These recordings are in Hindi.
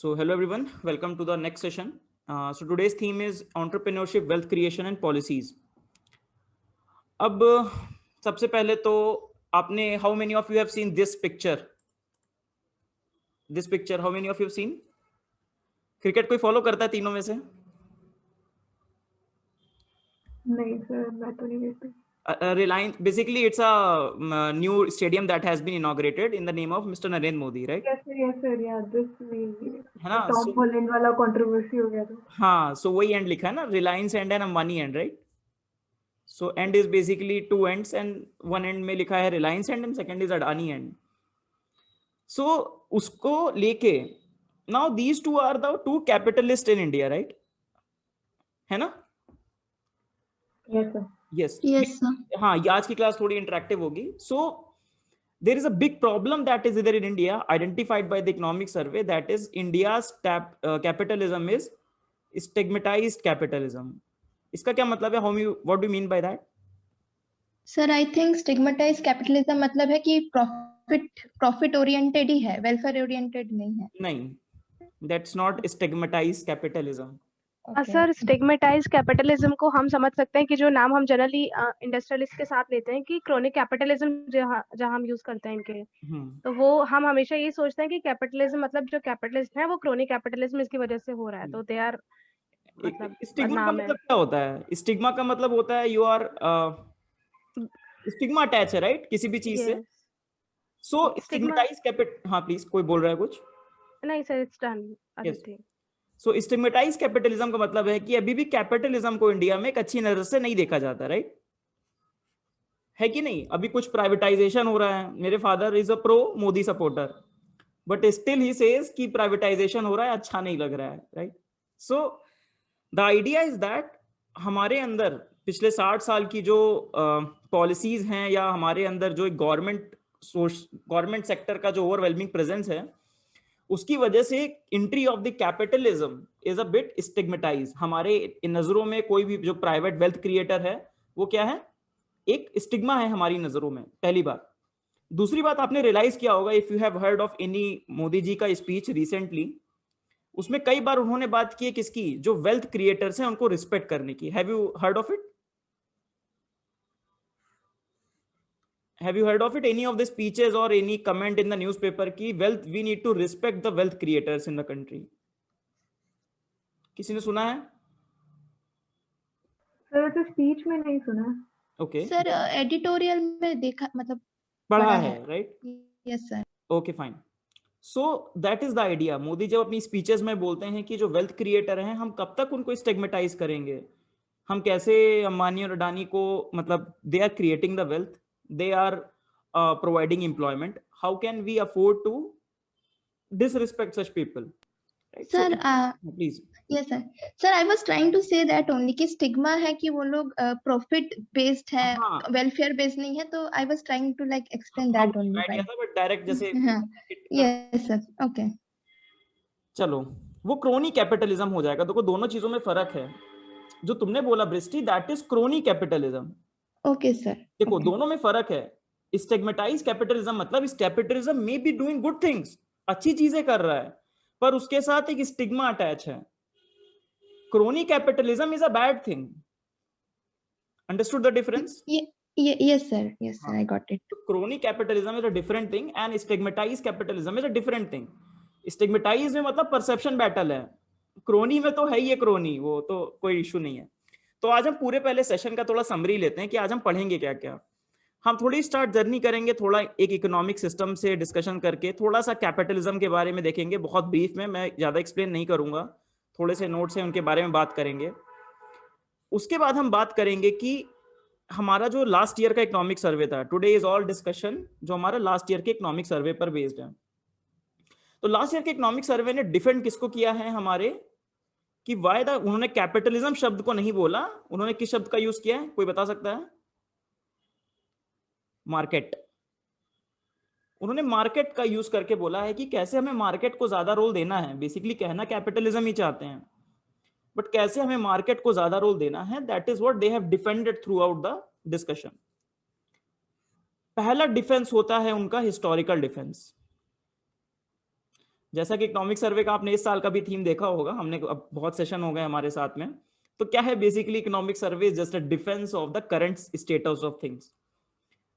So hello everyone, welcome to the next session. So today's theme is entrepreneurship, wealth creation and policies. अब सबसे पहले तो आपने how many of you have seen this picture? This picture, how many of you have seen? Cricket कोई फॉलो करता है तीनों में से? नहीं सर, मैं तो नहीं देखती। Reliance, basically it's a new stadium that has been inaugurated in the name of Mr. Narendra Modi, right? Yes sir, yeah, this we है ना? टॉम हॉलैंड वाला कंट्रोवर्सी हो गया था। हाँ, so वही एंड लिखा है ना, Reliance end and Ambani end, right? So end is basically two ends and one end में लिखा है Reliance end and second is Adani end. So उसको लेके now these two are the two capitalists in India, right? है ना? Yes sir. Yes sir. हाँ, ये आज की क्लास थोड़ी इंटरेक्टिव होगी. So there is a big problem that is there in India identified by the economic survey, that is India's capitalism is stigmatized capitalism. इसका क्या मतलब है? What do you mean by that? Sir I think stigmatise capitalism मतलब है कि प्रॉफिट ओरिएंटेड ही है, वेलफेयर ओरिएंटेड नहीं है। नहीं, that's not stigmatise capitalism. Sir stigmatise capitalism को हम समझ सकते हैं कि जो नाम हम जनरली इंडस्ट्रियलिस्ट के साथ लेते हैं कि क्रोनिक कैपिटलिज्म जहां हम यूज करते हैं इनके, तो वो हम हमेशा ये सोचते हैं कि कैपिटलिज्म मतलब जो कैपिटलिस्ट है वो क्रोनिक कैपिटलिज्म इसकी वजह से हो रहा है, तो दे आर मतलब स्टिग्मा का मतलब क्या होता है? स्टिग्मा का मतलब होता है यू आर स्टिग्मा अटैच है, राइट, किसी भी चीज से। सो स्टिग्मेटाइज कैपिटल, हाँ प्लीज, कोई बोल रहा है कुछ? नहीं sir, it's done everything. So stigmatise capitalism का मतलब है कि अभी भी कैपिटलिज्म को इंडिया में एक अच्छी नजर से नहीं देखा जाता, राइट? है कि नहीं? अभी कुछ प्राइवेटाइजेशन हो रहा है। मेरे father is a pro Modi supporter, but still he says कि प्राइवेटाइजेशन हो रहा है, अच्छा नहीं लग रहा है, right? So the idea is that हमारे अंदर पिछले 60 साल की जो पॉलिसीज हैं या हमारे अंदर जो एक गवर्नमेंट सेक्टर का जो ओवरवेलमिंग प्रेजेंस है, उसकी वजह से entry of the capitalism is a bit stigmatise. हमारे नजरों में कोई भी जो प्राइवेट वेल्थ क्रिएटर है वो क्या है? एक स्टिग्मा है हमारी नजरों में, पहली बात। दूसरी बात, आपने रियलाइज किया होगा, if you have heard of any Modi ji का स्पीच रिसेंटली, उसमें कई बार उन्होंने बात की है किसकी? जो वेल्थ क्रिएटर्स हैं उनको रिस्पेक्ट करने की। Have you heard of it? Have you heard of it? Any of the speeches or any comment in the newspaper ki wealth, we need to respect the wealth creators in the country? किसी ने सुना है? सर तो स्पीच में नहीं सुना। ओके सर एडिटोरियल में देखा, मतलब पढ़ा है, right? Yes sir. Okay fine. So that is the idea. Modi जब अपनी स्पीचेस में बोलते हैं कि जो वेल्थ क्रिएटर हैं हम कब तक उनको स्टिग्मेटाइज करेंगे, हम कैसे अंबानी और अडानी को, मतलब they are creating the wealth, they are providing employment, how can we afford to disrespect such people, right? Sir, please. yes sir. Sir, I was trying to say that only कि स्टिग्मा है कि वो लोग प्रॉफिट बेस्ड है, वेलफेयर बेस्ड नहीं है, तो I was trying to like explain that only. Idea था बट डायरेक्ट जैसे yes sir, okay. चलो वो क्रोनी कैपिटलिज्म हो जाएगा। देखो दोनों चीजों में फर्क है। जो तुमने बोला Bristi, that is crony capitalism. Okay sir. देखो दोनों में फर्क है। स्टिग्मेटाइज कैपिटलिज्म मतलब इस capitalism may be doing good things, अच्छी चीजें कर रहा है, पर उसके साथ एक स्टिग्मा अटैच है। Crony capitalism is a bad thing. Understood the difference? Yes sir, yes sir, I got it. Crony capitalism is a different thing and stigmatise capitalism is a different thing. Stigmatise में मतलब परसेप्शन बैटल है, क्रोनी में तो है ही है क्रोनी, वो तो कोई इशू नहीं है। तो आज हम पूरे पहले सेशन का थोड़ा समरी लेते हैं कि आज हम पढ़ेंगे क्या क्या। हम थोड़ी स्टार्ट जर्नी करेंगे, थोड़ा एक इकोनॉमिक सिस्टम से डिस्कशन करके, थोड़ा सा कैपिटलिज्म के बारे में देखेंगे, बहुत ब्रीफ में, मैं ज्यादा एक्सप्लेन नहीं करूंगा, थोड़े से नोट्स हैं उनके बारे में बात करेंगे। उसके बाद हम बात करेंगे कि हमारा जो लास्ट ईयर का इकोनॉमिक सर्वे था, टुडे इज ऑल डिस्कशन जो हमारा लास्ट ईयर के इकोनॉमिक सर्वे पर बेस्ड है। तो लास्ट ईयर के इकोनॉमिक सर्वे ने डिफेंड किसको किया है हमारे, कि वाई द, उन्होंने कैपिटलिज्म शब्द को नहीं बोला, उन्होंने किस शब्द का यूज किया है? कोई बता सकता है? मार्केट। उन्होंने मार्केट का यूज करके बोला है कि कैसे हमें मार्केट को ज्यादा रोल देना है। बेसिकली कहना कैपिटलिज्म ही चाहते हैं, बट कैसे हमें मार्केट को ज्यादा रोल देना है, that is what they have defended through out the discussion. पहला डिफेंस होता है उनका हिस्टोरिकल डिफेंस। जैसा कि इकोनॉमिक सर्वे का आपने इस साल का भी थीम देखा होगा, हमने अब बहुत सेशन हो गए हमारे साथ में, तो क्या है basically economic survey is just a defence of the current status of things.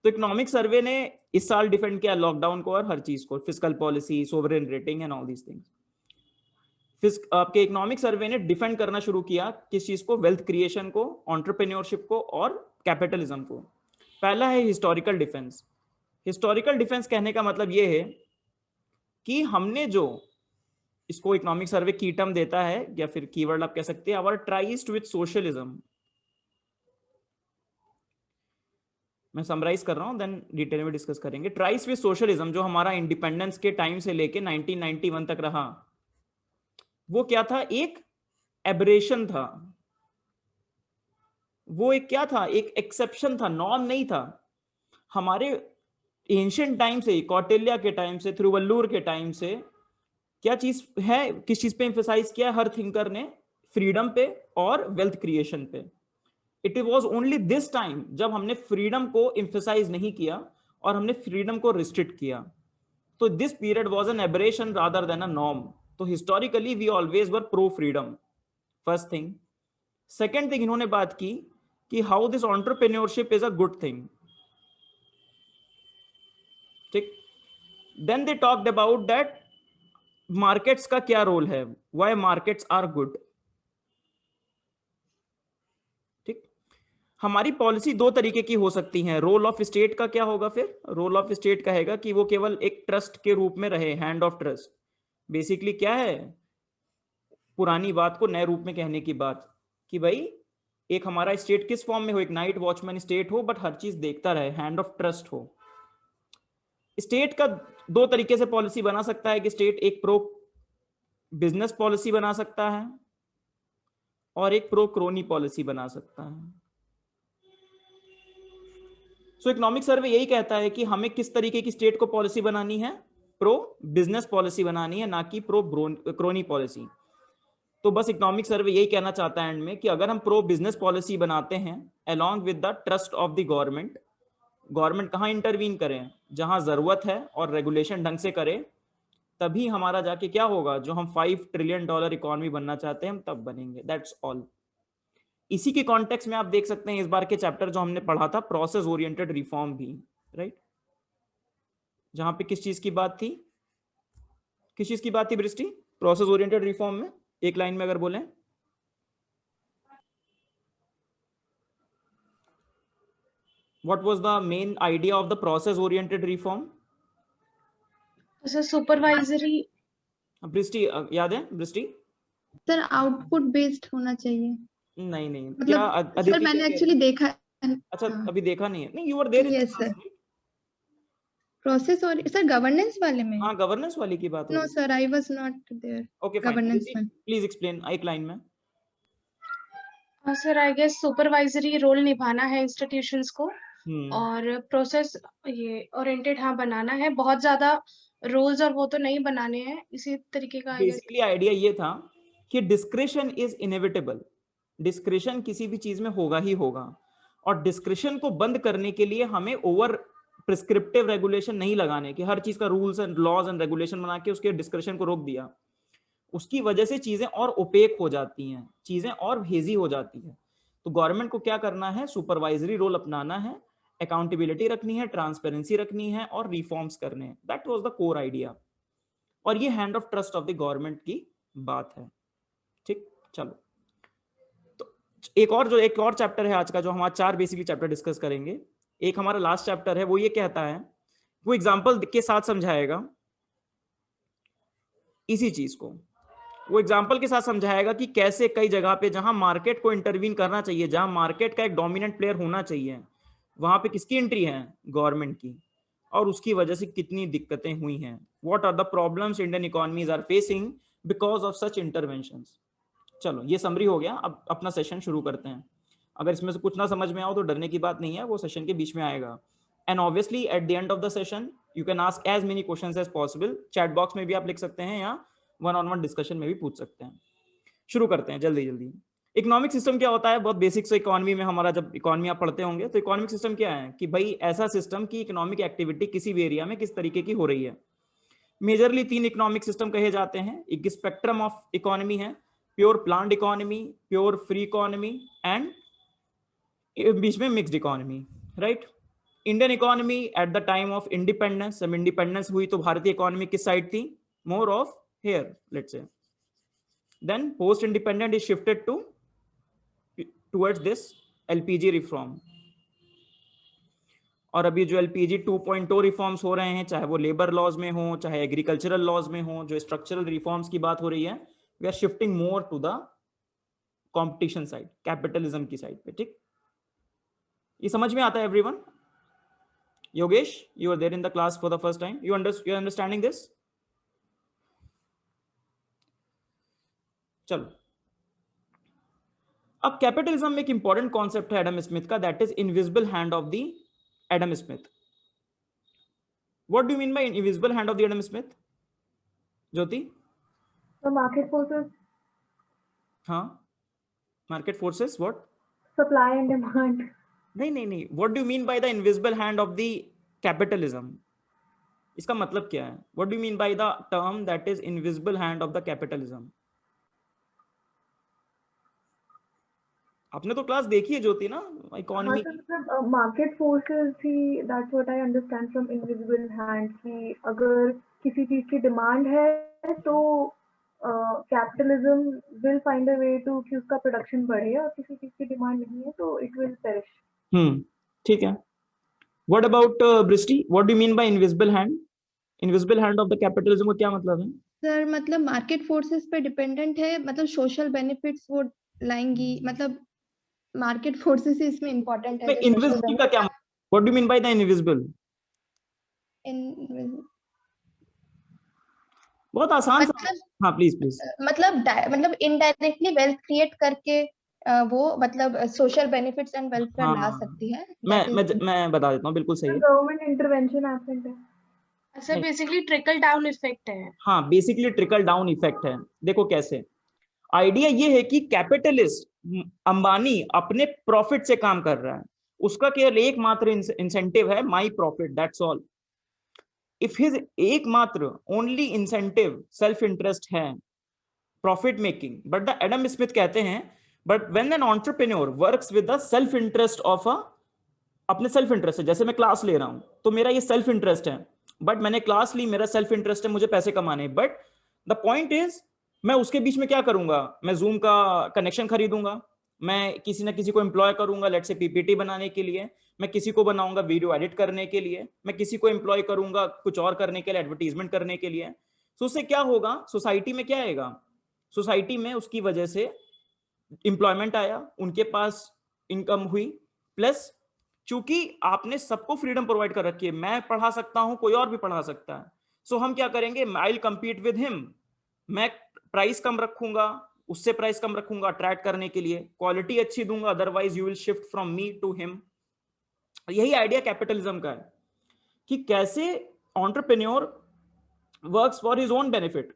तो इकोनॉमिक सर्वे ने इस साल डिफेंड किया लॉकडाउन को और हर चीज को, fiscal policy, sovereign rating and all these things. आपके इकोनॉमिक सर्वे ने डिफेंड करना शुरू किया किस चीज को, वेल्थ क्रिएशन को, एंटरप्रेन्योरशिप को और कैपिटलिज्म को। पहला है हिस्टोरिकल डिफेंस। हिस्टोरिकल डिफेंस कहने का मतलब यह है कि हमने जो इसको इकोनॉमिक सर्वे की टर्म देता है या फिर कीवर्ड आप कह सकते हैं, आवर ट्राइस्ट विद सोशलिज्म। मैं समराइज कर रहा हूं, देन डिटेल में डिस्कस करेंगे। ट्राइस्ट विद सोशलिज्म जो हमारा इंडिपेंडेंस के टाइम से लेके 1991 तक रहा, वो क्या था, एक एबरेशन था, वो एक क्या था, एक एक्सेप्शन था, नॉर्म नहीं था। हमारे एंशिएंट टाइम से, कौटिल्य के टाइम से, थिरुवल्लुवर के टाइम से क्या चीज है, किस चीज पे एम्फेसाइज किया हर थिंकर ने, फ्रीडम पे और वेल्थ क्रिएशन पे। It was only this time जब हमने फ्रीडम को एम्फेसाइज नहीं किया और हमने फ्रीडम को रिस्ट्रिक्ट किया। तो this period was an aberration rather than a norm. तो historically we always were pro freedom, first thing. Second thing इन्होंने बात की कि how this entrepreneurship is a good thing, ठीक। Then they talked about that markets का क्या रोल है, व्हाई मार्केट्स आर गुड, ठीक। हमारी पॉलिसी दो तरीके की हो सकती है। रोल ऑफ स्टेट का क्या होगा, फिर रोल ऑफ स्टेट कहेगा कि वो केवल एक ट्रस्ट के रूप में रहे, हैंड ऑफ ट्रस्ट। बेसिकली क्या है, पुरानी बात को नए रूप में कहने की बात, कि भाई एक हमारा स्टेट किस फॉर्म में हो, एक नाइट वॉचमैन स्टेट हो, बट हर चीज देखता रहे, हैंड ऑफ ट्रस्ट हो। स्टेट का दो तरीके से पॉलिसी बना सकता है कि स्टेट एक प्रो बिजनेस पॉलिसी बना सकता है और एक प्रो क्रोनी पॉलिसी बना सकता है। सो इकोनॉमिक सर्वे यही कहता है कि हमें किस तरीके की स्टेट को पॉलिसी बनानी है, प्रो बिजनेस पॉलिसी बनानी है, ना कि प्रो क्रोनी पॉलिसी। तो बस इकोनॉमिक सर्वे यही कहना चाहता है एंड में कि अगर हम प्रो बिजनेस पॉलिसी बनाते हैं along with the trust of the government, government कहाँ इंटरवीन करें, जहां जरूरत है और रेगुलेशन ढंग से करे, तभी हमारा जाके क्या होगा, जो हम $5 ट्रिलियन इकोनॉमी बनना चाहते हैं हम तब बनेंगे। That's all. इसी के कॉन्टेक्स्ट में आप देख सकते हैं इस बार के चैप्टर जो हमने पढ़ा था, प्रोसेस ओरिएंटेड रिफॉर्म भी, राइट, जहां पे किस चीज की बात थी, किस चीज की बात थी बृष्टि, प्रोसेस ओरिएंटेड रिफॉर्म में एक लाइन में अगर बोलें, what was the main idea of the process oriented reform? Sir supervisory, Brishti याद है बृष्टि? सर आउटपुट बेस्ड होना चाहिए। नहीं नहीं, मतलब क्या सर अदिति मैंने क्या एक्चुअली देखा है। अच्छा हाँ। अभी देखा नहीं है, नहीं you are there in Yes, sir. Process और सर गवर्नेंस वाले में? हाँ गवर्नेंस वाली की बात हो नो रही sir, I was not there. Okay fine, governance में प्लीज एक्सप्लेन एक लाइन में। Sir I guess supervisory role निभाना है इंस्टीट्यूशंस को, हम्म, और प्रोसेस ये ओरिएंटेड हाँ बनाना है, बहुत ज्यादा रूल्स और वो तो नहीं बनाने हैं, इसी तरीके का आई गेस। बेसिकली आइडिया ये था कि डिस्क्रिशन इज इनएविटेबल, डिस्क्रिशन किसी भी चीज में होगा ही होगा, और डिस्क्रिशन को बंद करने के लिए हमें ओवर प्रिस्क्रिप्टिव रेगुलेशन नहीं लगाने, कि हर चीज का rules and laws and regulation बना के उसके डिस्क्रिशन को रोक दिया। उसकी वजह से चीजें और ओपेक हो जाती हैं, चीजें और हेजी हो जाती है। तो गवर्नमेंट को क्या करना है, सुपरवाइजरी रोल अपनाना है, अकाउंटेबिलिटी रखनी है, ट्रांसपेरेंसी रखनी है और रिफॉर्म्स करने हैं। That was the core idea, और ये hand of trust of the government की बात है, ठीक। चलो, तो एक और चैप्टर है आज का, जो हम आज 4 बेसिकली चैप्टर डिस्कस करेंगे। एक हमारा लास्ट चैप्टर है, वो ये कहता है, वो एग्जाम्पल के साथ समझाएगा इसी चीज को, वो एग्जाम्पल के साथ समझाएगा कि कैसे कई जगह पे जहां मार्केट को इंटरवीन करना चाहिए, जहां मार्केट का एक डोमिनेंट प्लेयर होना चाहिए, वहां पे किसकी एंट्री है, गवर्नमेंट की, और उसकी वजह से कितनी दिक्कतें हुई हैं। What are the problems Indian economies are facing because of such interventions. चलो ये समरी हो गया, अब अपना सेशन शुरू करते हैं। अगर इसमें से कुछ ना समझ में आओ तो डरने की बात नहीं है, वो सेशन के बीच में आएगा। And obviously at the end of the session you can ask as many questions as possible. Chat box में भी आप लिख सकते हैं या वन-ऑन-वन डिस्कशन में भी पूछ सकते हैं। शुरू करते हैं जल्दी जल्दी। इकोनॉमिक सिस्टम क्या होता है, बहुत बेसिक से इकोनॉमी में हमारा, जब इकोनॉमी आप पढ़ते होंगे तो इकोनॉमिक सिस्टम क्या है कि भाई ऐसा सिस्टम की इकोनॉमिक एक्टिविटी किसी भी एरिया में किस तरीके की हो रही है। मेजरली 3 इकोनॉमिक सिस्टम कहे जाते हैं, एक स्पेक्ट्रम ऑफ इकोनॉमी है, pure planned economy, pure free economy and बीच में mixed economy, right. Indian economy at the time of independence, जब इंडिपेंडेंस हुई तो भारतीय इकोनॉमी किस साइड थी, more of here let's say, then post independent is shifted towards this LPG reform. और अभी जो एलपीजी 2.0 रिफॉर्म्स हो रहे हैं, चाहे वो लेबर लॉज में हो, चाहे एग्रीकल्चरल लॉज में हो, जो स्ट्रक्चरल रिफॉर्म्स की बात हो रही है, we are shifting more to the competition side, capitalism की साइड पे, ठीक। ये समझ में आता है everyone? Yogesh, you are there in the class for the first time, you understanding this? चलो, अब कैपिटलिज्म में एक इंपॉर्टेंट कॉन्सेप्ट है एडम स्मिथ का, that is invisible hand of the Adam Smith. What do you mean by invisible hand of the Adam Smith? Jyoti? The market forces. हाँ, market forces what? Supply and demand. नहीं. What do you mean by the invisible hand of the capitalism? इसका मतलब क्या है? What do you mean by the term that is invisible hand of the capitalism? आपने तो क्लास देखी है ज्योति ना, इकोनॉमी। मार्केट फोर्सेस ही, that's what I understand from invisible hand, कि अगर किसी चीज की डिमांड है तो capitalism will find a way to कि उसका प्रोडक्शन बढ़े, और किसी चीज की डिमांड नहीं है तो इट विल पेरिश। ठीक है। What about Bristi, what do you mean by invisible hand? Invisible hand of the capitalism का क्या मतलब है? सर मतलब मार्केट फोर्सेस पे डिपेंडेंट है, मतलब सोशल बेनिफिट्स वो लाएंगी, मतलब मार्केट फोर्सेस इसमें इंपॉर्टेंट है। इनविजिबल का क्या, what do you mean by the invisible? बहुत आसान सा, हाँ प्लीज मतलब इनडायरेक्टली वेल्थ क्रिएट करके वो मतलब सोशल बेनिफिट्स एंड वेलफेयर ला सकती है। मैं बता देता हूँ, बिल्कुल सही है। गवर्नमेंट इंटरवेंशन एब्सेंट है sir, basically trickle down effect है। हाँ, बेसिकली ट्रिकल डाउन इफेक्ट है। देखो कैसे, आइडिया ये है कि कैपिटलिस्ट अंबानी अपने प्रॉफिट से काम कर रहा है, उसका केवल एकमात्र इंसेंटिव है my profit, that's all. If his एकमात्र ओनली इंसेंटिव सेल्फ इंटरेस्ट है, profit making, but the Adam Smith कहते हैं but when an entrepreneur works with the self interest of अपने सेल्फ इंटरेस्ट है, जैसे मैं क्लास ले रहा हूं तो मेरा ये सेल्फ इंटरेस्ट है, बट मैंने क्लास ली, मेरा सेल्फ इंटरेस्ट है, मुझे पैसे कमाने, बट द पॉइंट इज मैं उसके बीच में क्या करूंगा, मैं जूम का कनेक्शन खरीदूंगा, मैं किसी ना किसी को एम्प्लॉय करूंगा, लेट्स से पीपीटी बनाने के लिए, मैं किसी को बनाऊंगा वीडियो एडिट करने के लिए, मैं किसी को एम्प्लॉय करूंगा कुछ और करने के लिए, एडवर्टीजमेंट करने के लिए। तो उससे क्या होगा, सोसाइटी में क्या आएगा, सोसाइटी में उसकी वजह से एम्प्लॉयमेंट आया, उनके पास इनकम हुई, प्लस चूंकि आपने सबको फ्रीडम प्रोवाइड कर रखी है, मैं पढ़ा सकता हूं, कोई और भी पढ़ा सकता है, सो हम क्या करेंगे, I will compete with him, मैं प्राइस कम रखूंगा, उससे प्राइस कम रखूंगा अट्रैक्ट करने के लिए, क्वालिटी अच्छी दूंगा, otherwise you will shift from me to him. यही आइडिया कैपिटलिज्म का है कि कैसे entrepreneur works for his own benefit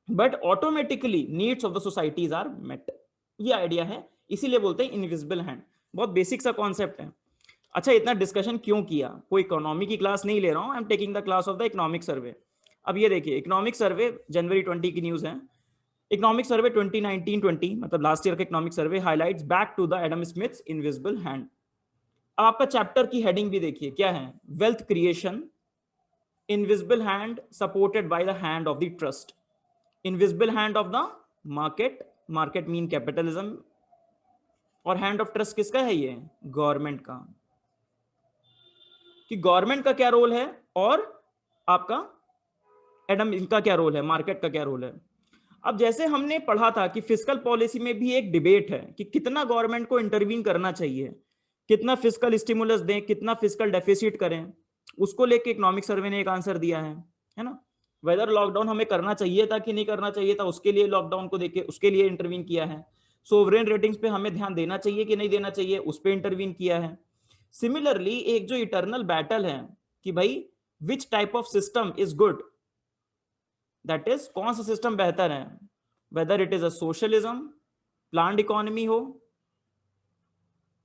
but automatically needs of the societies are met. ये आइडिया है, इसीलिए बोलते हैं इनविजिबल हैंड। बहुत बेसिक सा कॉन्सेप्ट है। अच्छा, इतना डिस्कशन क्यों किया, कोई इकोनॉमी की क्लास नहीं ले रहा हूं, I am taking the class of the economic survey. अब ये देखिए, इकोनॉमिक सर्वे जनवरी 20 की न्यूज है। इकोनॉमिक सर्वे 2019-20 मतलब लास्ट ईयर का economic survey highlights back to the Adam Smith's invisible hand. अब आपका चैप्टर की हेडिंग भी देखिए क्या है, wealth creation, invisible hand supported by the hand of the trust, invisible hand of the market, market mean capitalism, और हैंड ऑफ ट्रस्ट किसका है, ये गवर्नमेंट का, कि गवर्नमेंट का क्या रोल है और आपका एडम इनका क्या रोल है, मार्केट का क्या रोल है। अब जैसे हमने पढ़ा था कि फिस्कल पॉलिसी में भी एक डिबेट है कि कितना गवर्नमेंट को इंटरवीन करना चाहिए, कितना फिस्कल स्टिमुलस दें, कितना फिस्कल डेफिसिट करें, उसको लेके इकोनॉमिक सर्वे ने एक आंसर दिया है ना। वेदर लॉकडाउन हमें करना चाहिए था कि नहीं करना चाहिए था, उसके लिए लॉकडाउन को देखे उसके लिए इंटरवीन किया है। सोवरेन रेटिंग्स पे हमें ध्यान देना चाहिए कि नहीं देना चाहिए, उस पर इंटरवीन किया है। सिमिलरली एक जो इटर्नल बैटल है कि भाई which type of system is good, that is कौन सा सिस्टम बेहतर है, whether it is a socialism, planned economy हो,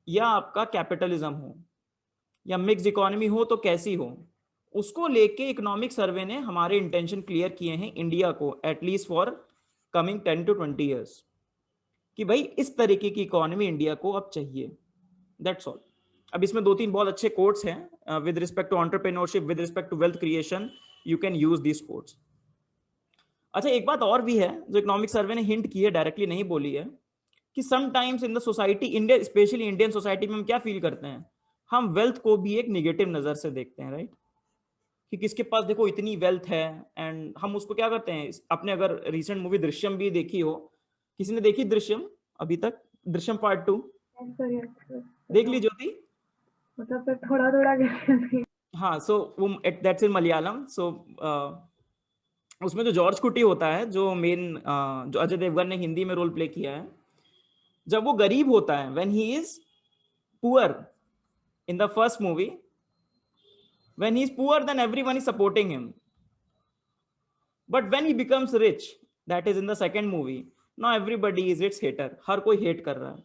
या आपका कैपिटलिज्म हो, या मिक्स्ड इकोनॉमी हो तो कैसी हो, उसको लेके इकोनॉमिक सर्वे ने हमारे इंटेंशन क्लियर किए हैं इंडिया को, at least for coming 10 to 20 years, कि भाई इस तरीके की इकोनॉमी इंडिया को अब चाहिए। That's all. अब इसमें 2-3 बहुत अच्छे कोट्स हैं with respect to entrepreneurship, with respect to wealth creation, you can use this quotes. अच्छा, एक बात और भी है जो इकोनॉमिक सर्वे ने हिंट की है, डायरेक्टली नहीं बोली है, कि sometimes in the society, India specially Indian society में हम क्या फील करते हैं, हम वेल्थ को भी एक निगेटिव नजर से देखते हैं, राइट? कि किसके पास देखो इतनी वेल्थ है, एंड हम उसको क्या करते हैं, अपने अगर रिसेंट मूवी दृश्यम भी देखी हो, किसी ने देखी दृश्यम अभी तक? दृश्यम पार्ट 2 देख ली ज्योति? मतलब फिर थोड़ा थोड़ा हाँ, सो वो दैट्स इन मलयालम। सो उसमें जो जॉर्ज कुटी होता है, जो मेन जो अजय देवगन ने हिंदी में रोल प्ले किया है, जब वो गरीब होता है, when he is poor in the first movie, when he is poor then everyone is supporting him, but when he becomes rich, that is in the second movie, now everybody is its hater, हर कोई हेट कर रहा है।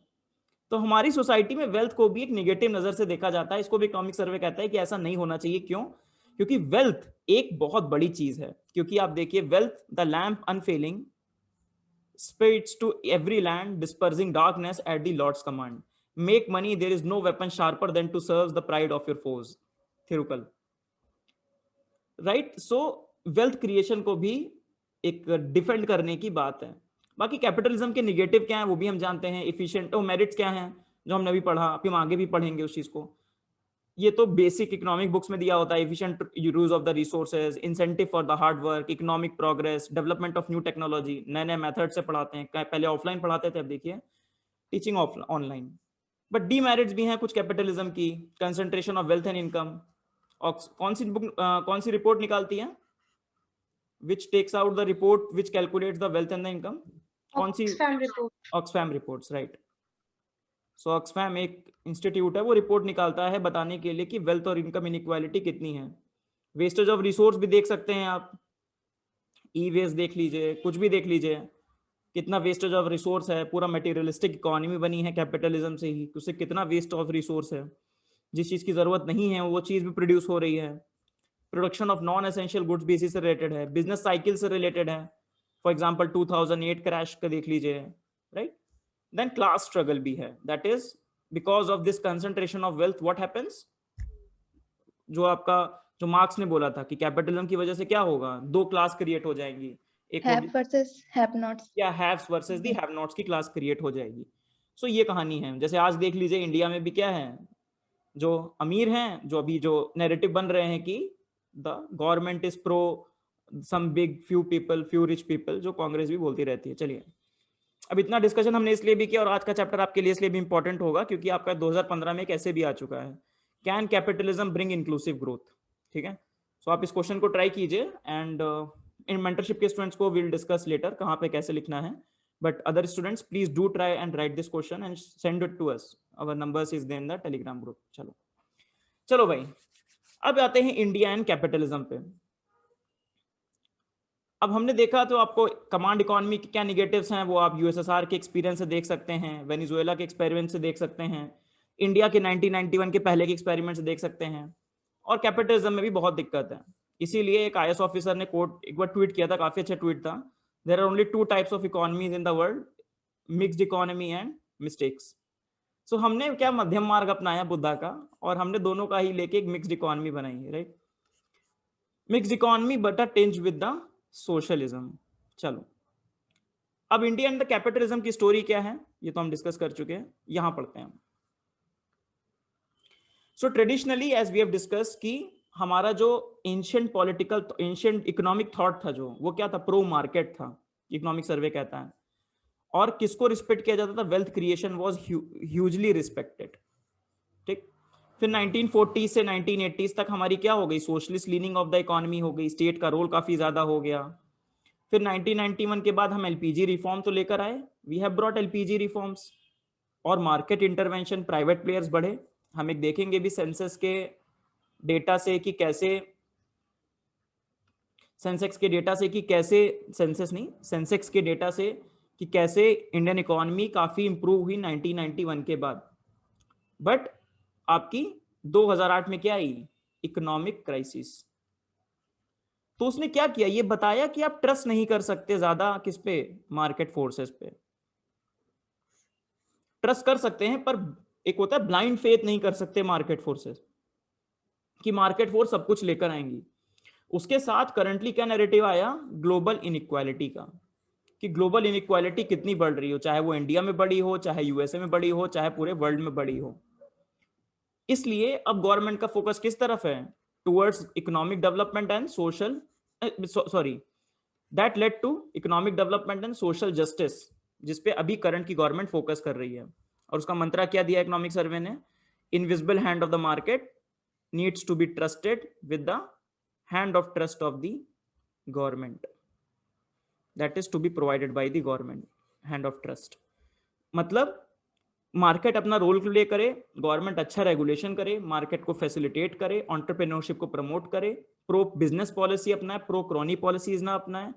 तो हमारी सोसाइटी में वेल्थ को भी एक नेगेटिव नजर से देखा जाता है। इसको भी इकोनॉमिक सर्वे कहता है कि ऐसा नहीं होना चाहिए। क्यों? क्योंकि वेल्थ एक बहुत बड़ी चीज है। क्योंकि आप देखिए, wealth the lamp unfailing spreads to every land, dispersing darkness at the Lord's command. Make money, there is no weapon sharper than to serve the pride of your foes. Thirukkural, right? So wealth creation को भी एक डिफेंड करने की बात है। बाकी कैपिटलिज्म के निगेटिव क्या है वो भी हम जानते हैं। एफिशिएंट मेरिट्स क्या हैं जो हमने अभी पढ़ा, फिर हम आगे भी पढ़ेंगे उस चीज को। ये तो बेसिक इकोनॉमिक बुक्स में दिया होता है। Efficient use of the resources, incentive for the hard work, economic progress, development of new technology, नए नए मेथड से पढ़ाते हैं। पहले ऑफलाइन पढ़ाते थे, अब देखिए टीचिंग ऑनलाइन। बट डीमेरिट्स भी हैं कुछ कैपिटलिज्म की, concentration of wealth and income. कौन सी रिपोर्ट निकालती है, which takes out the report which calculates the wealth and the income? कौन सी? Oxfam reports, right? So Oxfam एक इंस्टीट्यूट है, वो रिपोर्ट निकालता है बताने के लिए कि वेल्थ और इनकम इनइक्वालिटी कितनी है। वेस्टेज ऑफ रिसोर्स भी देख सकते हैं आप, ई वेस्ट देख लीजिए, कुछ भी देख लीजिए, कितना वेस्टेज ऑफ रिसोर्स है। पूरा मटेरियलिस्टिक इकोनॉमी बनी है कैपिटलिज्म से ही, उससे कितना वेस्ट ऑफ रिसोर्स है। जिस चीज की जरूरत नहीं है वो चीज भी प्रोड्यूस हो रही है। Production of non essential goods भी इसी से रिलेटेड है, बिजनेस साइकिल से रिलेटेड है। फॉर एग्जांपल 2008 क्रैश का देख लीजिए, राइट? देन क्लास स्ट्रगल भी है, that is because of this concentration of wealth what happens. जो मार्क्स ने बोला था कि कैपिटलिज्म की वजह से क्या होगा, दो क्लास क्रिएट हो जाएंगी, एक हैव वर्सेस हैव नॉट्स, या haves versus the have nots की क्लास क्रिएट हो जाएगी। सो ये कहानी है। जैसे आज देख लीजिए इंडिया में भी क्या है, जो अमीर हैं, जो अभी जो नैरेटिव बन रहे हैं कि the government is pro some big few people, few rich people, जो कांग्रेस भी बोलती रहती है। चलिए, अब इतना डिस्कशन हमने इसलिए भी किया, और आज का चैप्टर आपके लिए इसलिए भी इंपॉर्टेंट होगा क्योंकि आपका 2015 में कैसे भी आ चुका है, can capitalism bring inclusive growth? ठीक है, सो आप इस क्वेश्चन को ट्राई कीजिए, एंड इन मेंटरशिप के स्टूडेंट्स को विल डिस्कस लेटर कहाँ पे कैसे लिखना है। But other students please do try and write this question and send it to us, our numbers is there in the Telegram group. चलो भाई, अब आते हैं इंडिया एंड कैपिटलिज्म पे। अब हमने देखा, तो आपको कमांड इकोनॉमी के क्या निगेटिव्स हैं वो आप यूएसएसआर के एक्सपीरियंस से देख सकते हैं, वेनेजुएला के एक्सपेरिमेंट से देख सकते हैं, इंडिया के 1991 के पहले के एक्सपेरिमेंट से देख सकते हैं, और कैपिटलिज्म में भी बहुत दिक्कत है। इसीलिए एक आईएएस ऑफिसर ने कोट एक बार ट्वीट किया था, काफी अच्छा ट्वीट था, there are only 2 types of economies in the world, mixed economy and mistakes. So हमने क्या मध्यम मार्ग अपनाया बुद्धा का, और हमने दोनों का ही लेके एक मिक्स्ड इकोनॉमी बनाई है, right? Mixed economy but a tinge with the socialism. चलो, अब इंडिया एंड द कैपिटलिज्म की स्टोरी क्या है ये तो हम डिस्कस कर चुके हैं, यहां पढ़ते हैं। So traditionally as we have discuss कि हमारा जो ancient political, ancient economic thought था, जो वो क्या था, प्रो मार्केट था, इकोनॉमिक सर्वे कहता है। और किसको रिस्पेक्ट किया जाता था? Wealth creation was hugely respected. ठीक, फिर 1940 से 1980s तक हमारी क्या हो गई, socialist leaning of the economy हो गई, स्टेट का रोल काफी ज्यादा हो गया। फिर 1991 के बाद हम एलपीजी रिफॉर्म तो लेकर आए, we have brought LPG reforms, और मार्केट इंटरवेंशन, प्राइवेट प्लेयर्स बढ़े। हम एक देखेंगे भी सेंसस के डेटा से कि कैसे, सेंसेक्स के डेटा से कि कैसे, सेंसेक्स के डेटा से कि कैसे इंडियन इकोनॉमी काफी इंप्रूव हुई 1991 के बाद। बट आपकी 2008 में क्या आई, इकोनॉमिक क्राइसिस, तो उसने क्या किया, ये बताया कि आप ट्रस्ट नहीं कर सकते ज्यादा किस पे, मार्केट फोर्सेस पे। ट्रस्ट कर सकते हैं पर एक होता है ब्लाइंड फेथ नहीं कर सकते मार्केट फोर्सेस, कि मार्केट फोर्स सब कुछ लेकर आएंगी। उसके साथ करंटली क्या नैरेटिव आया, ग्लोबल इनइक्वालिटी का, कि ग्लोबल इनइक्वालिटी कितनी बढ़ रही हो, चाहे वो इंडिया में बड़ी हो, चाहे यूएसए में बड़ी हो, चाहे पूरे वर्ल्ड में बड़ी हो। इसलिए अब गवर्नमेंट का फोकस किस तरफ है, towards economic development and social, sorry that led to economic development and social justice, जिसपे अभी करंट की गवर्नमेंट फोकस कर रही है। और उसका मंत्रा क्या दिया इकोनॉमिक सर्वे ने, invisible hand of the market needs to be trusted with the hand of trust of the government, that is to be provided by the government, hand of trust. मतलब मार्केट अपना रोल प्ले करे, गवर्नमेंट अच्छा रेगुलेशन करे, मार्केट को फैसिलिटेट करे, एंटरप्रेन्योरशिप को प्रमोट करे, प्रो बिजनेस पॉलिसी अपनाए, प्रो क्रॉनी पॉलिसीज ना अपनाए,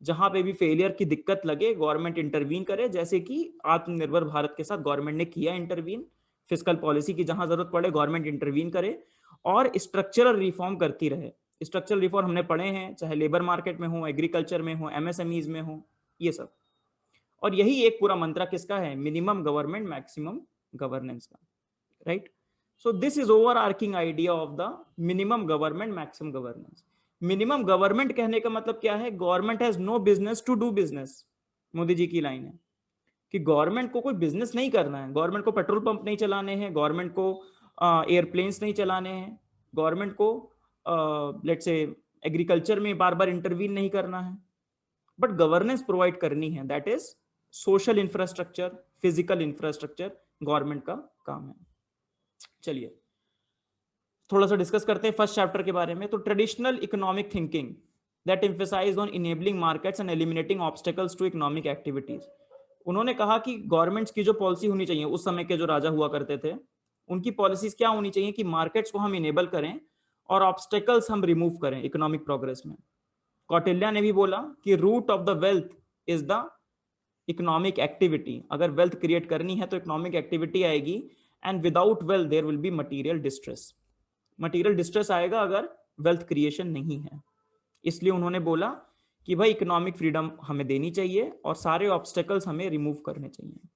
जहां पे भी फेलियर की दिक्कत लगे गवर्नमेंट इंटरवीन करे, जैसे कि आत्मनिर्भर भारत के साथ गवर्नमेंट ने किया इंटरवीन, फिस्कल पॉलिसी की जहां जरूरत पड़े गवर्नमेंट इंटरवीन करे, और स्ट्रक्चरल रिफॉर्म करती रहे। स्ट्रक्चरल रिफॉर्म हमने पढ़े हैं, चाहे लेबर मार्केट में हो, एग्रीकल्चर में हो, एमएसएमईज में हो, ये सब। और यही एक पूरा मंत्र किसका है, मिनिमम गवर्नमेंट मैक्सिमम गवर्नेंस का, right. So this is overarching idea of the minimum government maximum governance. Minimum government कहने का मतलब क्या है, government has no business to do business. Modi ji की लाइन है कि गवर्नमेंट को कोई बिजनेस नहीं करना है, गवर्नमेंट को पेट्रोल पंप नहीं चलाने हैं, गवर्नमेंट को एयरप्लेन्स नहीं चलाने हैं, गवर्नमेंट को लेट्स से एग्रीकल्चर में बार बार इंटरवीन नहीं करना है, बट गवर्नेंस प्रोवाइड करनी है, that is social infrastructure, physical infrastructure government का काम है। चलिए थोड़ा सा डिस्कस करते हैं फर्स्ट चैप्टर के बारे में। तो traditional economic thinking that emphasize on enabling markets and eliminating obstacles to economic activities. उन्होंने कहा कि गवर्नमेंट्स की जो पॉलिसी होनी चाहिए, उस समय के जो राजा हुआ करते थे, उनकी पॉलिसीज क्या होनी चाहिए कि मार्केट्स को हम इनेबल करें और ऑब्स्टेकल्स हम रिमूव करें इकोनॉमिक प्रोग्रेस में। कौटिल्य ने भी बोला कि root of the wealth is the economic activity. अगर वेल्थ क्रिएट करनी है तो इकोनॉमिक एक्टिविटी आएगी, and without wealth there will be material distress. Material distress आएगा अगर वेल्थ क्रिएशन नहीं है। इसलिए उन्होंने बोला कि भाई इकोनॉमिक फ्रीडम हमें देनी चाहिए और सारे ऑब्स्टेकल्स हमें रिमूव करने चाहिए।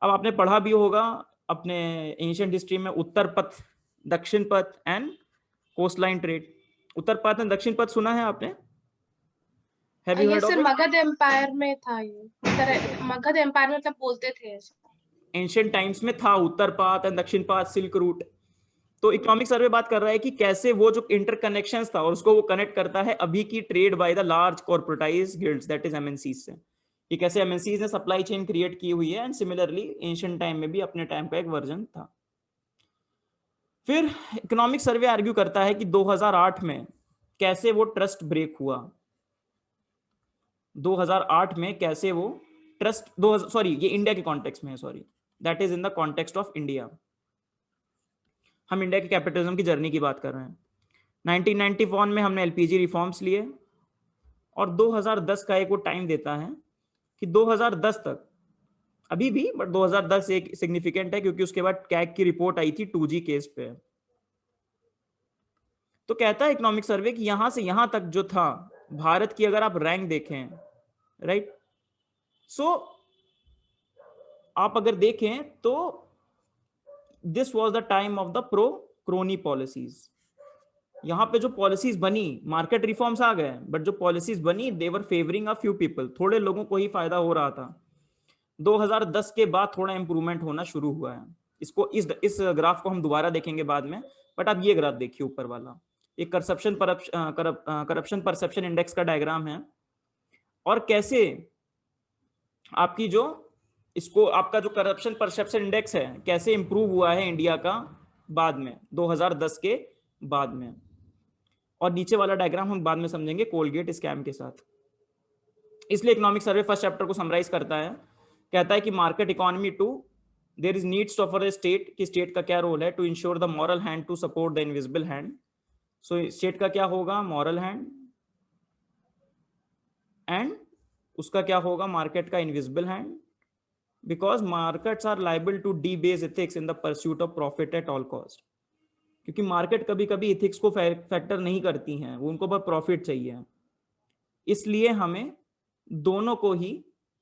अब आपने पढ़ा भी होगा अपने एंशिएंट हिस्ट्री में उत्तर पथ, दक्षिण पथ एंड कोस्ट लाइन ट्रेड। उत्तर पथ एंड दक्षिण पथ सुना है आपने? ये सर मगध एम्पायर में था, ये मगध एम्पायर में मतलब बोलते थे ऐसा। एंशिएंट टाइम्स में था उत्तर पाथ एंड दक्षिण पाथ, सिल्क रूट। तो इकोनॉमिक सर्वे बात कर रहा है कि कैसे वो जो इंटरकनेक्शंस था और उसको वो कनेक्ट करता है अभी की trade by the large corporatised guilds, that is MNCs से, कि कैसे एमएनसीज ने सप्लाई चेन क्रिएट की हुई है। एंड सिमिलरली एंशिएंट टाइम में भी अपने टाइम का एक वर्जन था। फिर इकोनॉमिक सर्वे आर्ग्यू करता है कि 2008 में कैसे वो ट्रस्ट ब्रेक हुआ। 2008 में कैसे वो ट्रस्ट, सॉरी ये इंडिया के कॉन्टेक्स्ट में है, sorry that is in the context of India. हम इंडिया के कैपिटलिज्म की जर्नी की बात कर रहे हैं। 1991 में हमने एलपीजी रिफॉर्म्स लिए और 2010 का एक वो टाइम देता है कि 2010 तक, अभी भी बट 2010 एक सिग्निफिकेंट है क्योंकि उसके बाद कैग की रिपोर्ट आई थी 2G केस पे। तो कहता है इकोनॉमिक सर्वे कि यहां से यहां तक जो था भारत की, अगर आप रैंक देखें, राइट, सो आप अगर देखें तो this was the time of the pro crony policies. यहां पे जो पॉलिसीज बनी, मार्केट रिफॉर्म्स आ गए, बट जो पॉलिसीज बनी दे वर फेवरिंग अ फ्यू पीपल, थोड़े लोगों को ही फायदा हो रहा था। 2010 के बाद थोड़ा इंप्रूवमेंट होना शुरू हुआ है। इसको इस ग्राफ को हम दोबारा देखेंगे बाद में, बट अब ये ग्राफ देखिए ऊपर वाला, एक करप्शन परसेप्शन इंडेक्स का डायग्राम है, और कैसे आपकी जो इसको आपका जो करप्शन परसेप्शन इंडेक्स है कैसे इंप्रूव हुआ है इंडिया का बाद में 2010 के बाद में। और नीचे वाला डायग्राम हम बाद में समझेंगे कोलगेट स्कैम के साथ। इसलिए इकोनॉमिक सर्वे फर्स्ट चैप्टर को समराइज करता है, कहता है कि market economy to there is needs of the state, कि स्टेट का क्या रोल है, to ensure the moral hand to support the invisible hand. So state का क्या होगा, मॉरल हैंड, एंड उसका क्या होगा, मार्केट का invisible hand, because markets are liable to debase ethics in the pursuit of profit at all cost. क्योंकि मार्केट कभी कभी इथिक्स को फैक्टर नहीं करती हैं, वो उनको बस प्रॉफिट चाहिए। इसलिए हमें दोनों को ही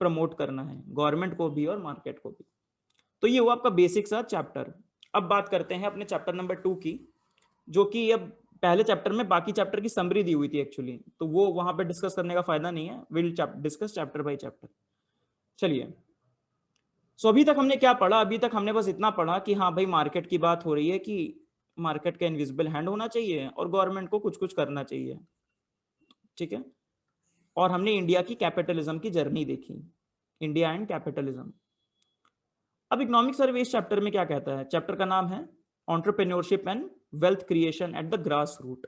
प्रमोट करना है, गवर्नमेंट को भी और मार्केट को भी। तो ये हुआ आपका बेसिक सा चैप्टर। अब बात करते हैं अपने चैप्टर नंबर 2 की, जो कि अब पहले चैप्टर में बाकी चैप्टर की समरी दी हुई थी एक्चुअली, तो वो वहां पे डिस्कस करने का फायदा नहीं है, will discuss chapter by chapter. चलिए, सो अभी तक हमने क्या पढ़ा? अभी तक हमने बस इतना पढ़ा कि हाँ भाई, मार्केट की बात हो रही है कि मार्केट का इनविजिबल हैंड होना चाहिए और गवर्नमेंट को कुछ कुछ करना चाहिए, ठीक है। और हमने इंडिया की कैपिटलिज्म की जर्नी देखी, इंडिया एंड कैपिटलिज्म। अब इकोनॉमिक सर्वे इस चैप्टर में क्या कहता है? चैप्टर का नाम है entrepreneurship and wealth creation at the grass root.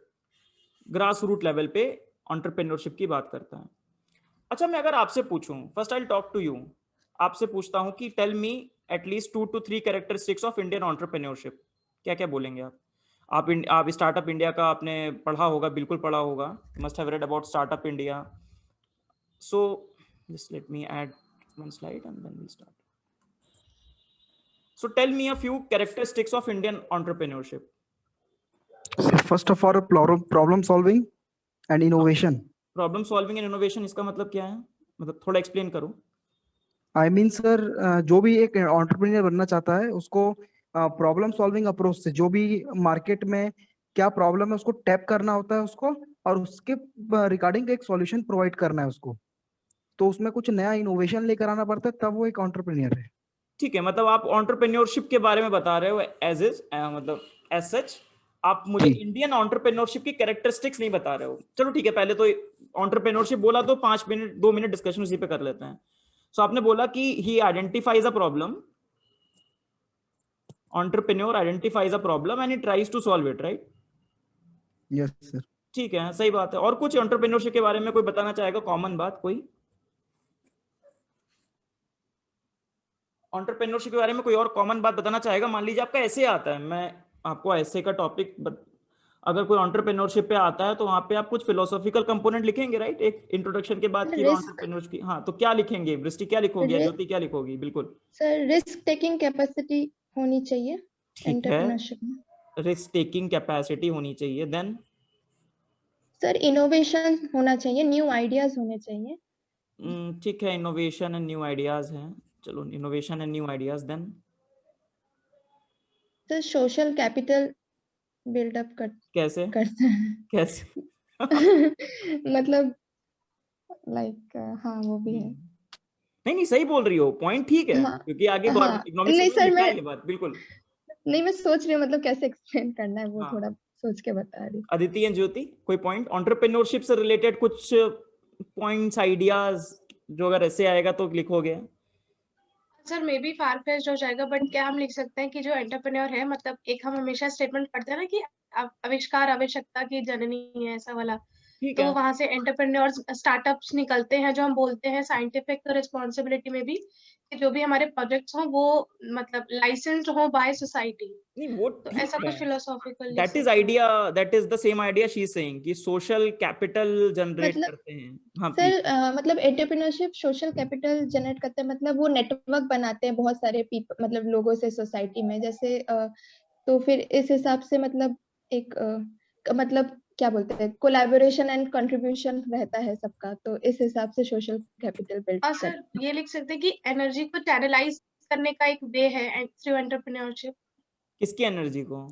Grass root level पे एंटरप्रेन्योरशिप की बात करता है। अच्छा, मैं अगर आपसे पूछूं, first I talk to you, आपसे पूछता हूं कि tell me at least 2 to 3 characteristics of Indian entrepreneurship. क्या क्या बोलेंगे आप? आप स्टार्टअप इंडिया का आपने पढ़ा होगा, बिल्कुल पढ़ा होगा, must have read about startup India. So just let me add one slide and then we start. So tell me a few characteristics of Indian entrepreneurship. So first of all, problem solving and innovation. Problem solving and innovation, इसका मतलब क्या है? मतलब थोड़ा explain करो। I mean sir, जो भी एक entrepreneur बनना चाहता है उसको problem solving approach से जो भी market में क्या problem है उसको टैप करना होता है उसको, और उसके रिगार्डिंग एक सॉल्यूशन प्रोवाइड करना है उसको। तो उसमें कुछ नया इनोवेशन लेकर आना पड़ता है, तब वो एक एंटरप्रेन्योर है। ठीक है, मतलब आप एंटरप्रेन्योरशिप के बारे में बता रहे हो एज इज, मतलब एज सच। आप मुझे इंडियन एंटरप्रेन्योरशिप की कैरेक्टरिस्टिक्स नहीं बता रहे हो। चलो ठीक है, पहले तो एंटरप्रेन्योरशिप बोला तो 5 मिनट 2 मिनट डिस्कशन उसी पे कर लेते हैं। सो आपने बोला कि he identifies a problem, entrepreneur identifies a problem and he tries to solve it, right? Yes sir. ठीक है, सही बात है। और कुछ एंटरप्रेन्योरशिप के बारे में कोई बताना चाहेगा? कॉमन बात कोई एंटरप्रेन्योरशिप के बारे में कोई और कॉमन बात बताना चाहेगा? मान लीजिए आपका ऐसे आता है, मैं आपको ऐसे का टॉपिक अगर कोई एंटरप्रेन्योरशिप पे आता है तो वहां पे आप कुछ फिलोसॉफिकल कंपोनेंट लिखेंगे, राइट? एक इंट्रोडक्शन के बाद की एंटरप्रेन्योरशिप की। हाँ, तो क्या लिखेंगे? वृष्टि क्या लिखोगी? ज्योति क्या लिखोगी? बिल्कुल सर, रिस्क टेकिंग कैपेसिटी होनी चाहिए एंटरप्रेन्योरशिप में। रिस्क टेकिंग कैपेसिटी होनी चाहिए। देन सर, इनोवेशन होना चाहिए, न्यू आइडियाज होने चाहिए। ठीक है, इनोवेशन एंड न्यू आइडियाज हैं। चलो, innovation and new ideas. Then sir, social capital buildup कैसे करते हैं। कैसे? मतलब लाइक हाँ, वो भी है। नहीं, सही बोल रही हो, पॉइंट ठीक है। हाँ, क्योंकि आगे हाँ, इकोनॉमिक्स नहीं में सर, लिखा है मैं ये बात, बिल्कुल। नहीं, मैं सोच रही हूँ मतलब कैसे एक्सप्लेन करना है, वो हाँ। थोड़ा सोच के बता रही हूँ। अदिति एंड ज्योति, कोई पॉइंट एंटरप्रेन्योरशिप से रिलेटेड, कुछ पॉइंट्स, आइडियाज जो अगर ऐसे आएगा तो लिखोगे? Sir may be far fetched हो जाएगा, बट क्या हम लिख सकते हैं कि जो एंटरप्रेन्योर है, मतलब एक हम हमेशा स्टेटमेंट पढ़ते हैं ना कि आविष्कार आविष्कता की जननी है, ऐसा वाला। ठीक तो है, वहां से एंटरप्रेन्योर्स स्टार्टअप्स निकलते हैं, जो हम बोलते हैं साइंटिफिक रिस्पॉन्सिबिलिटी में भी, कि जो भी हमारे प्रोजेक्ट्स हों वो मतलब लाइसेंस्ड हो बाय सोसाइटी। नहीं वो तो ठीक ऐसा है। कुछ फिलोसॉफिकल लिख दैट इज सकते हैं। Idea, that is the same idea she is saying कि सोशल कैपिटल जनरेट मतलब करते हैं। हाँ प्लीज। सर, मतलब एंटरप्रेन्योरशिप सोशल कैपिटल जनरेट करते हैं, मतलब वो नेटवर्क बनाते हैं बहुत सारे पीपल, मतलब लोगों से सोसाइटी में, जैसे तो फिर इस हिसाब से मतलब एक मतलब क्या बोलते हैं, कोलैबोरेशन एंड कंट्रीब्यूशन रहता है सबका, तो इस हिसाब से सोशल कैपिटल बिल्ड और सर ये लिख सकते हैं कि एनर्जी को चैनलाइज करने का एक वे है थ्रू एंटरप्रेन्योरशिप। किसकी एनर्जी को?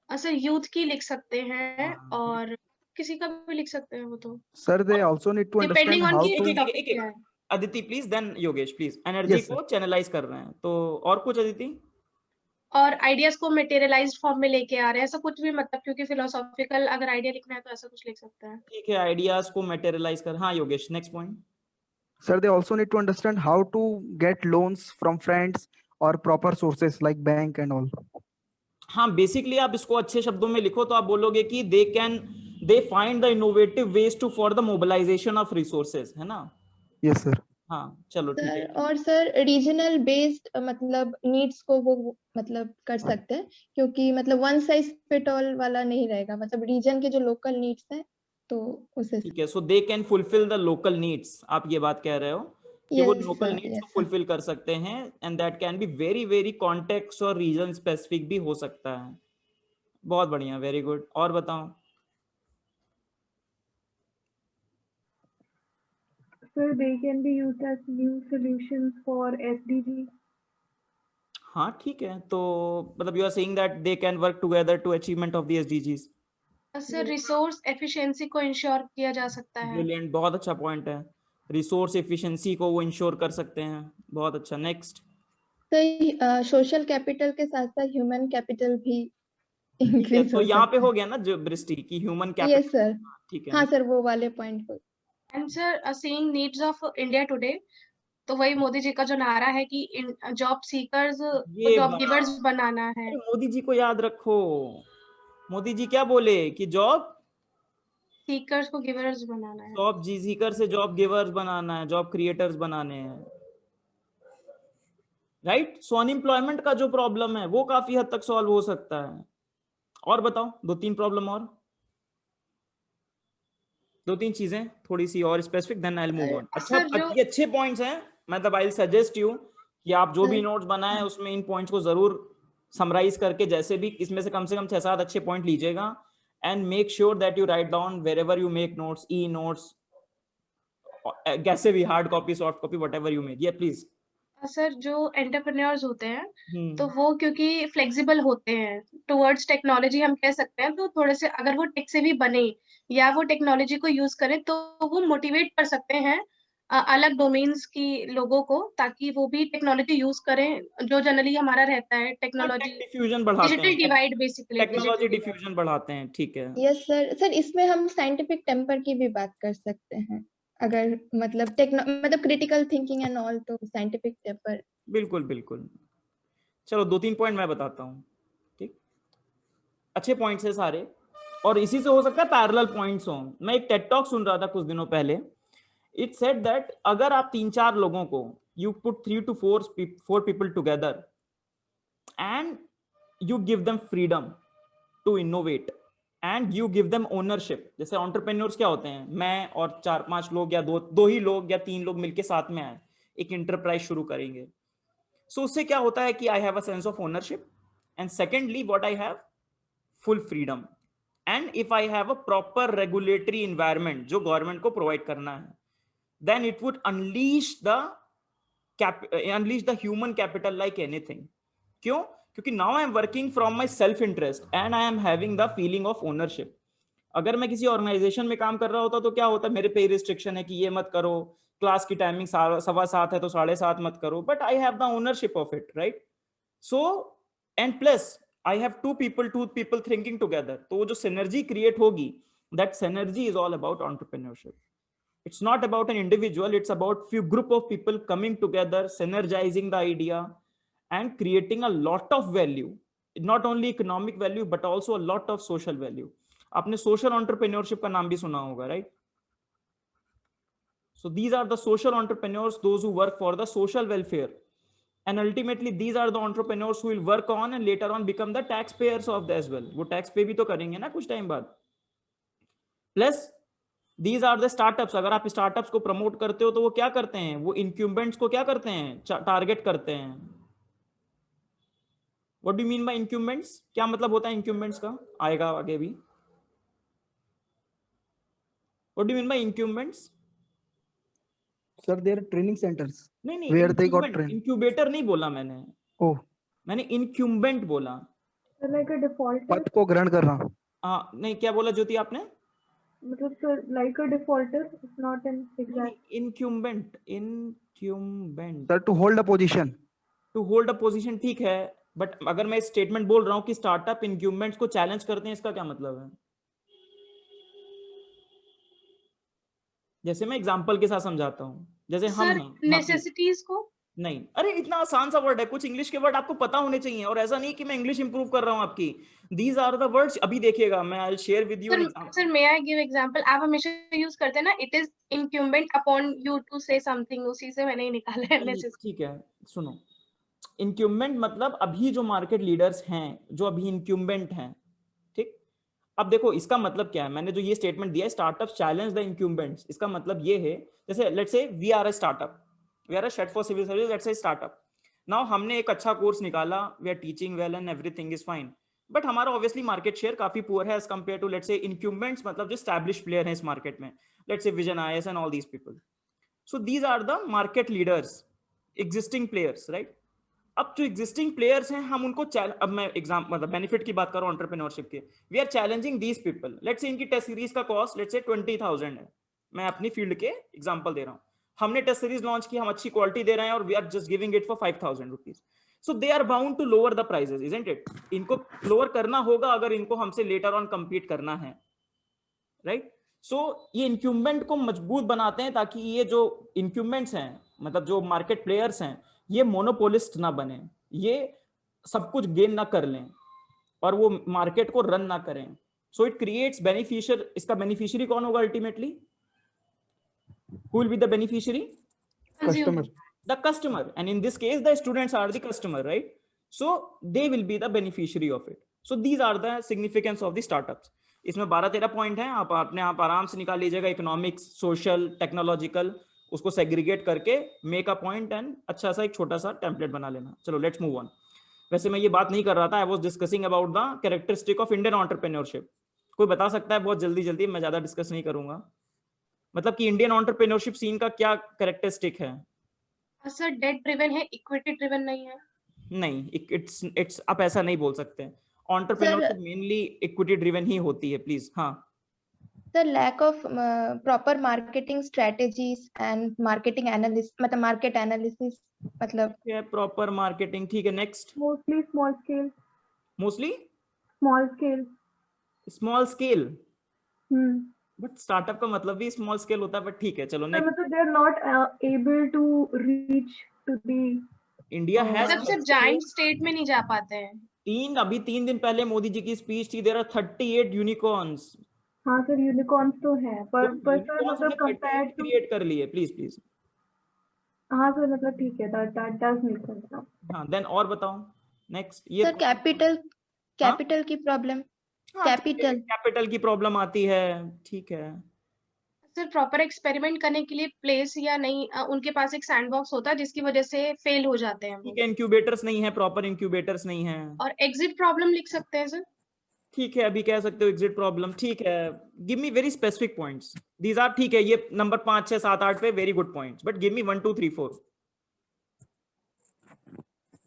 सर यूथ की लिख सकते हैं, हाँ, और किसी का भी लिख सकते हैं वो तो, sir they also need to depending understand on how कि टू। टॉपिक क्या है। Aditi please, then Yogesh please. Energy को चैनलाइज कर रहे हैं, तो और कुछ अदिति? और आइडियाज को मटेरियलाइज्ड फॉर्म में लेके आ रहे हैं, ऐसा कुछ भी, मतलब क्योंकि फिलोसॉफिकल अगर आइडिया लिखना है तो ऐसा कुछ लिख सकते हैं। ठीक है, आइडियाज को मटेरियलाइज कर। हाँ Yogesh, next point. Sir, they also need to understand how to get loans from friends or proper sources like bank and all. हाँ, बेसिकली आप इसको अच्छे शब्दों में लिखो तो आप बोलोगे कि they find the innovative ways to for the mobilization of resources, है ना? Yes, sir. हाँ चलो ठीक सर, है। और सर रीजनल बेस्ड मतलब नीड्स को वो मतलब कर सकते हैं, क्योंकि मतलब वन साइज फिट ऑल वाला नहीं रहेगा, मतलब रीजन के जो लोकल नीड्स हैं तो उसे। ठीक है, so they can fulfil the local needs, आप ये बात कह रहे हो कि वो लोकल नीड्स को फुलफिल कर सकते हैं, and that can be very very context और रीजन स्पेसिफिक भी हो सकता है। बहुत बढ़िया, वेरी गुड। और बताओ। Sir, they can be used as new solutions for SDG. हाँ ठीक है, तो मतलब you are saying that they can work together to achievement of the SDGs. Sir resource efficiency को इंश्योर किया जा सकता है। ब्रिलियंट, बहुत अच्छा पॉइंट है। रिसोर्स एफिशिएंसी को वो इंश्योर कर सकते हैं, बहुत अच्छा। नेक्स्ट। तो सोशल कैपिटल के साथ साथ ह्यूमन कैपिटल भी ठीक है, इंक्रीज तो हो यहाँ पे सकता हो है। गया ना जो दृष्टि की ह्यूमन यस कैपिटल। सर। ठीक है। हाँ सर, वो वाले पॉइंट हो। And sir seeing needs of India today, तो वही मोदी जी का जो नारा है कि जॉब सीकर्स को ये जॉब बात, गिवर्स बनाना है। अरे मोदी जी को याद रखो। मोदी जी क्या बोले कि जॉब सीकर्स को गिवर्स बनाना है। जॉब जी सीकर से जॉब गिवर्स बनाना है, जॉब क्रिएटर्स बनाने हैं, राइट। सो अनएम्प्लॉयमेंट का जो प्रॉब्लम है वो काफी हद तक सॉल्व हो सकता है। और बताओ, दो तीन प्रॉब्लम और, दो तीन चीजें थोड़ी सी और specific, then I will move on. अच्छा, सर जो ये अच्छे पॉइंट्स हैं। मतलब आई विल सजेस्ट यू कि आप जो भी नोट्स बनाए उसमें इन पॉइंट्स को जरूर समराइज करके, जैसे भी इसमें से कम 6-7 अच्छे पॉइंट लीजिएगा, and make sure that you write down wherever you make notes, e notes, कैसे भी, hard copy, soft copy, whatever you make. ये प्लीज। सर जो एंटरप्रेन्योर्स होते हैं तो वो क्योंकि फ्लेक्सिबल होते हैं टुवर्ड्स टेक्नोलॉजी हम कह सकते हैं, तो थोड़े से अगर वो टेक से भी बने या वो टेक्नोलॉजी को यूज करें तो वो मोटिवेट कर सकते हैं अलग डोमेन्स की लोगों को, ताकि वो भी टेक्नोलॉजी यूज करें। जो जनरली हमारा रहता है टेक्नोलॉजी डिफ्यूजन बढ़ाते डिजिटल हैं, डिवाइड, बेसिकली टेक्नोलॉजी डिफ्यूजन बढ़ाते हैं। ठीक है। Yes sir. सर इसमें हम साइंटिफिक टेम्पर की भी बात कर सकते हैं, अगर मतलब मतलब क्रिटिकल थिंकिंग एंड ऑल, तो साइंटिफिक टेम्पर। बिल्कुल बिल्कुल। चलो 2-3 पॉइंट मैं बताता हूँ। ठीक, अच्छे पॉइंट्स है सारे, और इसी से हो सकता है पैरेलल पॉइंट्स हों। मैं एक टेड टॉक सुन रहा था कुछ दिनों पहले। इट सेड दैट अगर आप 3-4 लोगों को, you put 3 to 4 people together and you give them freedom to innovate and you give them ownership। जैसे एंटरप्रेन्योर्स क्या होते हैं, मैं और 4-5 लोग या दो ही लोग या 3 लोग मिलके साथ में आए, एक इंटरप्राइज शुरू करेंगे। सो उससे क्या होता है कि I have a sense of ownership, and secondly what I have, full freedom. And if I have a proper regulatory environment जो गवर्नमेंट को प्रोवाइड करना है, then it would unleash the human capital like anything। क्यों? क्योंकि now I am working from my self interest and I am having the feeling of ownership। अगर मैं किसी ऑर्गेनाइजेशन में काम कर रहा होता तो क्या होता, मेरे पे रिस्ट्रिक्शन है कि ये मत करो, क्लास की टाइमिंग 7:15 है तो 7:30 मत करो, but I have the ownership of it, right. So and plus I have two people thinking together, तो वो जो सिनर्जी क्रिएट होगी, that synergy is all about entrepreneurship. It's not about an individual, it's about few group of people coming together, synergizing the idea and creating a lot of value, not only economic value but also a lot of social value। आपने social entrepreneurship का नाम भी सुना होगा, right? So these are the social entrepreneurs, those who work for the social welfare, and ultimately these are the entrepreneurs who will work on and later on become the taxpayers of the as well। वो tax pay भी तो करेंगे ना कुछ टाइम बाद। Plus These are the startups। अगर आप स्टार्टअप्स को प्रमोट करते हो तो वो क्या करते हैं, वो इंक्यूबेंट्स को क्या करते हैं, टारगेट करते हैं। What do you mean by incumbents? क्या मतलब होता है इंक्यूबेंट्स का, आएगा आगे भी। What do you mean by incumbents? Sir, they are training centers नहीं where they got trained। Incubator नहीं बोला मैंने, ओह, मैंने इंक्यूबेंट बोला। So like a defaulter, पद को ग्रहण करना। हाँ नहीं, क्या बोला ज्योति आपने? मतलब sir, like a defaulter, it's not an exact. Incumbent Sir, to hold a position। To hold a position, ठीक है, बट अगर मैं स्टेटमेंट बोल रहा हूँ कि स्टार्टअप इंक्यूबेंट्स को चैलेंज करते हैं, इसका क्या मतलब है? जैसे मैं एग्जांपल के साथ समझाता हूँ, जैसे हम सर हैं। नेसेसिटीज को नहीं, अरे इतना आसान सा वर्ड है, कुछ इंग्लिश के वर्ड आपको पता होने चाहिए, और ऐसा नहीं कि मैं इंग्लिश इंप्रूव कर रहा हूँ आपकी। These are the words. अभी देखिएगा, मैं I will share with you an example. Sir may I give example? आप हमेशा यूज करते हैं ना, it is incumbent upon you to say something, उसी से मैंने निकाला है नेसेसिटी। ठीक है, सुनो, इंक्यूबेंट मतलब अभी जो मार्केट लीडर्स हैं, जो अभी इंक्यूबेंट हैं, ठीक। अब देखो इसका मतलब क्या है, मैंने जो ये स्टेटमेंट दिया है, स्टार्टअप चैलेंज द इंक्यूबेंट्स, इसका मतलब ये है, जैसे let's say we are a startup, we are a shed for civil service, let's say startup. Now हमने एक अच्छा कोर्स निकाला, we are teaching well and everything is fine, but हमारा ऑब्वियसली मार्केट शेयर काफी पुअर है as compare to let's say incumbents, मतलब जो एस्टैब्लिश्ड प्लेयर हैं इस मार्केट में, let's say Vision IAS and all these people. So these are the market leaders, existing players, right. अब जो एग्जिस्टिंग प्लेयर्स हैं हम उनको अब मैं एग्जाम मतलब बेनिफिट की बात कर रहा हूं एंटरप्रेन्योरशिप के, we are challenging these people. Let's say इनकी टेस्ट सीरीज का कॉस्ट लेट्स से 20,000 है, मैं अपनी फील्ड के एग्जांपल दे रहा हूं. हमने टेस्ट सीरीज लॉन्च की, हम अच्छी क्वालिटी दे रहे हैं और we are just giving it for 5,000 rupees. So they are bound to lower the prices, isn't it. इनको लोअर करना होगा अगर इनको हमसे लेटर ऑन compete करना है, राइट. सो ये इंक्यूबेंट को मजबूत बनाते हैं ताकि ये जो इंक्यूबेंट्स हैं, मतलब जो मार्केट प्लेयर्स हैं, ये मोनोपोलिस्ट ना बने, ये सब कुछ गेन ना कर लें और वो मार्केट को रन ना करें. So it creates beneficiary. इसका बेनिफिशियरी कौन होगा ultimately? Who will be the beneficiary? Customer. The customer, and in this case the students are the customer, right? So they will be the beneficiary of it. So these are the significance of the startups. इसमें 12-13 पॉइंट हैं, आप अपने आप आराम से निकाल लीजिएगा. इकोनॉमिक्स, सोशल, टेक्नोलॉजिकल, उसको सेग्रीगेट करके मेक अ पॉइंट एंड अच्छा सा एक छोटा सा टेम्पलेट बना लेना. चलो लेट्स मूव ऑन. वैसे मैं ये बात नहीं कर रहा था, I was discussing about the characteristic of Indian entrepreneurship. कोई बता सकता है बहुत जल्दी जल्दी, मैं ज्यादा डिस्कस नहीं करूंगा, मतलब कि इंडियन एंटरप्रेन्योरशिप सीन का क्या कैरेक्टरिस्टिक है? सर डेट ड्रिवन है, इक्विटी ड्रिवन नहीं है. नहीं, इट्स आप ऐसा नहीं बोल सकते. एंटरप्रेन्योरशिप मेनली इक्विटी ड्रिवन ही होती है. प्लीज. हाँ the lack of proper marketing strategies and marketing analysis, मतलब market analysis, मतलब क्या प्रॉपर मार्केटिंग. ठीक है, next. Mostly small scale. Mostly Small scale. Small scale. Hmm. But startup का मतलब भी स्मॉल स्केल होता है. बट ठीक है, चलो So, नेक्स्ट. मतलब they are not able to reach to the India has मतलब सिर्फ जाइंट स्टेट में नहीं जा पाते हैं. अभी 3 दिन पहले मोदी जी की स्पीच थी, देयर आर 38 यूनिकॉर्न्स. हाँ सर, यूनिकॉर्न्स तो है, पर सर मतलब कंपेयर टू, क्रिएट कर लिए. Please please. हाँ सर मतलब ठीक है, that does make sense now. हाँ, देन और बताओ नेक्स्ट. ये सर कैपिटल की प्रॉब्लम, कैपिटल की प्रॉब्लम आती है. ठीक है. सर प्रॉपर एक्सपेरिमेंट करने के लिए प्लेस या नहीं, उनके पास एक सैंडबॉक्स होता है जिसकी वजह से फेल हो जाते हैं. ठीक है, इंक्यूबेटर्स नहीं है, प्रॉपर इंक्यूबेटर्स नहीं है. और एग्जिट प्रॉब्लम लिख सकते हैं सर. ठीक है, अभी कह सकते हो एग्जिट प्रॉब्लम. ठीक है, give me very specific points. These are, ठीक है, ये नंबर 5, 6, 7, 8 पे very good points, but give me 1, 2, 3, 4.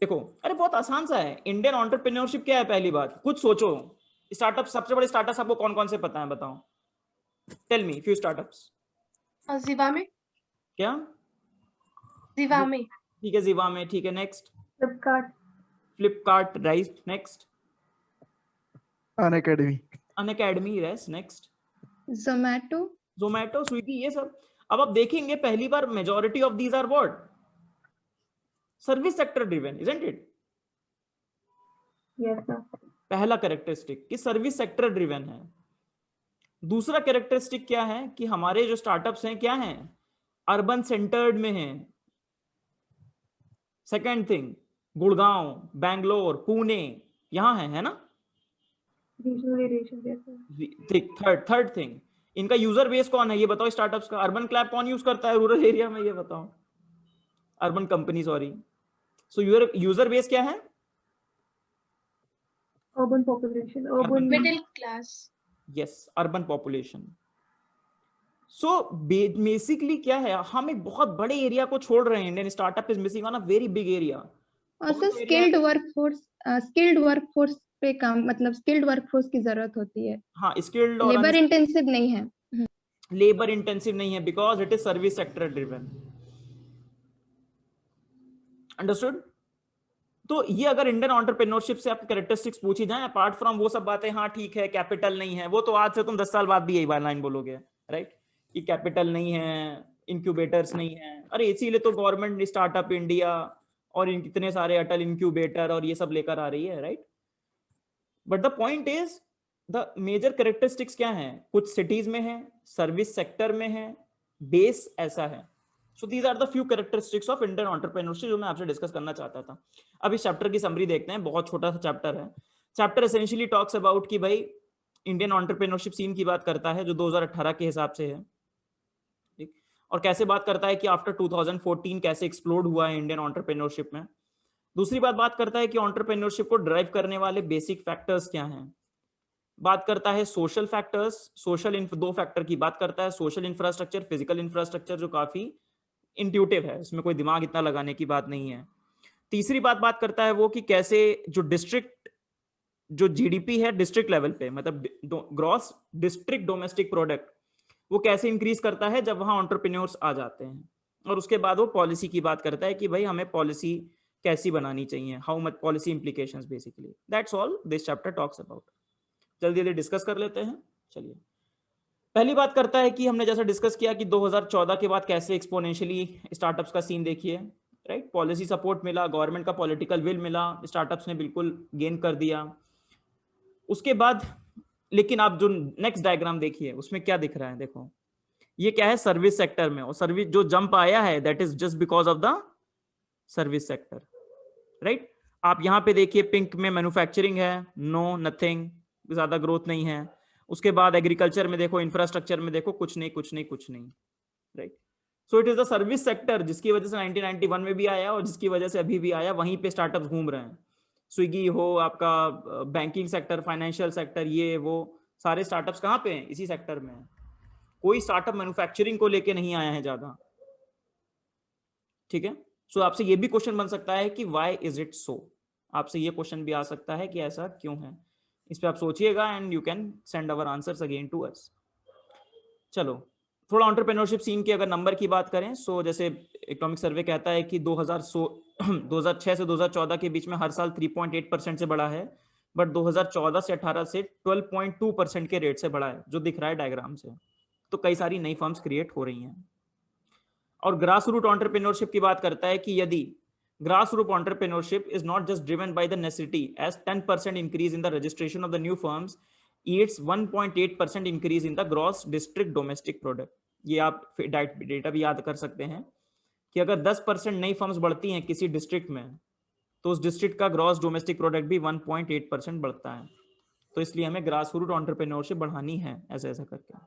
देखो, अरे बहुत आसान सा है. इंडियन एंटरप्रेन्योरशिप क्या है? पहली बात, कुछ सोचो. स्टार्टअप, सबसे बड़े स्टार्टअप्स आपको कौन कौन से पता है? बताओ, tell me few startups. Zivame. क्या? जिवामे. ठीक है, जिवामे. ठीक है, next. Flipkart, right. Next. Unacademy, yes. Next. Zomato, Swiggy, ये सब. अब आप देखेंगे पहली बार majority of these are what? Service sector driven, isn't it? Yes sir. पहला कैरेक्टरिस्टिक कि सर्विस सेक्टर ड्रिवन है. दूसरा कैरेक्टरिस्टिक क्या है कि हमारे जो स्टार्टअप्स हैं क्या हैं? अर्बन सेंटर्ड में हैं. सेकंड थिंग, गुड़गांव, बैंगलोर, पुणे, यहां है ना? थर्ड थिंग, इनका यूजर बेस कौन है? ये बताओ. स्टार्टअप्स का अर्बन क्लैप कौन यूज करता है रूरल एरिया में? ये बताओ. Urban company, sorry. सो यूजर बेस क्या है? Urban population, urban middle class. Yes, urban population. So basically क्या है, हम एक बहुत बड़े एरिया को छोड़ रहे हैं. Indian startup is missing on a very big area. और सर स्किल्ड वर्कफोर्स पे काम, मतलब स्किल्ड वर्कफोर्स की जरूरत होती है. हाँ, स्किल्ड और लेबर इंटेंसिव नहीं है. लेबर इंटेंसिव नहीं है because it is service sector driven. Understood? तो ये अगर इंडियन एंटरप्रेन्योरशिप से आप कैरेक्टरिस्टिक्स पूछी जाए, अपार्ट फ्रॉम वो सब बातें, हाँ ठीक है कैपिटल नहीं है, वो तो आज से तुम 10 साल बाद भी यही लाइन बोलोगे, राइट? कि कैपिटल नहीं है, इंक्यूबेटर्स नहीं है. अरे इसीलिए तो गवर्नमेंट स्टार्टअप इंडिया और इन कितने सारे अटल इंक्यूबेटर और ये सब लेकर आ रही है, right? But the point is, the major characteristics क्या हैं? कुछ सिटीज में है, सर्विस सेक्टर में है, बेस ऐसा है. So these are the few characteristics of Indian entrepreneurship जो मैं आपसे डिस्कस करना चाहता था. अब इस चैप्टर की समरी देखते हैं. बहुत छोटा सा चैप्टर है. चैप्टर एसेंशियली टॉक्स अबाउट कि भाई इंडियन एंटरप्रेन्योरशिप सीन की बात करता है जो 2018 के हिसाब से है, और कैसे बात करता है कि आफ्टर 2014 कैसे एक्सप्लोड हुआ है इंडियन एंटरप्रेन्योरशिप में. दूसरी बात करता है कि एंटरप्रेन्योरशिप को ड्राइव करने वाले बेसिक फैक्टर्स क्या हैं। बात करता है सोशल फैक्टर्स, दो फैक्टर की बात करता है, सोशल इंफ्रास्ट्रक्चर, फिजिकल इंफ्रास्ट्रक्चर, जो काफी इंट्यूटिव है, इसमें कोई दिमाग इतना लगाने की बात नहीं है। तीसरी बात करता है वो कि कैसे जो जीडीपी है डिस्ट्रिक्ट लेवल पे, मतलब ग्रॉस डिस्ट्रिक्ट डोमेस्टिक प्रोडक्ट, वो कैसे इंक्रीज करता है जब वहां एंटरप्रेन्योर्स आ जाते हैं। और उसके बाद वो पॉलिसी की बात करता है कि भाई हमें पॉलिसी कैसी बनानी चाहिए, how much policy implications, basically that's all this chapter talks about. जल्दी जल्दी डिस्कस कर लेते हैं। चलिए, पहली बात करता है कि हमने जैसा डिस्कस किया कि 2014 के बाद कैसे एक्सपोनेंशियली स्टार्टअप्स का सीन देखिए, राइट। पॉलिसी सपोर्ट मिला, गवर्नमेंट का पॉलिटिकल विल मिला, स्टार्टअप्स ने बिल्कुल गेन कर दिया। उसके बाद लेकिन आप जो नेक्स्ट डायग्राम देखिए उसमें क्या दिख रहा है, देखो ये क्या है, सर्विस सेक्टर में, और सर्विस जो जंप आया है that is just because of the service sector, right. आप यहां पे देखिए पिंक में मैन्युफैक्चरिंग है, नो नथिंग, ज्यादा ग्रोथ नहीं है। उसके बाद एग्रीकल्चर में देखो, इंफ्रास्ट्रक्चर में देखो, कुछ नहीं, right. So it is the service sector जिसकी वजह से 1991 में भी आया और जिसकी वजह से अभी भी आया, वहीं पे स्टार्टअप्स घूम रहे हैं। स्विगी हो, आपका बैंकिंग सेक्टर, फाइनेंशियल सेक्टर, ये वो सारे स्टार्टअप्स कहाँ पे हैं, इसी सेक्टर में है। कोई स्टार्टअप मैन्युफैक्चरिंग को लेके नहीं आया है ज्यादा, ठीक है। सो आपसे ये भी क्वेश्चन बन सकता है कि व्हाई इज इट सो, आपसे ये क्वेश्चन भी आ सकता है कि ऐसा क्यों है। इस पे आप सोचिएगा and you can send our answers again to us. चलो, थोड़ा एंटरप्रेन्योरशिप सीन की अगर नंबर की बात करें, सो जैसे इकोनॉमिक सर्वे कहता है कि 2006 से 2014 के बीच में हर साल 3.8% से बढ़ा है, बट 2014 से 18 से 12.2% के रेट से बढ़ा है, जो दिख रहा है डायग्राम से। तो कई सारी नई फर्म्स क्रिएट हो रही हैं। और ग्रास रूट एंटरप्रेन्योरशिप की बात करता है कि यदि grass root entrepreneurship is not just driven by the necessity, as 10% increase in the registration of the new firms yields 1.8% increase in the gross district domestic product। ये आप डेटा भी याद कर सकते हैं कि अगर 10% नई फर्म्स बढ़ती हैं किसी डिस्ट्रिक्ट में, तो उस डिस्ट्रिक्ट का ग्रॉस डोमेस्टिक प्रोडक्ट भी 1.8% बढ़ता है। तो इसलिए हमें ग्रास रूट एंटरप्रेन्योरशिप बढ़ानी है ऐसा ऐसा करके।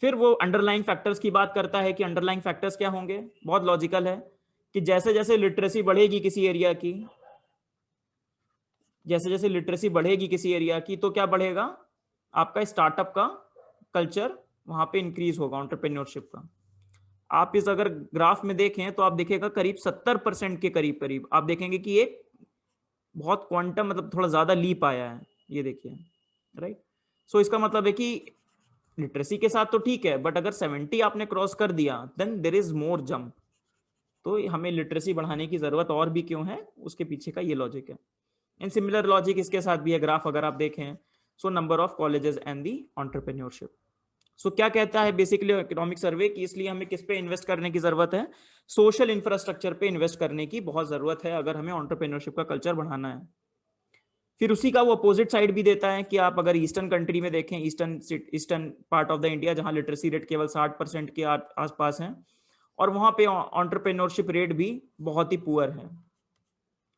फिर वो अंडरलाइंग फैक्टर्स की बात करता है कि अंडरलाइंग फैक्टर्स क्या होंगे। बहुत लॉजिकल है कि जैसे जैसे लिटरेसी बढ़ेगी किसी एरिया की, तो क्या बढ़ेगा, आपका स्टार्टअप का कल्चर वहां पे इंक्रीज होगा, एंटरप्रेन्योरशिप का। आप इस अगर ग्राफ में देखें तो आप देखेगा करीब 70% के करीब आप देखेंगे कि एक बहुत क्वांटम, मतलब थोड़ा ज्यादा लीप आया है, ये देखिए, राइट। सो इसका मतलब है कि लिटरेसी के साथ तो ठीक है, बट अगर 70 आपने क्रॉस कर दिया then there is more jump. तो हमें लिटरेसी बढ़ाने की जरूरत और भी क्यों है, उसके पीछे का ये लॉजिक है। इन सिमिलर लॉजिक इसके साथ भी है ग्राफ अगर आप देखें। So number of colleges and the entrepreneurship. So क्या कहता है बेसिकली इकोनॉमिक सर्वे की, इसलिए हमें किस पे इन्वेस्ट करने की जरूरत है, सोशल इंफ्रास्ट्रक्चर पे इन्वेस्ट करने की बहुत जरूरत है अगर हमें एंटरप्रेन्योरशिप का कल्चर बढ़ाना है। फिर उसी का वो अपोजिट साइड भी देता है कि आप अगर ईस्टर्न कंट्री में देखें, eastern part of the India, जहां लिटरेसी रेट केवल 60% के आसपास है, और वहां पे एंटरप्रेन्योरशिप रेट भी बहुत ही पुअर है,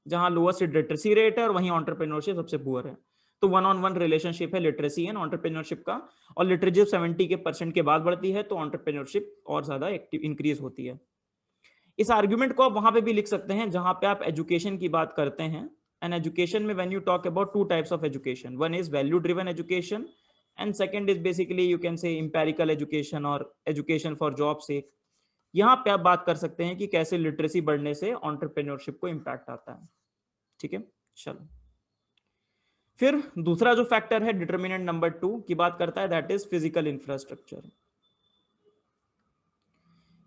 जहां लोएस्ट लिटरेसी रेट है और वहीं एंटरप्रेन्योरशिप सबसे पुअर है। तो 1-on-1 रिलेशनशिप है लिटरेसी एंड एंटरप्रेन्योरशिप का, और लिटरेसी 70% के बाद बढ़ती है तो एंटरप्रेन्योरशिप और ज्यादा इंक्रीज होती है। इस आर्ग्यूमेंट को आप वहां पे भी लिख सकते हैं जहां पे आप एजुकेशन की बात करते हैं। एंड एजुकेशन में when you talk about two types of education, one is value driven education and second is basically you can say empirical education और एजुकेशन फॉर जॉब सेक। यहाँ पे आप बात कर सकते हैं कि कैसे लिटरेसी बढ़ने से एंटरप्रेन्योरशिप को इंपैक्ट आता है, ठीक है। चलो, फिर दूसरा जो फैक्टर है डिटर्मिनेंट नंबर 2 की बात करता है, दैट इज फिजिकल इंफ्रास्ट्रक्चर।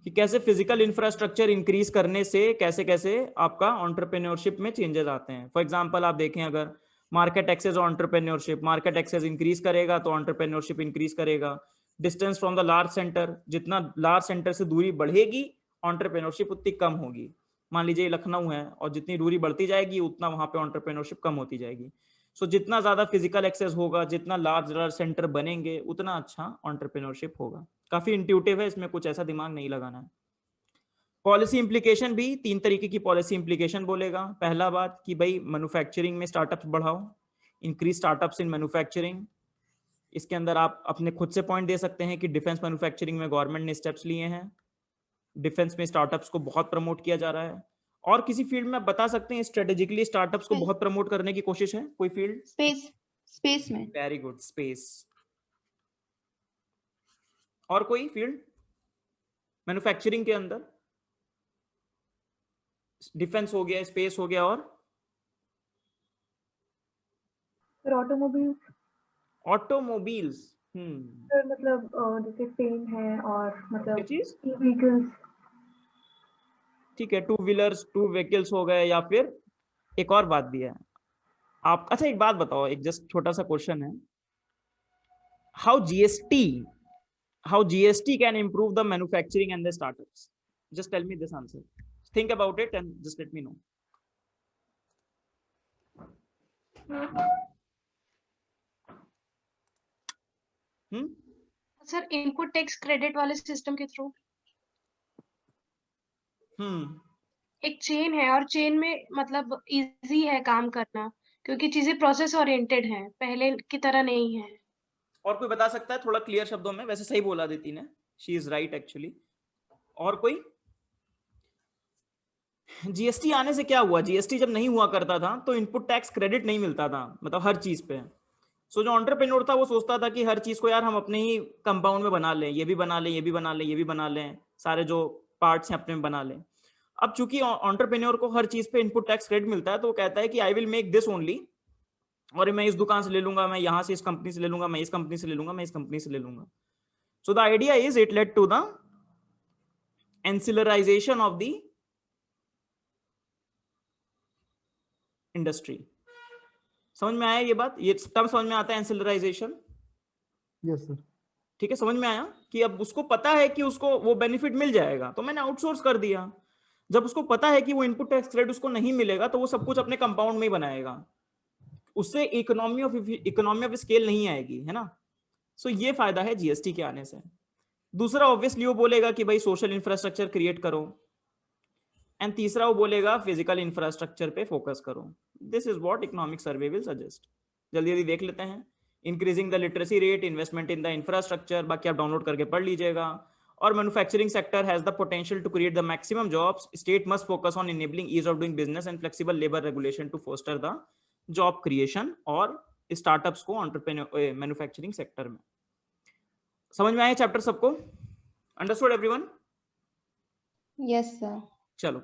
कि कैसे फिजिकल इंफ्रास्ट्रक्चर इंक्रीज करने से कैसे कैसे आपका एंटरप्रेन्योरशिप में चेंजेस आते हैं। फॉर एग्जांपल आप देखें, अगर मार्केट एक्सेस और एंटरप्रेन्योरशिप, मार्केट एक्सेस इंक्रीज करेगा तो एंटरप्रेन्योरशिप इंक्रीज करेगा। Distance from the large centre, जितना लार्ज सेंटर से दूरी बढ़ेगी एंटरप्रेन्योरशिप उतनी कम होगी। मान लीजिए लखनऊ है और जितनी दूरी बढ़ती जाएगी उतना वहां पे एंटरप्रेन्योरशिप कम होती जाएगी। सो जितना ज्यादा फिजिकल एक्सेस होगा, जितना लार्ज सेंटर बनेंगे, उतना अच्छा एंटरप्रेन्योरशिप होगा। काफी इंट्यूटिव है, इसमें कुछ ऐसा दिमाग नहीं लगाना है। पॉलिसी इंप्लीकेशन भी 3 तरीके की पॉलिसी इंप्लीकेशन बोलेगा। पहला बात कि भाई मैन्युफैक्चरिंग में स्टार्टअप्स बढ़ाओ, इंक्रीज स्टार्टअप्स इन मैन्युफैक्चरिंग। इसके अंदर आप अपने खुद से पॉइंट दे सकते हैं कि डिफेंस मैन्युफैक्चरिंग में गवर्नमेंट ने स्टेप्स लिए हैं, डिफेंस में स्टार्टअप्स को बहुत प्रमोट किया जा रहा है। और किसी फील्ड में बता सकते हैं स्ट्रेटेजिकली स्टार्टअप्स को बहुत प्रमोट करने की कोशिश है? कोई फील्ड? स्पेस में। Very good, space. और कोई फील्ड मैन्युफैक्चरिंग के अंदर? डिफेंस हो गया, स्पेस हो गया, और ऑटोमोबाइल्स। ऑटोमोबाइल्स। सर मतलब जैसे पेन है और मतलब चीज? व्हीकल्स। ठीक है, टू व्हीलर्स, टू व्हीकल्स हो गए, या फिर एक और बात भी है आप। अच्छा एक बात बताओ, एक जस्ट छोटा सा क्वेश्चन है, how GST can improve the manufacturing and the startups? Just tell me this answer. Think about it and just let me know. Sir input tax credit वाले सिस्टम के थ्रू। एक चेन है और चेन में मतलब इजी है काम करना, क्योंकि चीजें प्रोसेस ओरिएंटेड हैं, पहले की तरह नहीं है। और कोई बता सकता है थोड़ा क्लियर शब्दों में? वैसे सही बोला दीदी ने, शी इज राइट एक्चुअली। और कोई? जीएसटी आने से क्या हुआ? जीएसटी जब नहीं हुआ करता था तो इनपुट टैक्स क्रेडिट नहीं मिलता था, मतलब हर चीज पे। सो जो एंटरप्रेन्योर था वो सोचता था कि हर चीज को यार हम अपने ही कंपाउंड में बना लें, ये भी बना लें, ये भी बना लें, ये भी बना लें, सारे जो पार्ट्स हैं अपने में बना लें। अब चूंकि एंटरप्रेन्योर को हर चीज पे इनपुट टैक्स क्रेडिट मिलता है तो वो कहता है कि I will make this only, और मैं इस दुकान से ले लूंगा, मैं यहां से इस कंपनी से ले लूंगा, मैं इस कंपनी से ले लूंगा, मैं इस कंपनी से ले लूंगा। So the idea is it led to the ancillarisation of the industry. समझ में आया ये बात? ये तब समझ में आता है एंसिलराइजेशन? Yes sir. ठीक है, समझ में आया कि अब उसको पता है कि उसको वो बेनिफिट मिल जाएगा तो मैंने आउटसोर्स कर दिया। जब उसको पता है कि वो इनपुट टैक्स क्रेडिट उसको नहीं मिलेगा तो वो सब कुछ अपने कंपाउंड में ही बनाएगा, उससे इकोनॉमी ऑफ स्केल नहीं आएगी, है ना। सो ये फायदा है जीएसटी के आने से। दूसरा ऑब्वियसली वो बोलेगा कि भाई सोशल इंफ्रास्ट्रक्चर क्रिएट करो, एंड तीसरा वो बोलेगा फिजिकल इंफ्रास्ट्रक्चर पे फोकस करो। This is what economic survey will suggest. जल्दी जल्दी देख लेते हैं। Increasing the literacy rate, investment in the infrastructure, बाकी आप डाउनलोड करके पढ़ लीजिएगा। और manufacturing sector has the potential to create the maximum jobs, state must focus on enabling ease of doing business and flexible labour regulation to foster the job creation और स्टार्टअप्स को एंटरप्रेन्योर मैन्युफैक्चरिंग सेक्टर में। समझ में आया चैप्टर सबको? Understood everyone? Yes sir. चलो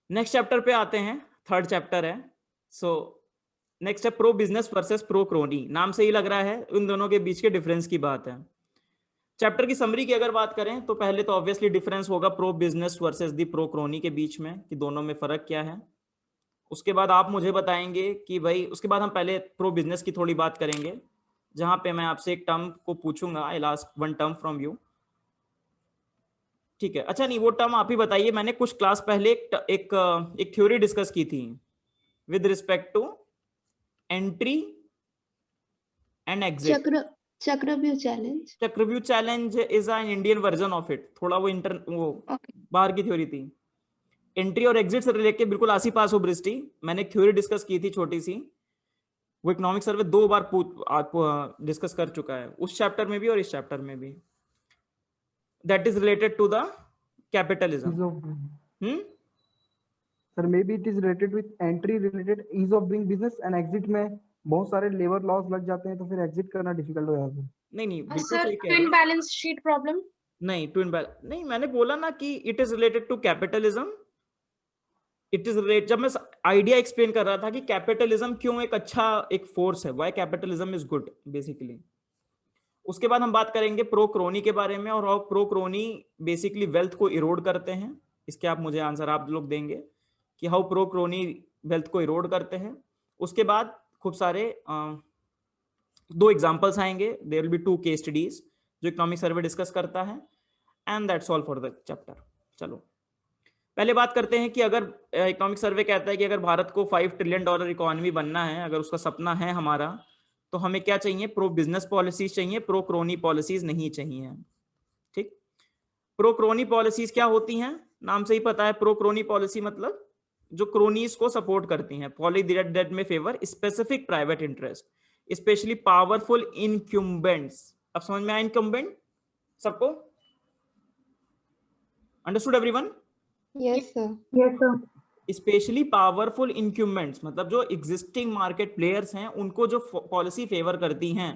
नेक्स्ट चैप्टर पे आते हैं, थर्ड चैप्टर है। सो नेक्स्ट है pro business versus pro crony. नाम से ही लग रहा है उन दोनों के बीच के डिफरेंस की बात है। चैप्टर की समरी की अगर बात करें तो पहले तो ऑब्वियसली डिफरेंस होगा pro business versus the pro crony के बीच में, कि दोनों में फर्क क्या है। उसके बाद आप मुझे बताएंगे कि भाई, उसके बाद हम पहले प्रो बिजनेस की थोड़ी बात करेंगे, जहां पे मैं आपसे एक टर्म को पूछूंगा, I will ask one term from you. ठीक है, अच्छा नहीं वो टर्म आप ही बताइए। मैंने कुछ क्लास पहले एक थ्योरी डिस्कस की थी with respect to entry and exit. Chakravyuha challenge. Chakravyuha challenge is an Indian version of it. थोड़ा वो बाहर की थ्योरी थी। एंट्री और एग्जिट से रिलेटेड बिल्कुल आसी पास हो बृष्टि। मैंने एक थ्योरी डिस्कस की थी छोटी सी, वो इकोनॉमिक सर्वे 2 बार डिस्कस कर चुका है, उस चैप्टर में भी और इस चैप्टर में भी। That is related to the capitalism. Sir maybe it is related with entry related ease of doing business, and exit में बहुत सारे लेबर लॉस लग जाते हैं तो फिर एग्जिट करना डिफिकल्ट हो जाता है। नहीं बिल्कुल सर सही कह रहे ट्विन हैं। बैलेंस शीट प्रॉब्लम नहीं, ट्विन बैलेंस नहीं, मैंने बोला ना कि it is related to capitalism. It is related, जब मैं आइडिया एक्सप्लेन कर रहा था कि कैपिटलिज्म क्यों एक अच्छा एक फोर्स है, why capitalism is good basically. उसके बाद हम बात करेंगे प्रो क्रोनी के बारे में, और प्रो क्रोनी बेसिकली वेल्थ को इरोड करते हैं। इसके आप मुझे आंसर आप लोग देंगे कि हाउ प्रो क्रोनी वेल्थ को इरोड करते हैं। उसके बाद खूब सारे 2 एग्जांपल्स आएंगे, there will be 2 case studies जो इकोनॉमिक सर्वे डिस्कस करता है, and that's all for the chapter. चलो पहले बात करते हैं कि अगर इकोनॉमिक सर्वे कहता है कि अगर भारत को $5 ट्रिलियन इकोनॉमी बनना है, अगर उसका सपना है हमारा, तो हमें क्या चाहिए? प्रो बिजनेस पॉलिसीज चाहिए, प्रो क्रोनी पॉलिसीज नहीं चाहिए। ठीक, प्रो क्रोनी पॉलिसीज क्या होती हैं? नाम से ही पता है, प्रो क्रोनी पॉलिसी मतलब जो क्रोनीज को सपोर्ट करती हैं, policy that may favour specific private interest, especially powerful incumbents. अब समझ में आया इनक्यूम्बेंट सबको? Understood everyone? Yes sir. Yes sir. Especially powerful incumbents, मतलब जो एग्जिस्टिंग मार्केट प्लेयर्स हैं उनको जो पॉलिसी फेवर करती हैं,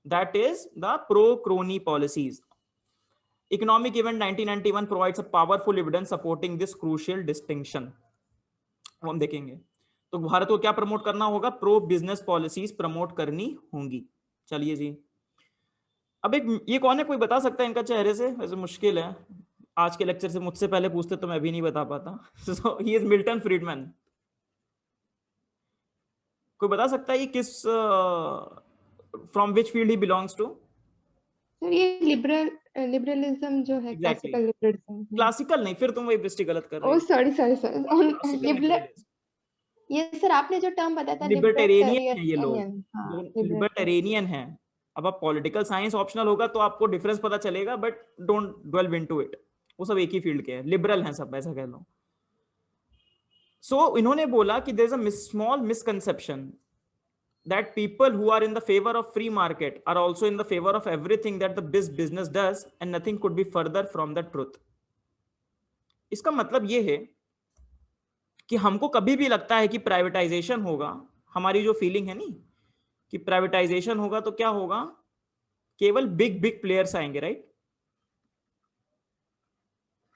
that is the pro crony policies. Economic event 1991 provides a powerful evidence supporting this crucial distinction. हम देखेंगे. तो भारत को क्या प्रमोट करना होगा? प्रो बिजनेस पॉलिसीज प्रमोट करनी होंगी. चलिए जी. अब एक ये कौन है, कोई बता सकता है इनका चेहरे से? वैसे मुश्किल है, आज के लेक्चर से मुझसे पहले पूछते तो मैं भी नहीं बता पाता. So he is Milton Friedman. कोई बता सकता है ये किस from which field he belongs to? Sir ये लिबरलिज्म जो है, क्लासिकल लिबरलिज्म. क्लासिकल नहीं, फिर तुम वही दृष्टि गलत कर रहे हो. Oh sorry liberal. ये सर आपने जो टर्म बताया था लिबर्टेरियन है ये लोग. हाँ, लिबर्टेरियन है. अब आप पॉलिटिकल साइंस ऑप्शनल होगा तो आपको डिफरेंस पता चलेगा, बट डोंट ड्वेल्व इनटू इट. वो सब एक ही फील्ड के हैं, लिबरल हैं सब, ऐसा कह लो. सो इन्होंने बोला कि there is a small misconception that people who are in the favor of free market are also in the favor of everything that the business does, and nothing could be further from the truth. इसका मतलब ये है कि हमको कभी भी लगता है कि प्राइवेटाइजेशन होगा, हमारी जो फीलिंग है नहीं कि प्राइवेटाइजेशन होगा तो क्या होगा, केवल बिग बिग प्लेयर्स आएंगे, right?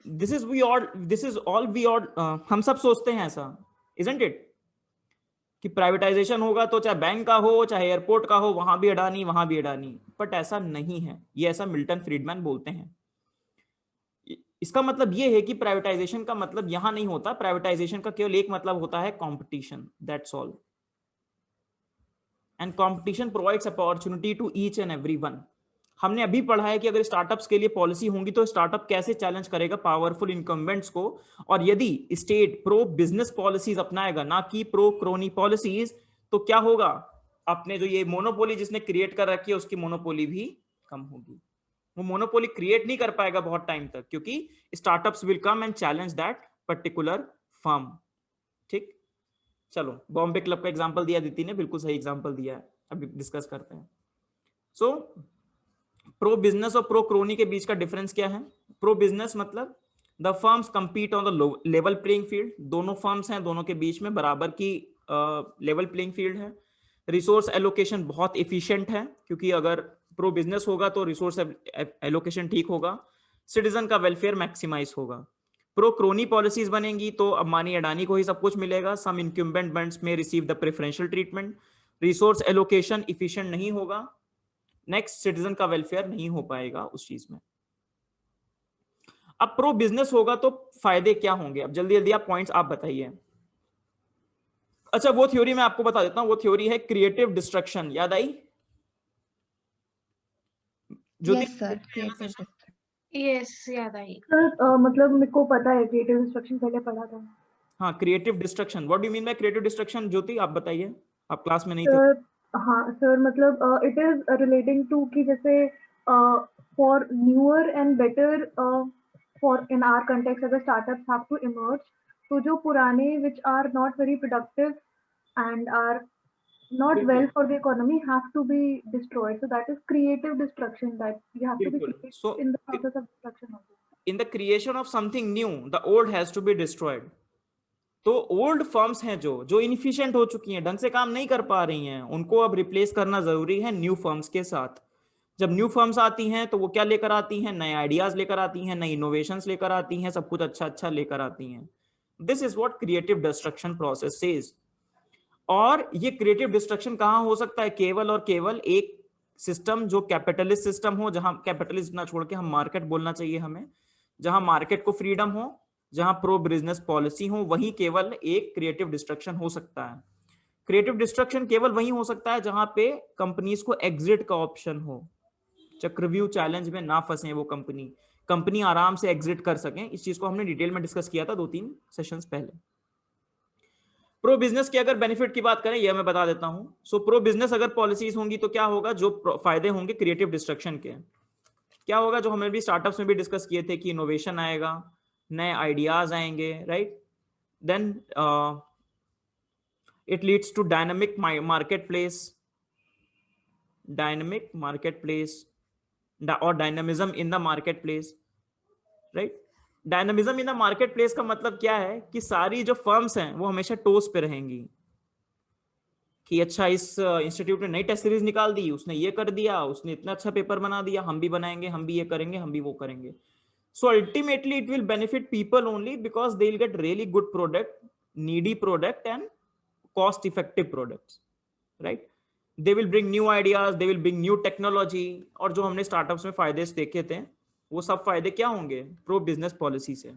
This is all we all हम सब सोचते हैं ऐसा, इजंट इट, कि प्राइवेटाइजेशन होगा तो चाहे बैंक का हो चाहे एयरपोर्ट का हो, वहां भी अडानी वहां भी अडानी. बट ऐसा नहीं है. ये ऐसा मिल्टन फ्रीडमैन बोलते हैं. इसका मतलब ये है कि प्राइवेटाइजेशन का मतलब यहां नहीं होता. प्राइवेटाइजेशन का केवल एक मतलब होता है, competition. That's all. And competition provides opportunity to each and everyone. हमने अभी पढ़ा है कि अगर स्टार्टअप्स के लिए पॉलिसी होंगी तो स्टार्टअप कैसे चैलेंज करेगा पावरफुल इनकम्बेंट्स को. और यदि स्टेट प्रो बिजनेस पॉलिसीज अपनाएगा, ना कि प्रो क्रोनी पॉलिसीज, तो क्या होगा? अपने जो ये मोनोपोली जिसने क्रिएट कर रखी है उसकी मोनोपोली भी कम होगी. वो मोनोपोली क्रिएट नहीं कर पाएगा बहुत टाइम तक, क्योंकि startups will come and challenge that particular firm. ठीक, चलो बॉम्बे क्लब का एग्जांपल दिया दीदी ने, बिल्कुल सही एग्जांपल दिया है, अभी डिस्कस करते हैं. सो प्रो बिजनेस और प्रो क्रोनी के बीच का डिफरेंस क्या है? प्रो बिजनेस मतलब the firms compete on the level playing field. दोनों फर्म्स हैं, दोनों के बीच में बराबर की लेवल प्लेइंग फील्ड है. रिसोर्स एलोकेशन बहुत एफिशिएंट है, क्योंकि अगर प्रो बिजनेस होगा तो रिसोर्स एलोकेशन ठीक होगा. सिटीजन का वेलफेयर मैक्सिमाइज होगा. प्रो क्रोनी पॉलिसीज बनेंगी तो अंबानी अडानी को ही सब कुछ मिलेगा. सम इनक्यूम्बेंट्स में receive the preferential treatment. Resource allocation efficient नहीं होगा. नेक्स्ट, सिटीजन का वेलफेयर नहीं हो पाएगा उस चीज में. अब प्रो बिजनेस होगा तो फायदे क्या होंगे? अब जल्दी जल्दी आप पॉइंट्स आप बताइए. अच्छा, वो थ्योरी मैं आपको बता देता हूं. वो थ्योरी है क्रिएटिव डिस्ट्रक्शन. याद आई? यस सर, यस याद आई. सर मतलब मेरे को पता है, क्रिएटिव डिस्ट्रक्शन पहले पढ़ा था. हाँ, creative destruction. What do you mean by creative destruction? Jyoti आप बताइए, आप क्लास में नहीं थे. हाँ सर, मतलब इट इज रिलेटिंग टू कि जैसे for newer and better for in our context अगर स्टार्टअप्स हैव टू इमर्ज, तो जो पुराने which are not very productive and are not well for the economy have to be destroyed. So that is creative destruction, that you have to be creative. So in the process of destruction also, in the creation of something new, the old has to be destroyed. तो ओल्ड फर्म्स हैं जो इनफिशिएंट हो चुकी हैं, ढंग से काम नहीं कर पा रही हैं, उनको अब रिप्लेस करना जरूरी है न्यू फर्म्स के साथ. जब न्यू फर्म्स आती हैं तो वो क्या लेकर आती हैं? नए आइडियाज लेकर आती हैं, नई इनोवेशंस लेकर आती हैं, सब कुछ अच्छा अच्छा लेकर आती हैं. This is what creative destruction process says. और ये क्रिएटिव डिस्ट्रक्शन कहां हो सकता है? केवल और केवल एक सिस्टम जो कैपिटलिस्ट सिस्टम हो, जहां कैपिटलिस्ट ना छोड़ के हम मार्केट बोलना चाहिए हमें, जहां मार्केट को फ्रीडम हो, जहां प्रो बिजनेस पॉलिसी हो, वही केवल एक क्रिएटिव डिस्ट्रक्शन हो सकता है. क्रिएटिव डिस्ट्रक्शन केवल वही हो सकता है जहां पे कंपनीज को एग्जिट का ऑप्शन हो, चक्रव्यूह चैलेंज में ना फंसे वो कंपनी आराम से एग्जिट कर सकें. इस चीज को हमने डिटेल में डिस्कस किया था 2-3 सेशंस पहले. प्रो बिजनेस के अगर बेनिफिट की बात करें, यह मैं बता देता हूं. सो प्रो बिजनेस अगर पॉलिसीज होंगी तो क्या होगा? जो फायदे होंगे क्रिएटिव डिस्ट्रक्शन के, क्या होगा? जो हमने भी स्टार्टअप्स में भी डिस्कस किए थे कि इनोवेशन आएगा, नए आइडियाज आएंगे, right? Then it leads to dynamic market place और dynamism in the market place, right? Dynamism in the market place का मतलब क्या है कि सारी जो फर्म्स हैं वो हमेशा टोस पे रहेंगी कि अच्छा इस इंस्टीट्यूट ने नई टेस्ट सीरीज निकाल दी, उसने ये कर दिया, उसने इतना अच्छा पेपर बना दिया, हम भी बनाएंगे, हम भी ये करेंगे, हम भी वो करेंगे. So ultimately it will benefit people only because they'll get really good product, needy product and cost effective products, right? They will bring new ideas, they will bring new technology. और जो हमने स्टार्टअप्स में फायदे देखे थे वो सब फायदे क्या होंगे? प्रो बिजनेस पॉलिसी से.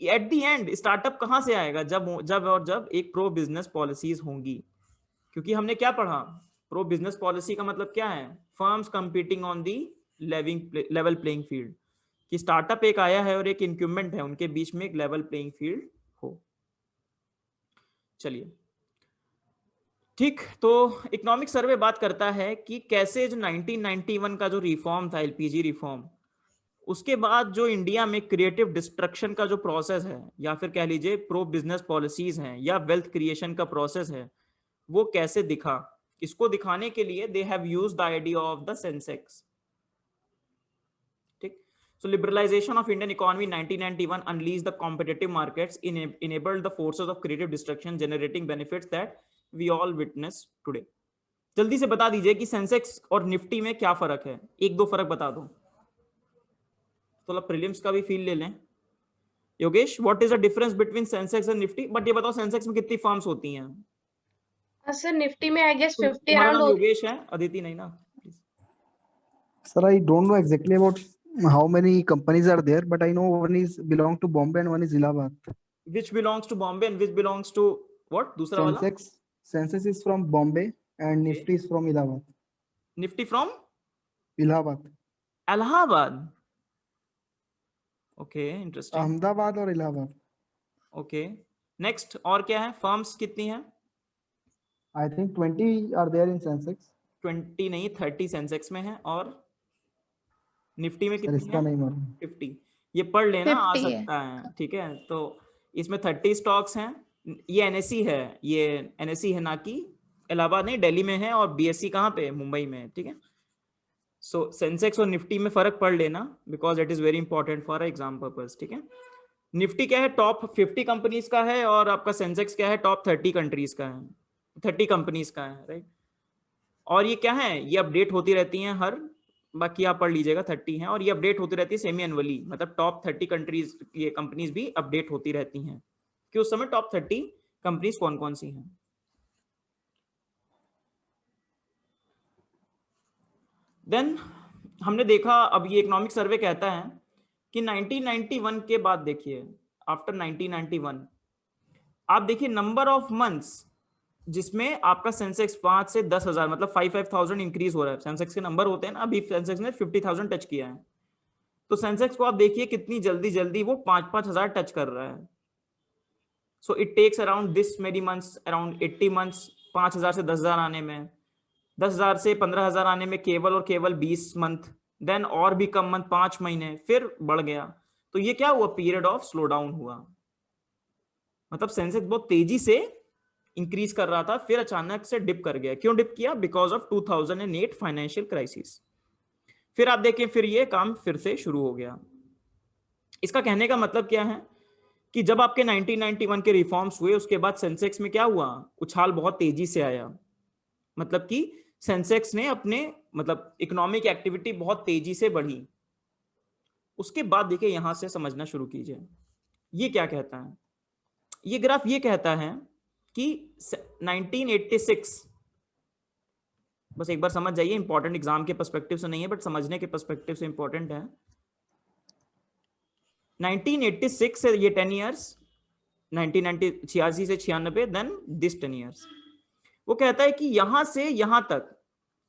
एट द एंड स्टार्टअप कहां से आएगा? जब एक प्रो बिजनेस पॉलिसीज होंगी. क्योंकि हमने क्या पढ़ा? प्रो बिजनेस पॉलिसी का मतलब क्या है? Firms competing on the level playing field. कि स्टार्टअप एक आया है और एक इंक्यूमेंट है, उनके बीच में एक लेवल प्लेइंग फील्ड हो. चलिए ठीक, तो इकोनॉमिक सर्वे बात करता है कि कैसे जो 1991 का जो रिफॉर्म था, एलपीजी रिफॉर्म, उसके बाद जो इंडिया में क्रिएटिव डिस्ट्रक्शन का जो प्रोसेस है, या फिर कह लीजिए प्रो बिजनेस पॉलिसीज हैं, या वेल्थ क्रिएशन का प्रोसेस है, वो कैसे दिखा. इसको दिखाने के लिए they have used the idea of the Sensex. So liberalization of Indian economy in 1991 unleashed the competitive markets, enabled the forces of creative destruction, generating benefits that we all witness today. जल्दी से बता दीजिए कि सेंसेक्स और निफ्टी में क्या फर्क है. एक दो फर्क बता दो. तो प्रीलिम्स का भी फील ले लें. Yogesh, what is the difference between Sensex and Nifty? But ये बताओ सेंसेक्स में कितनी फर्म्स होती हैं? सर निफ्टी में आई गेस 50 तुम्हारा नाम अराउंड. योगेश है, अदिति नहीं ना? Sir, I don't know exactly about how many companies are there, but I know one is belong to Bombay and one is Allahabad. Which belongs to Bombay and which belongs to what? दूसरा वाला? Sensex is from Bombay and Nifty is from Allahabad. Nifty from Allahabad. Allahabad. Okay, interesting. Ahmedabad और Allahabad. Okay. Next, और क्या है? फर्म्स कितनी है? I think 20 are there in Sensex. 20 नहीं, 30 सेंसेक्स में है. और निफ्टी में कितनी इसका है? नहीं मालूम. 50. ये पढ़ लेना, आ 50 है. सकता है. ठीक है, तो इसमें 30 स्टॉक्स हैं. ये एनएसई है, ये एनएसई है ना कि इलाहाबाद नहीं, दिल्ली में है. और बीएसई कहाँ पे? मुंबई में. ठीक है, सो सेंसेक्स और निफ्टी में फर्क पढ़ लेना because it is very important for exam purpose. ठीक है, निफ्टी क्या है? टॉप 50 कंपनीज का है, और आपका सेंसेक्स क्या है? टॉप 30 कंट्रीज का है, 30 कंपनीज का है, राइट. और ये क्या है? ये अपडेट होती रहती हैं हर, बाकी आप पढ़ लीजिएगा 30 हैं, और ये अपडेट होती रहती है सेमी एनुअली. मतलब टॉप 30 कंट्रीज ये कंपनीज भी अपडेट होती रहती हैं कि उस समय टॉप 30 कंपनीज कौन कौन सी हैं. देन हमने देखा, अब ये इकोनॉमिक सर्वे कहता है कि 1991 के बाद देखिए, आफ्टर 1991 आप देखिए नंबर ऑफ मंथ्स जिसमें आपका सेंसेक्स 5 से 10,000 मतलब 5,000 इंक्रीज हो रहा है. सेंसेक्स के नंबर होते हैं ना, अभी सेंसेक्स ने 50,000 टच किया है, तो सेंसेक्स को आप देखिए कितनी जल्दी जल्दी वो 5,000 टच कर रहा है. So it takes around this many months, around 80 months 5,000 से 10,000 आने में, 10,000 से 15,000 आने में केवल और केवल 20 मंथ. देन और भी कम मंथ 5 महीने, फिर बढ़ गया. तो ये क्या हुआ? पीरियड ऑफ स्लो डाउन हुआ. मतलब सेंसेक्स बहुत तेजी से इंक्रीज कर रहा था, फिर अचानक से डिप कर गया. क्यों डिप किया? Because of 2008 financial crisis. फिर आप देखें, फिर ये काम फिर से शुरू हो गया. इसका कहने का मतलब क्या है कि जब आपके 1991 के रिफॉर्म्स हुए, उसके बाद सेंसेक्स में क्या हुआ? उछाल बहुत तेजी से आया. मतलब कि सेंसेक्स ने अपने मतलब इकोनॉमिक एक्टिविटी बहुत तेजी से बढ़ी. उसके बाद देखिए, यहां से समझना शुरू कीजिए, ये क्या कहता है? ये ग्राफ ये कहता है कि 1986, बस एक बार समझ जाइए, इंपॉर्टेंट एग्जाम के पर्सपेक्टिव से नहीं है बट समझने के पर्सपेक्टिव से इंपॉर्टेंट है. 1986 से ये 10 इयर्स, 1986 से 96, देन दिस 10 इयर्स. वो कहता है कि यहां से यहां तक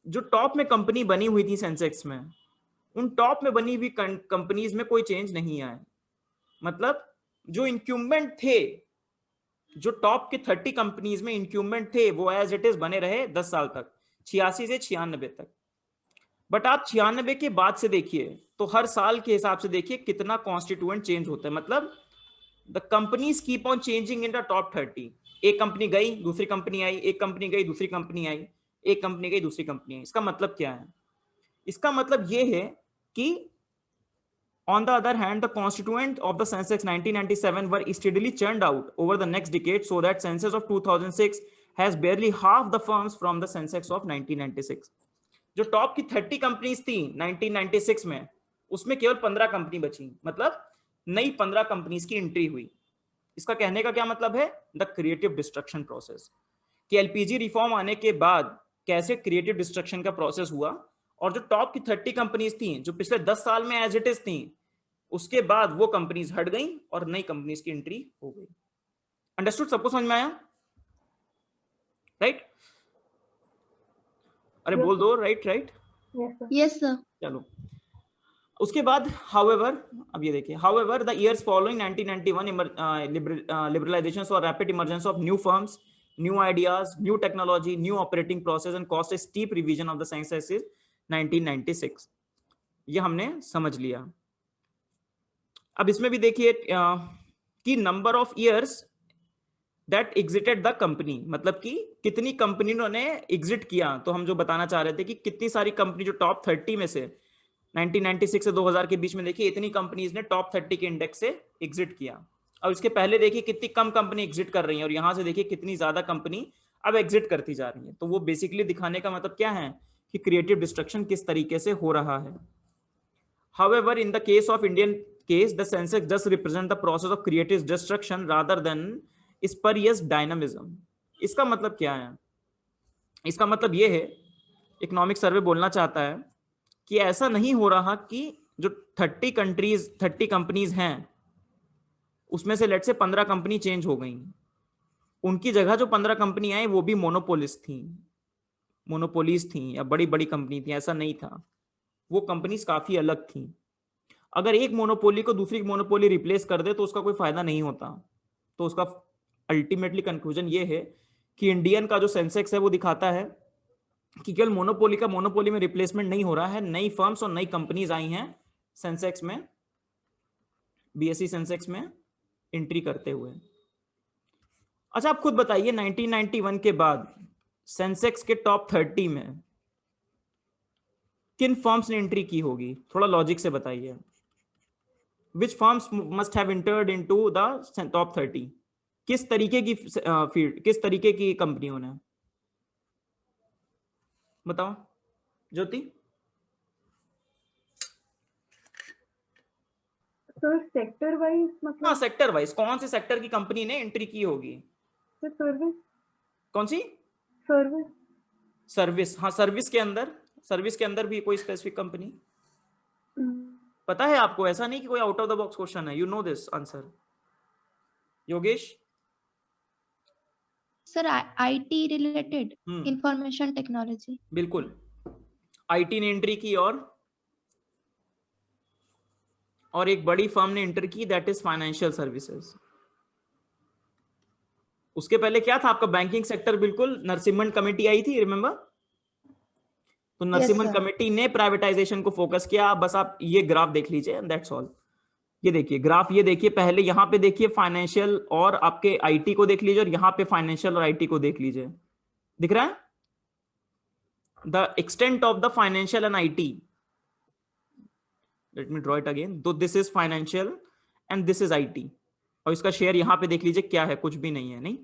जो टॉप में कंपनी बनी हुई थी सेंसेक्स में, उन टॉप में बनी हुई कंपनीज में कोई चेंज नहीं आया. मतलब जो इंक्यूमेंट थे, जो टॉप के 30 कंपनीज में इंक्यूमेंट थे, वो एज इट इज बने रहे 10 साल तक, 86 से 96 तक. बट आप 96 के बाद से देखिए, तो हर साल के हिसाब से देखिए कितना कॉन्स्टिट्यूएंट चेंज होता है. मतलब the companies keep on changing in the top 30. एक कंपनी गई, दूसरी कंपनी आई, एक कंपनी गई, दूसरी कंपनी आई, एक कंपनी गई, दूसरी कंपनी आई. इसका मतलब क्या है? इसका मतलब ये है कि On the other hand, the constituent of the Sensex 1997 were steadily churned out over the next decade, so that Sensex of 2006 has barely half the firms from the Sensex of 1996. जो टॉप की 30 कंपनीज थी 1996 में, उसमें केवल 15 कंपनी बची, मतलब नई 15 कंपनीज की एंट्री हुई। इसका कहने का क्या मतलब है? द क्रिएटिव डिस्ट्रक्शन प्रोसेस, कि एलपीजी रिफॉर्म आने के बाद कैसे क्रिएटिव डिस्ट्रक्शन का प्रोसेस हुआ, और जो टॉप की 30 कंपनीज थी जो पिछले 10 साल में एज इट इज थी, उसके बाद वो कंपनीज हट गई और नई कंपनीज की एंट्री हो गई। अंडरस्टूड? सबको समझ में आया? राइट? अरे बोल दो राइट राइट। Yes sir. चलो उसके बाद however, अब ये देखिए, however the years following 1991 liberalization saw rapid emergence of new firms, new ideas, new technology, new operating process and caused a steep revision of the Sensex in 1996। ये हमने समझ लिया। अब इसमें भी देखिए कि number of years that exerted the company, मतलब कि कितनी कंपनियों ने एग्जिट किया। तो हम जो बताना चाह रहे थे कि कितनी सारी कंपनी जो टॉप 30 में से 1996 से 2000 के बीच में देखिए इतनी कंपनीज ने टॉप 30 के इंडेक्स से एग्जिट किया। और इसके पहले देखिए कितनी कम कंपनी एग्जिट कर रही है, और यहां से देखिए कितनी ज्यादा कंपनी अब एग्जिट करती जा रही है। तो वो बेसिकली दिखाने का मतलब क्या है कि क्रिएटिव डिस्ट्रक्शन किस तरीके से हो रहा है। However, in the case of Indian case, the Sensex does represent the process of creative destruction rather than spurious dynamism। इसका मतलब क्या है? इसका मतलब ये है, इकोनॉमिक सर्वे बोलना चाहता है कि ऐसा नहीं हो रहा कि जो 30 कंपनीज हैं उसमें से लेट से 15 कंपनी चेंज हो गई, उनकी जगह जो 15 कंपनी आई वो भी मोनोपोलीज थी या बड़ी बड़ी कंपनी थी। ऐसा नहीं था, वो कंपनीज काफी अलग थी। अगर एक मोनोपोली को दूसरी मोनोपोली रिप्लेस कर दे तो उसका कोई फायदा नहीं होता। तो उसका अल्टीमेटली कंक्लूजन ये है कि इंडियन का जो सेंसेक्स है वो दिखाता है कि केवल मोनोपोली का मोनोपोली में रिप्लेसमेंट नहीं हो रहा है, नई फर्म्स और नई कंपनीज आई हैं सेंसेक्स में, बीएसई सेंसेक्स में एंट्री करते हुए। अच्छा आप खुद बताइए 1991 के बाद सेंसेक्स के टॉप 30 में किन फर्म्स ने एंट्री की होगी? थोड़ा लॉजिक से बताइए। Which firms must have entered into the top 30? किस तरीके की फील्ड, किस तरीके की कंपनियों ने? बताओ ज्योति। सर सेक्टर वाइज मतलब? हाँ सेक्टर वाइज, कौन से सेक्टर की कंपनी ने एंट्री की होगी? Sir service. कौन सी? सर्विस। सर्विस, हाँ सर्विस के अंदर भी कोई स्पेसिफिक कंपनी पता है आपको? ऐसा नहीं कि कोई out of the box question है, you know this answer. Yogesh? Sir IT related, information technology. बिल्कुल, आईटी ने एंट्री की और एक बड़ी फर्म ने एंटर की, दैट इज फाइनेंशियल सर्विसेज। उसके पहले क्या था आपका? Banking sector. बिल्कुल, नरसिम्हन कमेटी आई थी, रिमेंबर? तो नरसिम्हन कमेटी ने प्राइवेटाइजेशन को फोकस किया। बस आप ये ग्राफ देख लीजिए, दैट्स ऑल। ये देखिए ग्राफ, ये देखिए पहले यहाँ पे देखिए फाइनेंशियल और आपके आईटी को देख लीजिए, और यहाँ पे फाइनेंशियल और आईटी को देख लीजिए। दिख रहा है the extent of the financial and IT? Let me draw it again. तो this is financial and this is IT, और इसका शेयर यहाँ पे देख लीजिए क्या है, कुछ भी नहीं है, नहीं।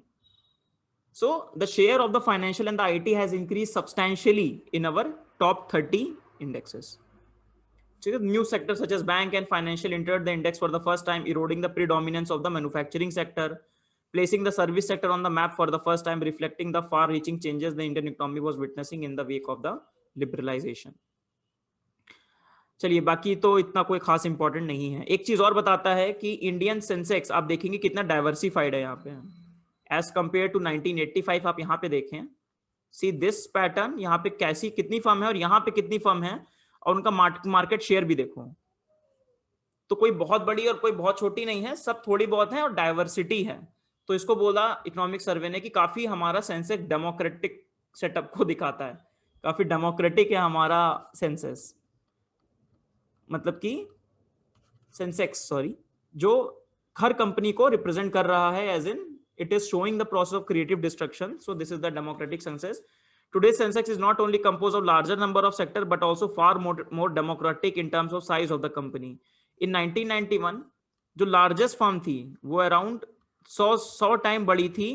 So the share of the financial and the IT has increased substantially in our top 30 indexes. New sectors such as bank and financial entered the index for the first time, eroding the predominance of the manufacturing sector, placing the service sector on the map for the first time, reflecting the far-reaching changes the Indian economy was witnessing in the wake of the liberalization. चलिए बाकी तो इतना कोई खास इंपॉर्टेंट नहीं है। एक चीज और बताता है कि इंडियन सेंसेक्स आप देखेंगे कितना डाइवर्सिफाइड है यहाँ पे एज कंपेयर टू 1985। आप यहाँ पे देखें, सी दिस पैटर्न, यहाँ पे कैसी कितनी फर्म है और यहाँ पे कितनी फर्म है, और उनका मार्केट शेयर भी देखो। तो कोई बहुत बड़ी और कोई बहुत छोटी नहीं है, सब थोड़ी बहुत है और डाइवर्सिटी है। तो इसको बोला इकोनॉमिक सर्वे ने कि काफी हमारा सेंसेक्स डेमोक्रेटिक सेटअप को दिखाता है, काफी डेमोक्रेटिक है हमारा सेंसेस, मतलब कि सेंसेक्स जो हर कंपनी को रिप्रेजेंट कर रहा है, as in it is showing the process of creative destruction. So this is the democratic census. Today's Sensex is not only composed of larger number of sectors but also far more democratic in terms of size of the company. इन 1991 जो लार्जेस्ट फर्म थी वो अराउंड 100 टाइम बड़ी थी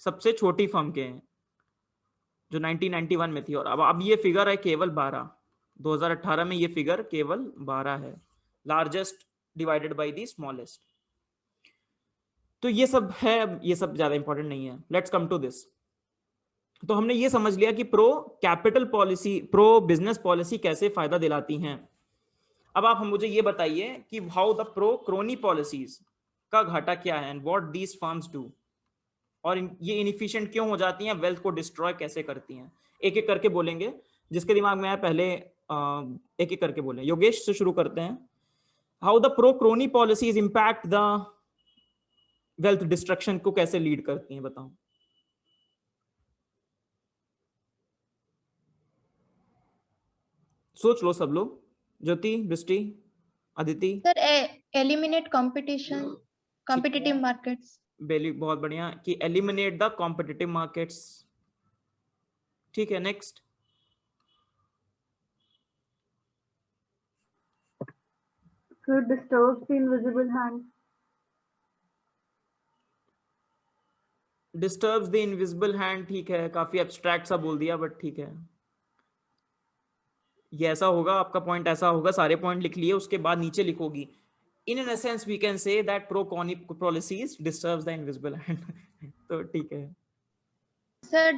सबसे छोटी फर्म के, जो 1991 में थी। और अब ये फिगर है केवल 12, 2018 में ये फिगर केवल 12 है, largest divided by the smallest. तो ये सब है, ये सब ज्यादा इंपॉर्टेंट नहीं है। Let's come to this. तो हमने ये समझ लिया कि pro capital policy, pro business policy कैसे फायदा दिलाती हैं। अब आप मुझे ये बताइए कि how the pro crony policies का घाटा क्या है and what these firms do, और ये इनएफिशिएंट क्यों हो जाती हैं, वेल्थ को डिस्ट्रॉय कैसे करती हैं। एक एक करके बोलेंगे, जिसके दिमाग में आए पहले एक एक करके बोले। योगेश से शुरू करते हैं। How the pro crony policies impact the wealth destruction को कैसे लीड करती हैं, बताओ। सोच लो सब लोग। ज्योति, दृष्टि, Aditi. Sir eliminate competition, competitive markets. बहुत बढ़िया, कि एलिमिनेट द कॉम्पिटिटिव मार्केट्स। ठीक है, next. So it disturbs the invisible hand. Disturbs the invisible hand, ठीक है, काफी एब्स्ट्रैक्ट सा बोल दिया बट ठीक है। ये ऐसा होगा, आपका पॉइंट ऐसा होगा, सारे पॉइंट लिख लिए, उसके बाद नीचे लिखोगी in an essence we can say that pro crony policies disturbs the invisible hand. तो ठीक है sir,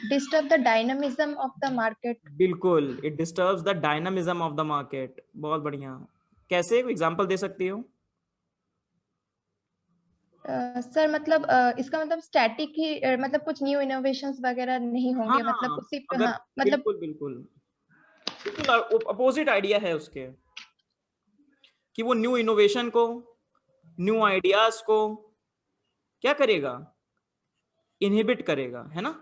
disturb the dynamism of the market. बिल्कुल, it disturbs the dynamism of the market. बहुत बढ़िया। कैसे, एग्जांपल दे सकती हो? सर मतलब इसका मतलब स्टैटिक ही, मतलब कुछ न्यू इनोवेशंस वगैरह नहीं होंगे। हाँ, मतलब उसी पे, अगर हाँ मतलब बिल्कुल बिल्कुल बिल्कुल अपोजिट आइडिया है उसके, कि वो न्यू इनोवेशन को, न्यू आइडियाज को क्या करेगा, इनहिबिट करेगा, है ना।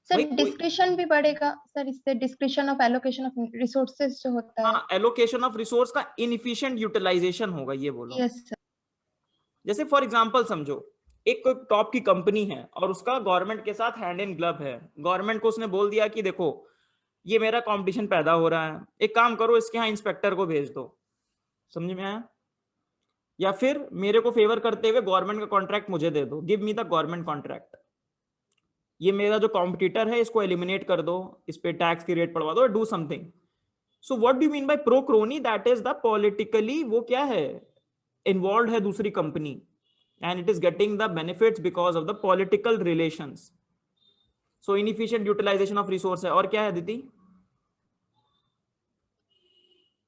सर डिस्क्रिशन भी बढ़ेगा सर, इससे discretion of allocation of resources जो होता है। हाँ, एलोकेशन ऑफ रिसोर्स का इनएफिशिएंट यूटिलाइजेशन होगा, ये बोलो। Yes sir. जैसे फॉर एग्जांपल समझो, एक कोई टॉप की कंपनी है और उसका गवर्नमेंट के साथ हैंड इन ग्लव है। गवर्नमेंट को उसने बोल दिया कि देखो ये मेरा कंपटीशन पैदा हो रहा है, एक काम करो इसके यहाँ इंस्पेक्टर को भेज दो। समझ में आया? या फिर मेरे को फेवर करते हुए गवर्नमेंट का कॉन्ट्रैक्ट मुझे दे दो, give me the government contract. ये मेरा जो कॉम्पिटिटर है इसको एलिमिनेट कर दो, इस पे टैक्स की रेट पड़वा दो, do something. So what do mean by pro crony? That is the politically, वो क्या है, इन्वॉल्व है दूसरी company, and it is getting the benefits because of the political relations. So inefficient utilization of resource है। और क्या है दीदी?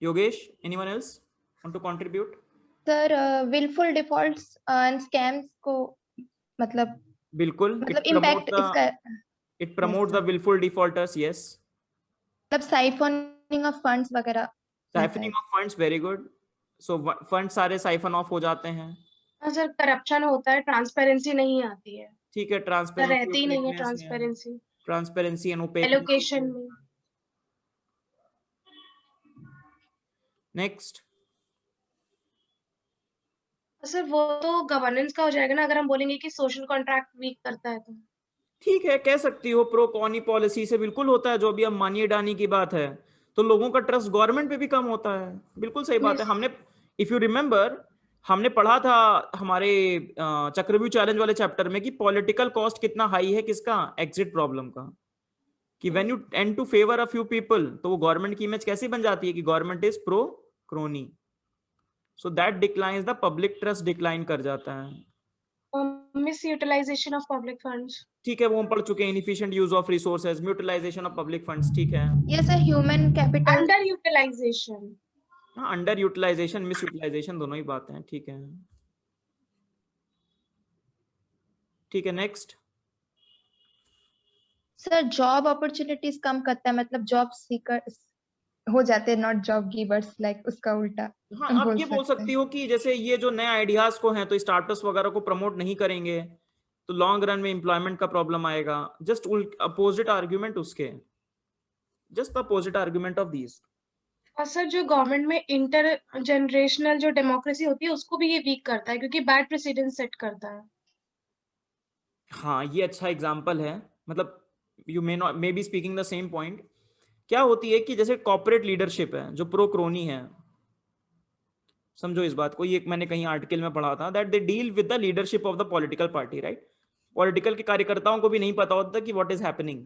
Yogesh, anyone else want to contribute? Sir willful defaults and scams को मतलब बिल्कुल, इम्पैक्ट इसका, it promotes the willful defaulters, yes. मतलब साइफनिंग ऑफ फंड्स वगैरह। Siphoning of funds, very good. So funds सारे siphon off हो जाते हैं। सर करप्शन होता है, ट्रांसपेरेंसी नहीं आती है। ठीक है, ट्रांसपेरेंसी रहती ही नहीं है, ट्रांसपेरेंसी एंड ओपेक एलोकेशन में। नेक्स्ट सर वो तो गवर्नेंस का हो जाएगा ना, अगर हम बोलेंगे कि सोशल कॉन्ट्रैक्ट वीक करता है तो। ठीक है, कह सकती हो प्रो कॉनी पॉलिसी से बिल्कुल होता है, जो भी हम मानिए डानी की बात है, तो लोगों का ट्रस्ट गवर्नमेंट पे भी कम होता है। बिल्कुल सही बात है। हमने, इफ यू रिमेम्बर, हमने पढ़ा था हमारे चक्रव्यूह चैलेंज वाले चैप्टर में कि पॉलिटिकल कॉस्ट कितना हाई है, किसका, एग्जिट प्रॉब्लम का, कि when you tend to favour a few people, तो वो गवर्नमेंट की इमेज कैसी बन जाती है कि government is pro crony, so that declines the public trust, decline कर जाता है। Misutilisation of public funds, ठीक है, वो हम पढ़ चुके हैं। Inefficient use of resources, misutilisation of public funds, ठीक है। Yes sir, human capital, underutilisation. हाँ, अंडर यूटिलाइजेशन, मिस यूटिलाइजेशन, दोनों ही बातें हैं। ठीक है, ठीक है, नेक्स्ट। सर जॉब अपॉर्चुनिटीज कम करता है, मतलब जॉब सीकर्स हो जाते हैं, नॉट जॉब गिवर्स, लाइक उसका उल्टा। हाँ, आप ये बोल सकती हो कि जैसे ये जो नए आइडियाज को हैं, तो स्टार्टअप्स वगैरह को प्रमोट नहीं करेंगे तो लॉन्ग रन में एम्प्लॉयमेंट का प्रॉब्लम आएगा। जस्ट अपोजिट आर्ग्यूमेंट उसके, just opposite argument of these. और सर जो गवर्नमेंट में इंटर जनरेशनल जो डेमोक्रेसी होती है उसको भी ये वीक करता है, क्योंकि बैड प्रेसिडेंट सेट करता है। हाँ, ये अच्छा एग्जांपल है। मतलब you may be speaking the same point. क्या होती है कि जैसे कॉर्पोरेट लीडरशिप है जो प्रो क्रोनी है, समझो इस बात को, ये मैंने कहीं आर्टिकल में पढ़ा था, that they deal with the leadership of the political party, right. Political के कार्यकर्ताओं को भी नहीं पता होता कि what is happening.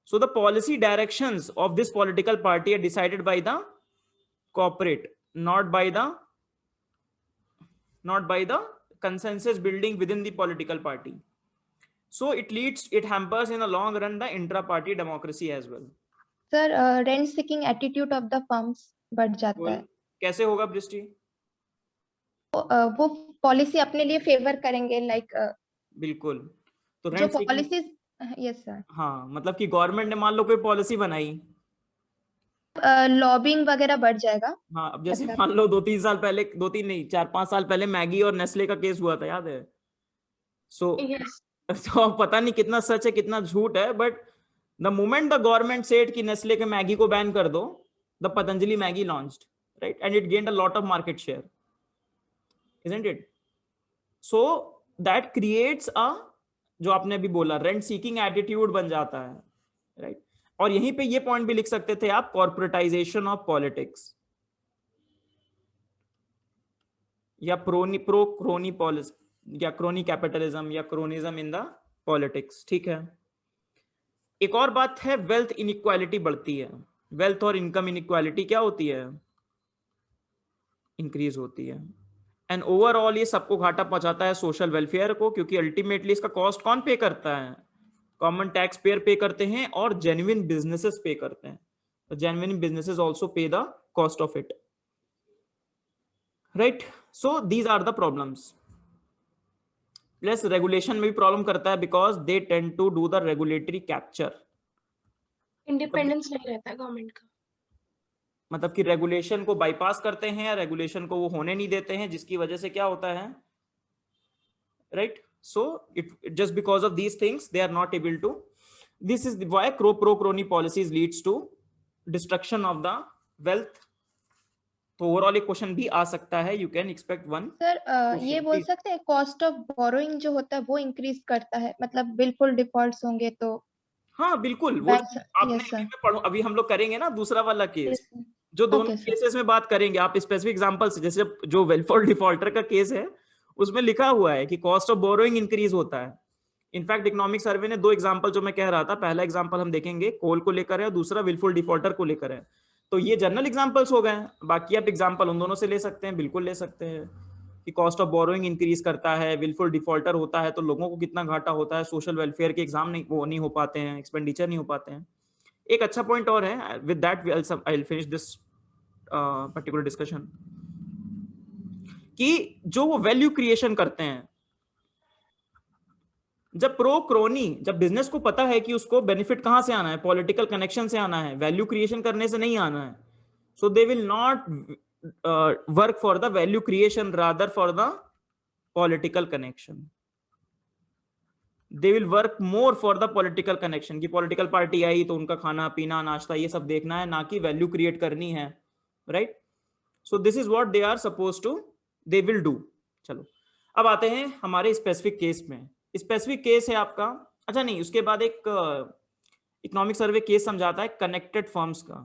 So the policy directions of this political party are decided by the corporate, not by the consensus building within the political party. So it hampers in the long run the intra-party democracy as well. Sir, rent seeking attitude of the firms बढ़ जाता है। कैसे होगा बृष्टि? वो पॉलिसी अपने लिए फेवर करेंगे, लाइक बिल्कुल। तो जो पॉलिसीज, यस सर। हाँ, मतलब कि गवर्नमेंट ने मान लो कोई पॉलिसी बनाई, लॉबिंग वगैरह बढ़ जाएगा। हाँ, अब जैसे मान लो 2-3 साल पहले, 2-3 नहीं 4-5 साल पहले मैगी और नेस्ले का केस हुआ था, याद है? तो पता नहीं कितना सच है कितना झूठ है, but the moment the government said कि नेस्ले के मैगी को बैन कर दो, the Patanjali Maggi launched, right, and it gained a lot of market share, isn't it? So that creates a, जो आपने अभी बोला, रेंट सीकिंग एटीट्यूड बन जाता है, राइट। और यहीं पे ये पॉइंट भी लिख सकते थे आप, कॉर्पोरेटाइजेशन ऑफ पॉलिटिक्स, या प्रो क्रोनी पॉलिसी, या क्रोनी कैपिटलिज्म, या क्रोनिज्म इन द पॉलिटिक्स, ठीक है। एक और बात है, वेल्थ इनइक्वालिटी बढ़ती है। वेल्थ और इनकम इनइक्वालिटी क्या होती है? इंक्रीज होती है। एंड ओवरऑल ये सबको घाटा पहुंचाता है सोशल वेलफेयर को, क्योंकि अल्टीमेटली इसका कॉस्ट कौन पे करता है? कॉमन टैक्स पेयर पे करते हैं और जेन्युइन बिजनेसेस पे करते हैं। तो genuine businesses also pay the cost of it, right. So these are the problems. Plus regulation में भी प्रॉब्लम करता है, because they tend to do the regulatory capture. Independence नहीं रहता है गवर्नमेंट का, मतलब कि रेगुलेशन को बाईपास करते हैं या रेगुलेशन को वो होने नहीं देते हैं, जिसकी वजह से क्या होता है, right. So it just because of these things they are not able to, this is why pro crony policies leads to destruction of the wealth. तो ओवरऑल एक क्वेश्चन भी आ सकता है, you can expect one. Sir ये बोल सकते हैं कॉस्ट ऑफ बोरोइंग जो होता है वो इंक्रीज करता है, मतलब विलफुल डिफॉल्ट्स होंगे तो। हाँ बिल्कुल, वो आपने अभी हम लोग करेंगे ना दूसरा वाला केस, जो दोनों केसेस में बात करेंगे। आप स्पेसिफिक एग्जांपल से, जैसे जो विलफुल डिफॉल्टर का केस है उसमें लिखा हुआ है कि कॉस्ट ऑफ बोरोइंग इंक्रीज होता है। इनफैक्ट इकोनॉमिक सर्वे ने 2 एग्जांपल जो मैं कह रहा था, पहला एग्जांपल हम देखेंगे कोल को लेकर है और दूसरा विलफुल डिफॉल्टर को लेकर है। तो ये जनरल एग्जांपल्स हो गए, बाकी आप एग्जांपल उन दोनों से ले सकते हैं, बिल्कुल ले सकते हैं कि कॉस्ट ऑफ बोरोइंग इंक्रीज करता है, विलफुल डिफॉल्टर होता है तो लोगों को कितना घाटा होता है, सोशल वेलफेयर के एग्जाम नहीं हो पाते हैं, एक्सपेंडिचर नहीं हो पाते हैं। एक अच्छा पॉइंट और है, with that I will finish this particular discussion, कि जो वो वैल्यू क्रिएशन करते हैं, जब प्रो क्रोनी, जब बिजनेस को पता है कि उसको बेनिफिट कहां से आना है, पॉलिटिकल कनेक्शन से आना है, वैल्यू क्रिएशन करने से नहीं आना है, so they will not work for the value creation, rather for the political connection. They will work more for the political connection, की पॉलिटिकल पार्टी आई तो उनका खाना पीना नाश्ता ये सब देखना है, ना कि वैल्यू क्रिएट करनी है, right. So this is what they are suppose to, they will do. चलो अब आते हैं हमारे स्पेसिफिक केस में। स्पेसिफिक केस है आपका, अच्छा नहीं, उसके बाद एक इकोनॉमिक सर्वे केस समझाता है कनेक्टेड फर्म्स का।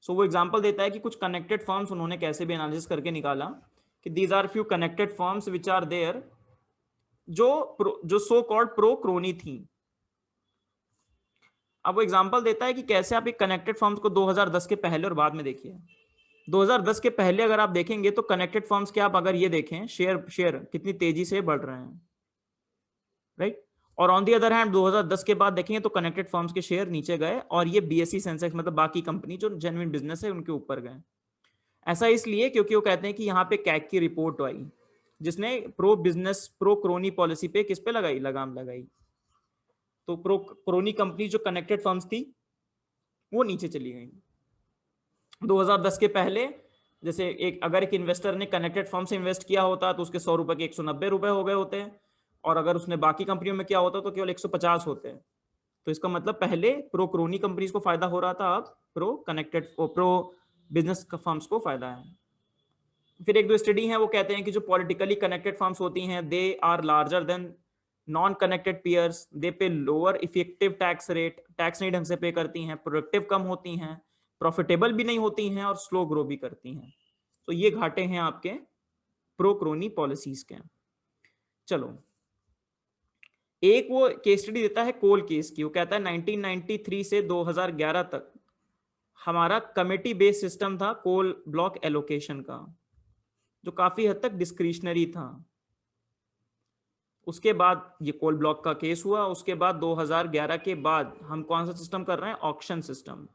सो वो एग्जांपल देता है कि कुछ कनेक्टेड फर्म्स उन्होंने कैसे भी एनालिसिस करके निकाला कि these are few connected firms which are there, जो सो कॉल्ड प्रो क्रोनी थी। अब वो एग्जांपल देता है कि कैसे आप एक कनेक्टेड फर्म्स को 2010 के पहले और बाद में देखिए। 2010 के पहले अगर आप देखेंगे तो कनेक्टेड फर्म्स के आप अगर ये देखें, शेयर कितनी तेजी से बढ़ रहे हैं, राइट। और ऑन दी अदर हैंड 2010 के बाद देखेंगे तो कनेक्टेड फर्म्स के शेयर नीचे गए और ये बीएसई सेंसेक्स मतलब बाकी कंपनी जो जेन्युइन बिजनेस है उनके ऊपर गए। ऐसा इसलिए क्योंकि वो कहते हैं कि यहाँ पे कैग की रिपोर्ट आई जिसने प्रो क्रोनी पॉलिसी पे किस पे लगाम लगाई। तो प्रो क्रोनी कंपनी जो कनेक्टेड फर्म्स थी वो नीचे चली गई। 2010 के पहले जैसे अगर एक इन्वेस्टर ने कनेक्टेड फर्म से इन्वेस्ट किया होता तो उसके 100 रुपए के 190 रुपए हो गए होते हैं, और अगर उसने बाकी कंपनियों में किया होता तो केवल 150 होते हैं। तो इसका मतलब पहले प्रो क्रोनी कंपनीज को फायदा हो रहा था, अब प्रो बिजनेस फर्म्स को फायदा है। फिर 1-2 स्टडी है वो कहते हैं कि जो पॉलिटिकली कनेक्टेड फर्म्स होती हैं they are larger than non connected peers, they pay lower effective tax rate, tax नहीं ढंग से पे करती हैं, प्रोडक्टिव कम होती हैं, प्रॉफिटेबल भी नहीं होती हैं और स्लो ग्रो भी करती हैं। तो ये घाटे हैं आपके प्रो क्रोनी पॉलिसीज के। चलो, एक वो केस स्टडी देता है कोल केस की, वो कहता है 1993 से 2011 तक हमारा कमेटी बेस्ड सिस्टम था कोल ब्लॉक एलोकेशन का, जो काफी हद तक डिस्क्रिशनरी था। उसके बाद ये कोल ब्लॉक का केस हुआ, उसके बाद 2011 के बाद हम कौन सा सिस्टम कर रहे हैं, ऑक्शन सिस्टम।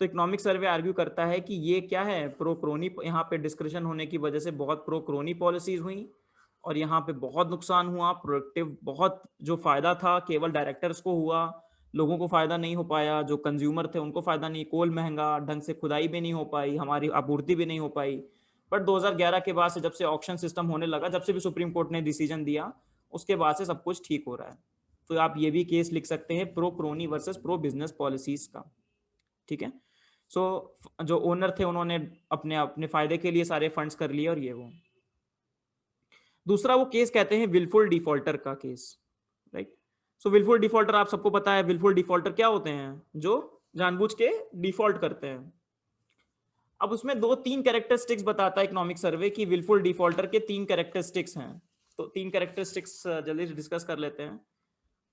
तो इकोनॉमिक सर्वे आर्ग्यू करता है कि ये क्या है, प्रो क्रोनी, यहाँ पे डिस्कशन होने की वजह से बहुत प्रो क्रोनी पॉलिसीज हुई और यहाँ पे बहुत नुकसान हुआ। प्रोडक्टिव बहुत जो फायदा था केवल डायरेक्टर्स को हुआ, लोगों को फायदा नहीं हो पाया, जो कंज्यूमर थे उनको फायदा नहीं, कोल महंगा, ढंग से खुदाई भी नहीं हो पाई, हमारी आपूर्ति भी नहीं हो पाई। बट 2011 के बाद से जब से ऑक्शन सिस्टम होने लगा, जब से भी सुप्रीम कोर्ट ने डिसीजन दिया, उसके बाद से सब कुछ ठीक हो रहा है। तो आप ये भी केस लिख सकते हैं pro crony versus pro business policies का, ठीक है। सो जो ओनर थे उन्होंने अपने अपने फायदे के लिए सारे फंड्स कर लिए और ये वो। दूसरा वो केस कहते हैं विलफुल डिफॉल्टर का केस, राइट। सो विलफुल डिफॉल्टर आप सबको पता है, विलफुल डिफॉल्टर क्या होते हैं, जो जानबूझ के डिफॉल्ट करते हैं। अब उसमें 2-3 कैरेक्टरिस्टिक्स बताता है इकोनॉमिक सर्वे की विलफुल डिफॉल्टर के 3 कैरेक्टरिस्टिक्स हैं। तो 3 कैरेक्टरिस्टिक्स जल्दी से डिस्कस कर लेते हैं।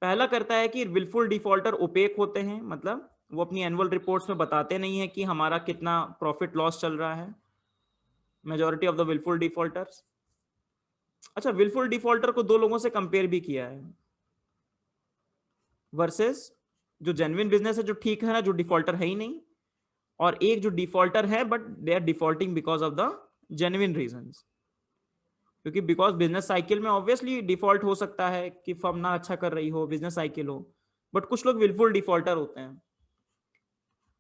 पहला करता है कि विलफुल डिफॉल्टर ओपेक होते हैं, मतलब वो अपनी एनुअल रिपोर्ट्स में बताते नहीं है कि हमारा कितना प्रॉफिट लॉस चल रहा है, majority of the wilful defaulters. अच्छा, विलफुल डिफॉल्टर को 2 लोगों से कंपेयर भी किया है, वर्सेस जो जेन्युइन बिजनेस है, जो ठीक है ना, जो डिफॉल्टर है ही नहीं, और एक जो डिफॉल्टर है but they are defaulting because of the genuine reasons. क्योंकि बिकॉज बिजनेस साइकिल में ऑब्वियसली डिफॉल्ट हो सकता है कि फर्म ना अच्छा कर रही हो, बिजनेस साइकिल हो, बट कुछ लोग विलफुल डिफॉल्टर होते हैं।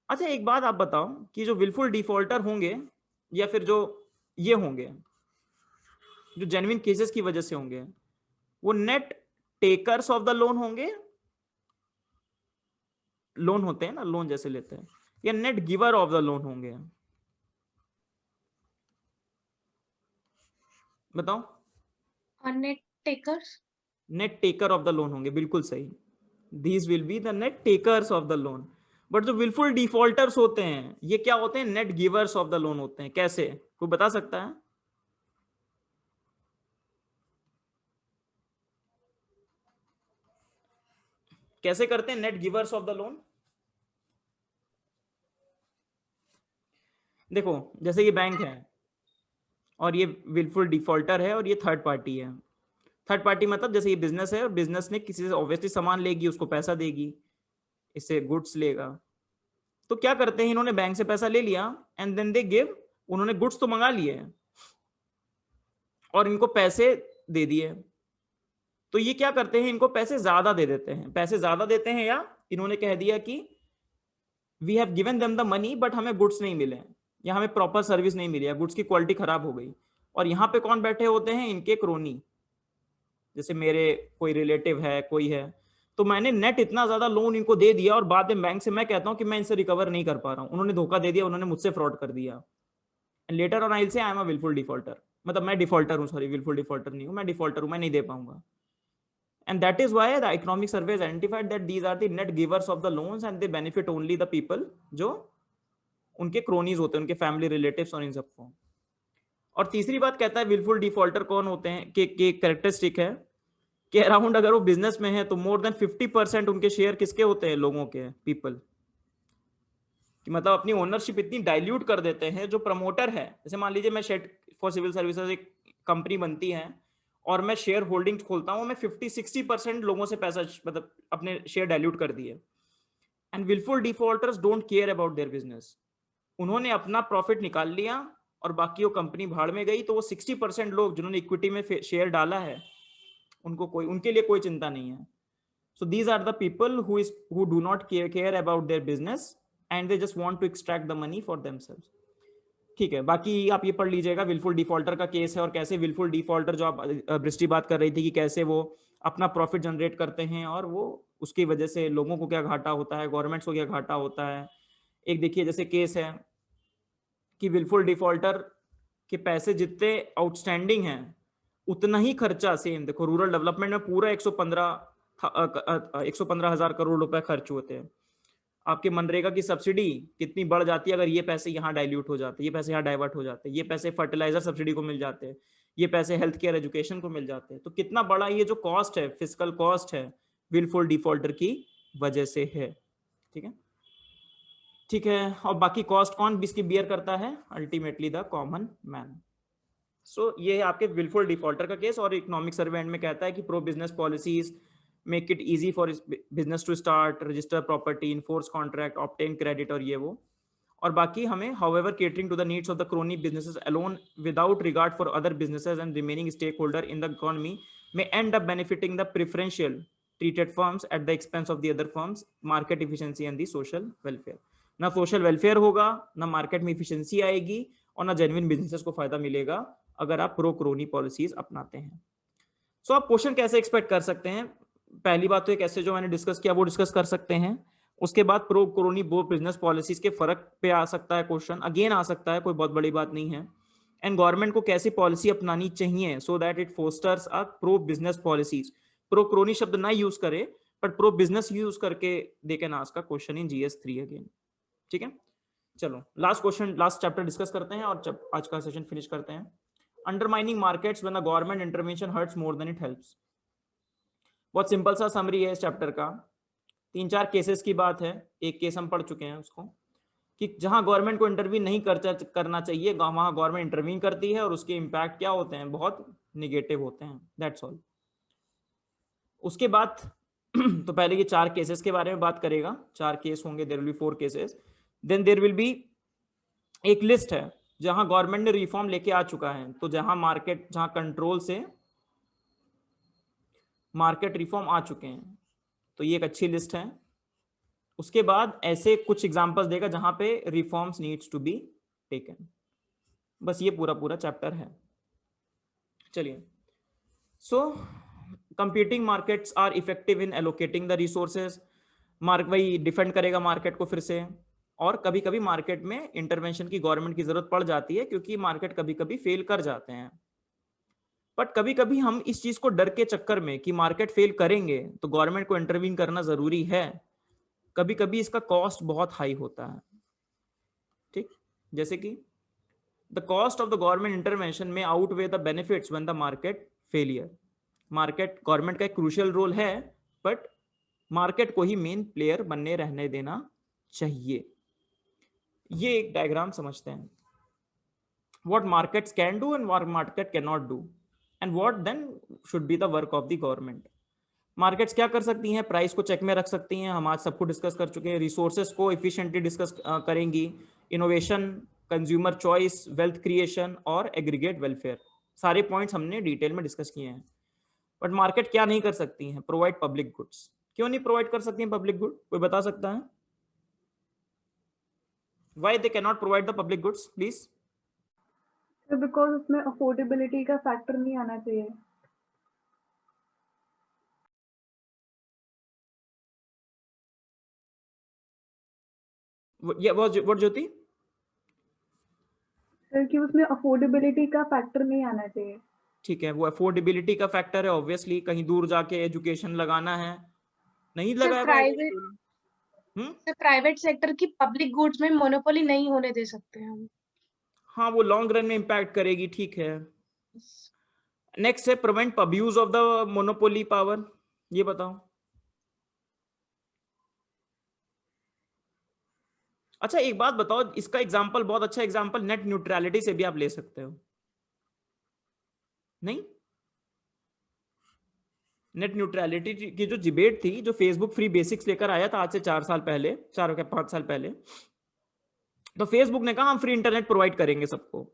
अच्छा, एक बात आप बताओ कि जो विलफुल डिफॉल्टर होंगे या फिर जो ये होंगे जो जेन्युइन केसेस की वजह से होंगे, वो net takers of the loan होंगे, लोन होते हैं ना, लोन जैसे लेते हैं, या net giver of the loan होंगे, बताओ। Net takers, net taker of the loan होंगे, बिल्कुल सही। These will be the net takers of the loan. But जो विलफुल डिफॉल्टर्स होते हैं ये क्या होते हैं, net givers of the loan होते हैं। कैसे, कोई बता सकता है? कैसे करते हैं net givers of the loan? देखो, जैसे ये बैंक है और ये विलफुल डिफॉल्टर है और ये थर्ड पार्टी है। थर्ड पार्टी मतलब जैसे ये बिजनेस है और बिजनेस ने किसी से ऑब्वियसली सामान लेगी, उसको पैसा देगी, इससे गुड्स लेगा। तो क्या करते हैं, इन्होंने बैंक से पैसा ले लिया एंड देन दे गिव, उन्होंने गुड्स तो मंगा लिए और इनको पैसे दे दिए। तो ये क्या करते हैं, इनको पैसे ज्यादा दे देते हैं। पैसे ज्यादा देते हैं या इन्होंने कह दिया कि we have given them the money but हमें गुड्स नहीं मिले या हमें प्रॉपर सर्विस नहीं मिली या गुड्स की क्वालिटी खराब हो गई। और यहाँ पे कौन बैठे होते हैं, इनके क्रोनी, जैसे मेरे कोई रिलेटिव है, कोई है, तो मैंने नेट इतना ज्यादा लोन इनको दे दिया और बाद में बैंक से मैं कहता हूं कि मैं इनसे रिकवर नहीं कर पा रहा हूं, उन्होंने धोखा दे दिया, उन्होंने मुझसे फ्रॉड कर दिया, and later on I will say I am a wilful defaulter, मतलब मैं डिफॉल्टर हूं, सॉरी विलफुल डिफॉल्टर नहीं हूं, मैं डिफॉल्टर हूं, मैं नहीं दे पाऊंगा। And that is why the economic survey has identified that these are the net givers of the loans and they benefit only the people जो उनके क्रोनीज होते हैं, उनके फैमिली रिलेटिव्स और इन सबको। और तीसरी बात कहता है विलफुल डिफॉल्टर कौन होते हैं कि कैरेक्टरिस्टिक है कि अराउंड अगर वो बिजनेस में है तो मोर देन 50% उनके शेयर किसके होते हैं, लोगों के, पीपल कि मतलब अपनी ओनरशिप इतनी डाइल्यूट कर देते हैं। जो प्रमोटर है, जैसे मान लीजिए मैं शेड फॉर सिविल सर्विसेज एक कंपनी बनती है और मैं शेयर होल्डिंग खोलता हूं, मैं 50-60% लोगों से पैसा मतलब अपने शेयर डाइल्यूट कर दिए। And wilful defaulters don't care about their business, उन्होंने अपना प्रॉफिट निकाल लिया और बाकी वो कंपनी भाड़ में गई, तो वो 60% लोग जिन्होंने इक्विटी में शेयर डाला है उनको कोई, उनके लिए कोई चिंता नहीं है। So these are the people who do not care about their business and they just want to extract the money for themselves. ठीक है, बाकी आप ये पढ़ लीजिएगा विलफुल डिफॉल्टर का केस है और कैसे विलफुल डिफॉल्टर, जो आप बृष्टि बात कर रही थी कि कैसे वो अपना प्रॉफिट जनरेट करते हैं और वो उसकी वजह से लोगों को क्या घाटा होता है, गवर्नमेंट्स को क्या घाटा होता है। एक देखिए जैसे केस है कि विलफुल डिफॉल्टर के पैसे जितने आउटस्टैंडिंग हैं उतना ही खर्चा सेम, देखो रूरल डेवलपमेंट में पूरा 115,000 करोड़ रुपए खर्च होते हैं। आपके मनरेगा की सब्सिडी कितनी बढ़ जाती है अगर ये पैसे यहाँ डाइल्यूट हो जाते, ये पैसे यहाँ डाइवर्ट हो जाते, ये पैसे फर्टिलाइजर सब्सिडी को मिल जाते हैं, ये पैसे हेल्थ केयर एजुकेशन को मिल जाते हैं। तो कितना बड़ा ये जो कॉस्ट है, फिस्कल कॉस्ट है, विलफुल डिफॉल्टर की वजह से है। ठीक है, ठीक है। और बाकी कॉस्ट कौन इसकी बियर करता है? Ultimately the common man. So ये है आपके विलफुल डिफॉल्टर का केस। और इकोनॉमिक सर्वे एंड में कहता है कि pro business policies make it easy for business to start, register property, enforce contract, obtain credit और ये वो। और बाकी हमें however catering to the needs of the crony businesses alone without regard for other businesses and remaining stake holder in the economy में and up benefiting the preferential treated firms at the expense of the other firms, market efficiency and the social welfare। ना सोशल वेलफेयर होगा, ना मार्केट में इफिशिएंसी आएगी और ना जेन्युइन बिजनेसेस को फायदा मिलेगा अगर आप प्रो क्रोनी पॉलिसीज अपनाते हैं। सो आप क्वेश्चन कैसे एक्सपेक्ट कर सकते हैं? पहली बात तो एक ऐसे जो मैंने डिस्कस किया वो डिस्कस कर सकते हैं। उसके बाद प्रो क्रोनी बो बिजनेस पॉलिसीज के फर्क पे आ सकता है क्वेश्चन, अगेन आ सकता है, कोई बहुत बड़ी बात नहीं है। एंड गवर्नमेंट को कैसी पॉलिसी अपनानी चाहिए so that it fosters a pro business policies. Pro crony शब्द ना यूज करे बट प्रो बिजनेस यूज करके they can ask a question in GS 3 again. ठीक है, चलो last question, last chapter discuss करते हैं और आज का सेशन फिनिश करते हैं। Undermining markets when the government intervention hurts more than it helps. बहुत सिंपल सा समरी है इस चैप्टर का। 3-4 केसेस की बात है, एक केस हम पढ़ चुके हैं उसको, कि जहां गवर्नमेंट को इंटरवीन नहीं करना चाहिए वहां गवर्नमेंट इंटरवीन करती है और उसके इम्पैक्ट क्या होते हैं? बहुत निगेटिव होते हैं। That's all. उसके बाद तो पहले ये 4 केसेस के बारे में बात करेगा, 4 केस होंगे, there will be 4 cases. Then there will be एक लिस्ट है जहां गवर्नमेंट ने रिफॉर्म लेके आ चुका है, तो जहां मार्केट, जहां कंट्रोल से मार्केट रिफॉर्म आ चुके हैं, तो ये एक अच्छी लिस्ट है। उसके बाद ऐसे कुछ एग्जांपल्स देगा जहां पे reforms needs to be taken. बस ये पूरा चैप्टर है। चलिए, so competing markets are effective in allocating the resources. वही डिफेंड करेगा मार्केट को फिर से। और कभी कभी मार्केट में इंटरवेंशन की गवर्नमेंट की जरूरत पड़ जाती है क्योंकि मार्केट कभी कभी फेल कर जाते हैं। बट कभी कभी हम इस चीज को डर के चक्कर में कि मार्केट फेल करेंगे तो गवर्नमेंट को इंटरवीन करना जरूरी है, कभी कभी इसका कॉस्ट बहुत हाई होता है। ठीक, जैसे कि the cost of the government intervention may outweigh the benefits when the market failure. Market, government का एक क्रूशियल रोल है बट मार्केट को ही मेन प्लेयर बनने रहने देना चाहिए। ये एक डायग्राम समझते हैं, what markets can do and what market can not do and what then should be the work of the government. Markets क्या कर सकती हैं? प्राइस को चेक में रख सकती हैं, हम आज सबको डिस्कस कर चुके हैं। रिसोर्सेज को एफिशिएंटली डिस्कस करेंगी। Innovation, consumer choice, wealth creation और एग्रीगेट वेलफेयर, सारे पॉइंट्स हमने डिटेल में डिस्कस किए हैं। बट मार्केट क्या नहीं कर सकती हैं? Provide public goods. क्यों नहीं प्रोवाइड कर सकती हैं पब्लिक गुड? कोई बता सकता है? Why they can not provide the public goods please? Because उसमें अफोर्डेबिलिटी का फैक्टर नहीं आना चाहिए। व्हाट ज्योति? कि उसमें अफोर्डेबिलिटी का फैक्टर नहीं आना चाहिए। ठीक है, वो अफोर्डेबिलिटी का फैक्टर है। ऑब्वियसली कहीं दूर जाके एजुकेशन लगाना है, नहीं लगाया। प्राइवेट सेक्टर की पब्लिक गुड्स में मोनोपोली नहीं होने दे सकते हम। हाँ, वो लॉन्ग रन में इंपैक्ट करेगी। ठीक है, नेक्स्ट है prevent abuse of the monopoly power. ये बताओ। अच्छा एक बात बताओ, इसका एग्जांपल, बहुत अच्छा एग्जांपल नेट न्यूट्रलिटी से भी आप ले सकते हो। नहीं, नेट न्यूट्रलिटी की जो डिबेट थी, जो फेसबुक फ्री बेसिक्स लेकर आया था आज से 4 साल पहले, 4 या 5 साल पहले, तो फेसबुक ने कहा हम फ्री इंटरनेट प्रोवाइड करेंगे सबको।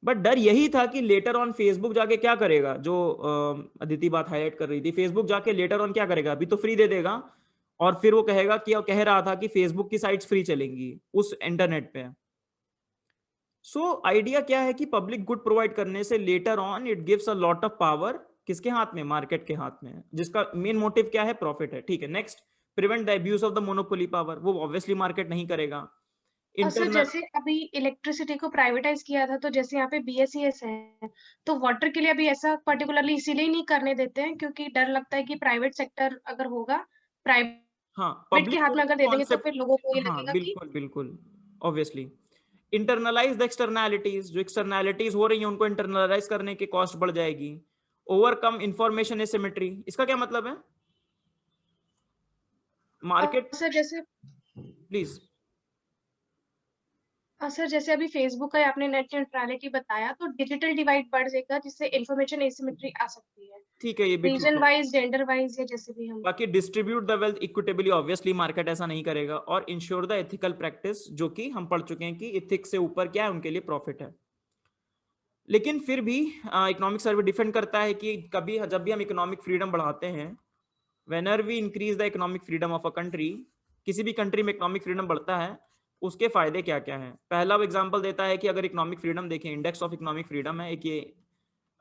बट डर यही था कि लेटर ऑन फेसबुक जाके क्या करेगा, जो अदिति बात हाईलाइट कर रही थी, फेसबुक जाके लेटर ऑन क्या करेगा, अभी तो फ्री दे देगा और फिर वो कहेगा कि, कह रहा था कि फेसबुक की साइट्स फ्री चलेंगी उस इंटरनेट पे। सो आइडिया क्या है कि पब्लिक गुड प्रोवाइड करने से later on it gives a lot of power किसके हाथ में? मार्केट के हाथ में, जिसका मेन मोटिव क्या है? प्रॉफिट है। ठीक है, next, prevent the abuse of the monopoly power. वो ऑब्वियसली मार्केट नहीं करेगा। सर जैसे अभी इलेक्ट्रिसिटी को प्राइवेटाइज किया था, तो जैसे यहाँ पे बीएसईएस है, तो वाटर के लिए अभी ऐसा पर्टिकुलरली इसीलिए नहीं करने देते हैं क्योंकि डर लगता है कि प्राइवेट सेक्टर अगर होगा, प्राइवेट हाँ, गवर्नमेंट के पब्लिक हाथ में गुड अगर दे देंगे तो कॉन्सेप्ट, फिर लोगों को ये हाँ लगेगा कि बिल्कुल बिल्कुल, ऑब्वियसली इंटरनलाइज द एक्सटर्नैलिटीज, जो एक्सटर्नैलिटीज हो रही हैं उनको इंटरनलाइज करने की कॉस्ट बढ़ जाएगी। ओवरकम इंफॉर्मेशन एसिमेट्री, इसका क्या मतलब है? मार्केट, सर जैसे प्लीज। सर जैसे अभी फेसबुक का आपने नेट न्यूट्रलिटी बताया, तो डिजिटल डिवाइड बढ़ जाएगा जिससे इंफॉर्मेशन एसिमेट्री आ सकती है, ठीक है, ये भी ठीक रीजन है। वाइज, जेंडर वाइज, या जैसे भी हम बाकी distribute the wealth equitably, obviously market ऐसा नहीं करेगा। और इंश्योर द एथिकल प्रैक्टिस, जो कि हम पढ़ चुके हैं कि इथिक्स से ऊपर क्या है, उनके लिए प्रॉफिट है। लेकिन फिर भी इकोनॉमिक सर्वे डिफेंड करता है कि कभी जब भी हम इकोनॉमिक फ्रीडम बढ़ाते हैं, whenever we increase the economic freedom of a country, किसी भी कंट्री में इकोनॉमिक फ्रीडम बढ़ता है, उसके फायदे क्या क्या हैं। पहला वो एग्जांपल देता है कि अगर इकोनॉमिक फ्रीडम देखें, इंडेक्स ऑफ इकोनॉमिक फ्रीडम है एक, ये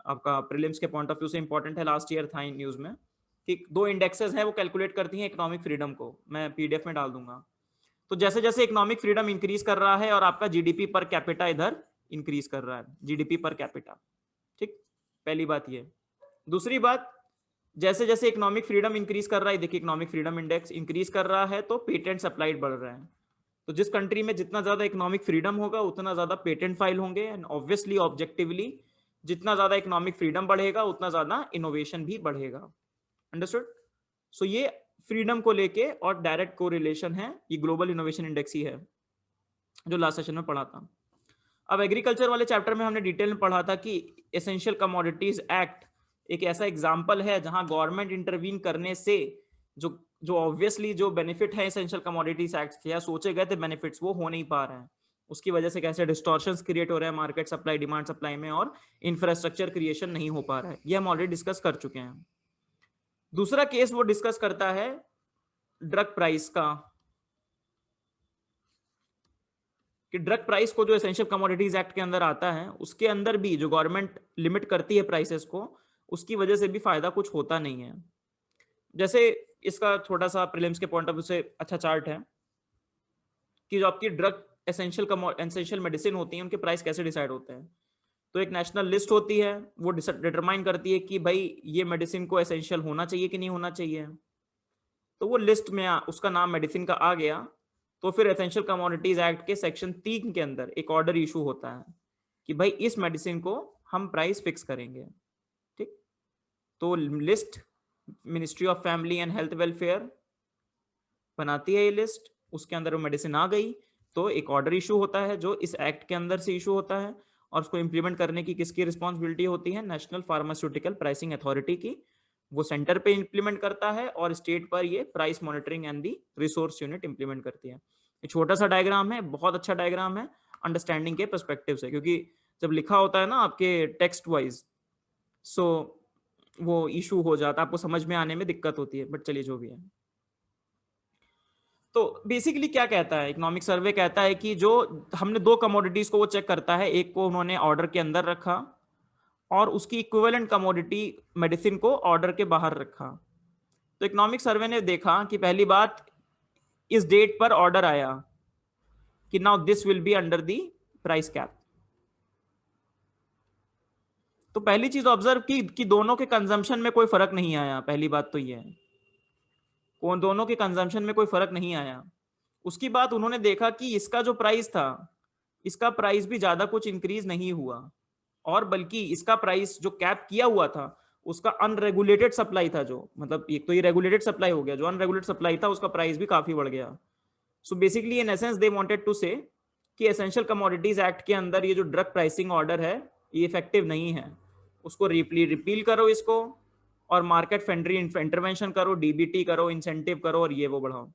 आपका प्रीलिम्स के पॉइंट ऑफ व्यू से इंपॉर्टेंट है, लास्ट ईयर था इन न्यूज में कि 2 इंडेक्सेस हैं वो कैलकुलेट करती हैं इकोनॉमिक फ्रीडम को, मैं पीडीएफ में डाल दूंगा। तो जैसे जैसे इकोनॉमिक फ्रीडम इंक्रीज कर रहा है और आपका जीडीपी पर कैपिटा इधर इंक्रीज कर रहा है, जीडीपी पर कैपिटा, ठीक, पहली बात ये। दूसरी बात, जैसे जैसे इकोनॉमिक फ्रीडम इंक्रीज कर रहा है, देखिए इकोनॉमिक फ्रीडम इंडेक्स इंक्रीज कर रहा है तो पेटेंट सप्लाइड बढ़ रहा है। तो जिस कंट्री में जितना ज्यादा इकोनॉमिक फ्रीडम होगा उतना ज्यादा पेटेंट फाइल होंगे, एंड ऑब्वियसली ऑब्जेक्टिवली जितना ज्यादा इकोनॉमिक फ्रीडम बढ़ेगा उतना ज्यादा इनोवेशन भी बढ़ेगा। अंडरस्टूड? सो ये फ्रीडम को लेके और डायरेक्ट कोरिलेशन है, ये ग्लोबल इनोवेशन इंडेक्स ही है जो लास्ट सेशन में पढ़ा था। अब एग्रीकल्चर वाले चैप्टर में हमने डिटेल में पढ़ा था कि एसेंशियल कमोडिटीज एक्ट एक ऐसा एग्जाम्पल है जहां गवर्नमेंट इंटरवीन करने से जो ऑब्वियसली जो बेनिफिट है एसेंशियल कमोडिटीज एक्ट के, या सोचे गए थे बेनिफिट्स, वो हो नहीं पा रहे हैं। उसकी वजह से कैसे डिस्टॉर्शंस क्रिएट हो रहे हैं मार्केट सप्लाई, डिमांड सप्लाई में, और इंफ्रास्ट्रक्चर क्रिएशन नहीं हो पा रहा है, ये हम ऑलरेडी डिस्कस कर चुके हैं। दूसरा केस वो डिस्कस करता है ड्रग प्राइस का, कि ड्रग प्राइस को जो एसेंशियल कमोडिटीज एक्ट के अंदर आता है उसके अंदर भी जो गवर्नमेंट लिमिट करती है प्राइसेस को, उसकी वजह से भी फायदा कुछ होता नहीं है। जैसे इसका छोटा सा प्रीलिम्स के पॉइंट ऑफ व्यू से अच्छा चार्ट है कि जो आपकी ड्रग एसेंशियल मेडिसिन होती है उनके प्राइस कैसे डिसाइड होते हैं। तो एक नेशनल लिस्ट होती है, वो डिटरमाइन करती है कि भाई ये मेडिसिन को एसेंशियल होना चाहिए कि नहीं होना चाहिए। तो वो लिस्ट में उसका नाम मेडिसिन का आ गया, तो फिर एसेंशियल कमोडिटीज एक्ट के सेक्शन 3 के अंदर एक ऑर्डर इशू होता है कि भाई इस मेडिसिन को हम प्राइस फिक्स करेंगे, ठीक। तो list ministry of family and health welfare बनाती है ये लिस्ट, उसके अंदर वो मेडिसिन आ गई तो एक ऑर्डर इशू होता है जो इस एक्ट के अंदर से इशू होता है, और उसको इंप्लीमेंट करने की किसकी रिस्पॉन्सिबिलिटी होती है? नेशनल फार्मास्यूटिकल प्राइसिंग अथॉरिटी की। वो सेंटर पे इंप्लीमेंट करता है और स्टेट पर ये price monitoring and the resource unit implement करती है। एक छोटा सा डायग्राम है, बहुत अच्छा डायग्राम है अंडरस्टैंडिंग के पर्सपेक्टिव से, क्योंकि जब लिखा होता है ना आपके टेक्स्ट वाइज, सो वो इशू हो जाता है, आपको समझ में आने में दिक्कत होती है, बट चलिए जो भी है। तो बेसिकली क्या कहता है इकोनॉमिक सर्वे? कहता है कि जो हमने 2 कमोडिटीज को वो चेक करता है, एक को उन्होंने ऑर्डर के अंदर रखा और उसकी इक्विवेलेंट कमोडिटी मेडिसिन को ऑर्डर के बाहर रखा। तो इकोनॉमिक सर्वे ने देखा कि पहली बात, इस डेट पर ऑर्डर आया कि now this will be under the price cap. तो पहली चीज ऑब्जर्व की कि दोनों के कंजम्पशन में कोई फर्क नहीं आया। पहली बात तो ये है, कौन दोनों के कंजम्पशन में कोई फर्क नहीं आया। उसकी बात उन्होंने देखा कि इसका जो प्राइस था, इसका प्राइस भी ज्यादा कुछ इंक्रीज नहीं हुआ, और बल्कि इसका प्राइस जो कैप किया हुआ था उसका अनरेगुलेटेड सप्लाई था, जो मतलब एक तो ये रेगुलेटेड सप्लाई हो गया, जो अनरेगुलेटेड सप्लाई था उसका प्राइस भी काफी बढ़ गया। So basically in essence they wanted to say कि एसेंशियल कमोडिटीज एक्ट के अंदर ये जो ड्रग प्राइसिंग ऑर्डर है ये इफेक्टिव नहीं है, उसको रिपील करो इसको, और मार्केट फ्रेंडली इंटरवेंशन करो, डीबीटी करो, इंसेंटिव करो, और ये वो बढ़ाओ।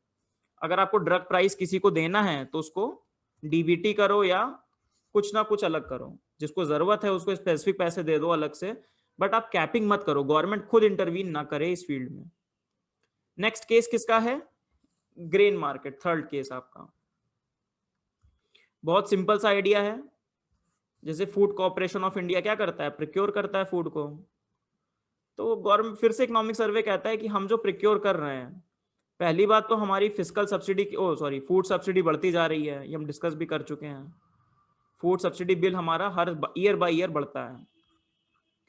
अगर आपको ड्रग प्राइस किसी को देना है तो उसको डीबीटी करो या कुछ ना कुछ अलग करो, जिसको जरूरत है उसको स्पेसिफिक पैसे दे दो अलग से, बट आप कैपिंग मत करो, गवर्नमेंट खुद इंटरवीन ना करे इस फील्ड में। नेक्स्ट केस किसका है? ग्रेन मार्केट, थर्ड केस आपका। बहुत सिंपल सा आइडिया है, जैसे फूड कॉर्पोरेशन ऑफ इंडिया क्या करता है? प्रिक्योर करता है फूड को। तो गवर्नमेंट फिर से इकोनॉमिक सर्वे कहता है कि हम जो प्रिक्योर कर रहे हैं, पहली बात तो हमारी फिस्कल सब्सिडी फूड सब्सिडी बढ़ती जा रही है, ये हम डिस्कस भी कर चुके हैं। फूड सब्सिडी बिल हमारा हर ईयर बाय ईयर बढ़ता है,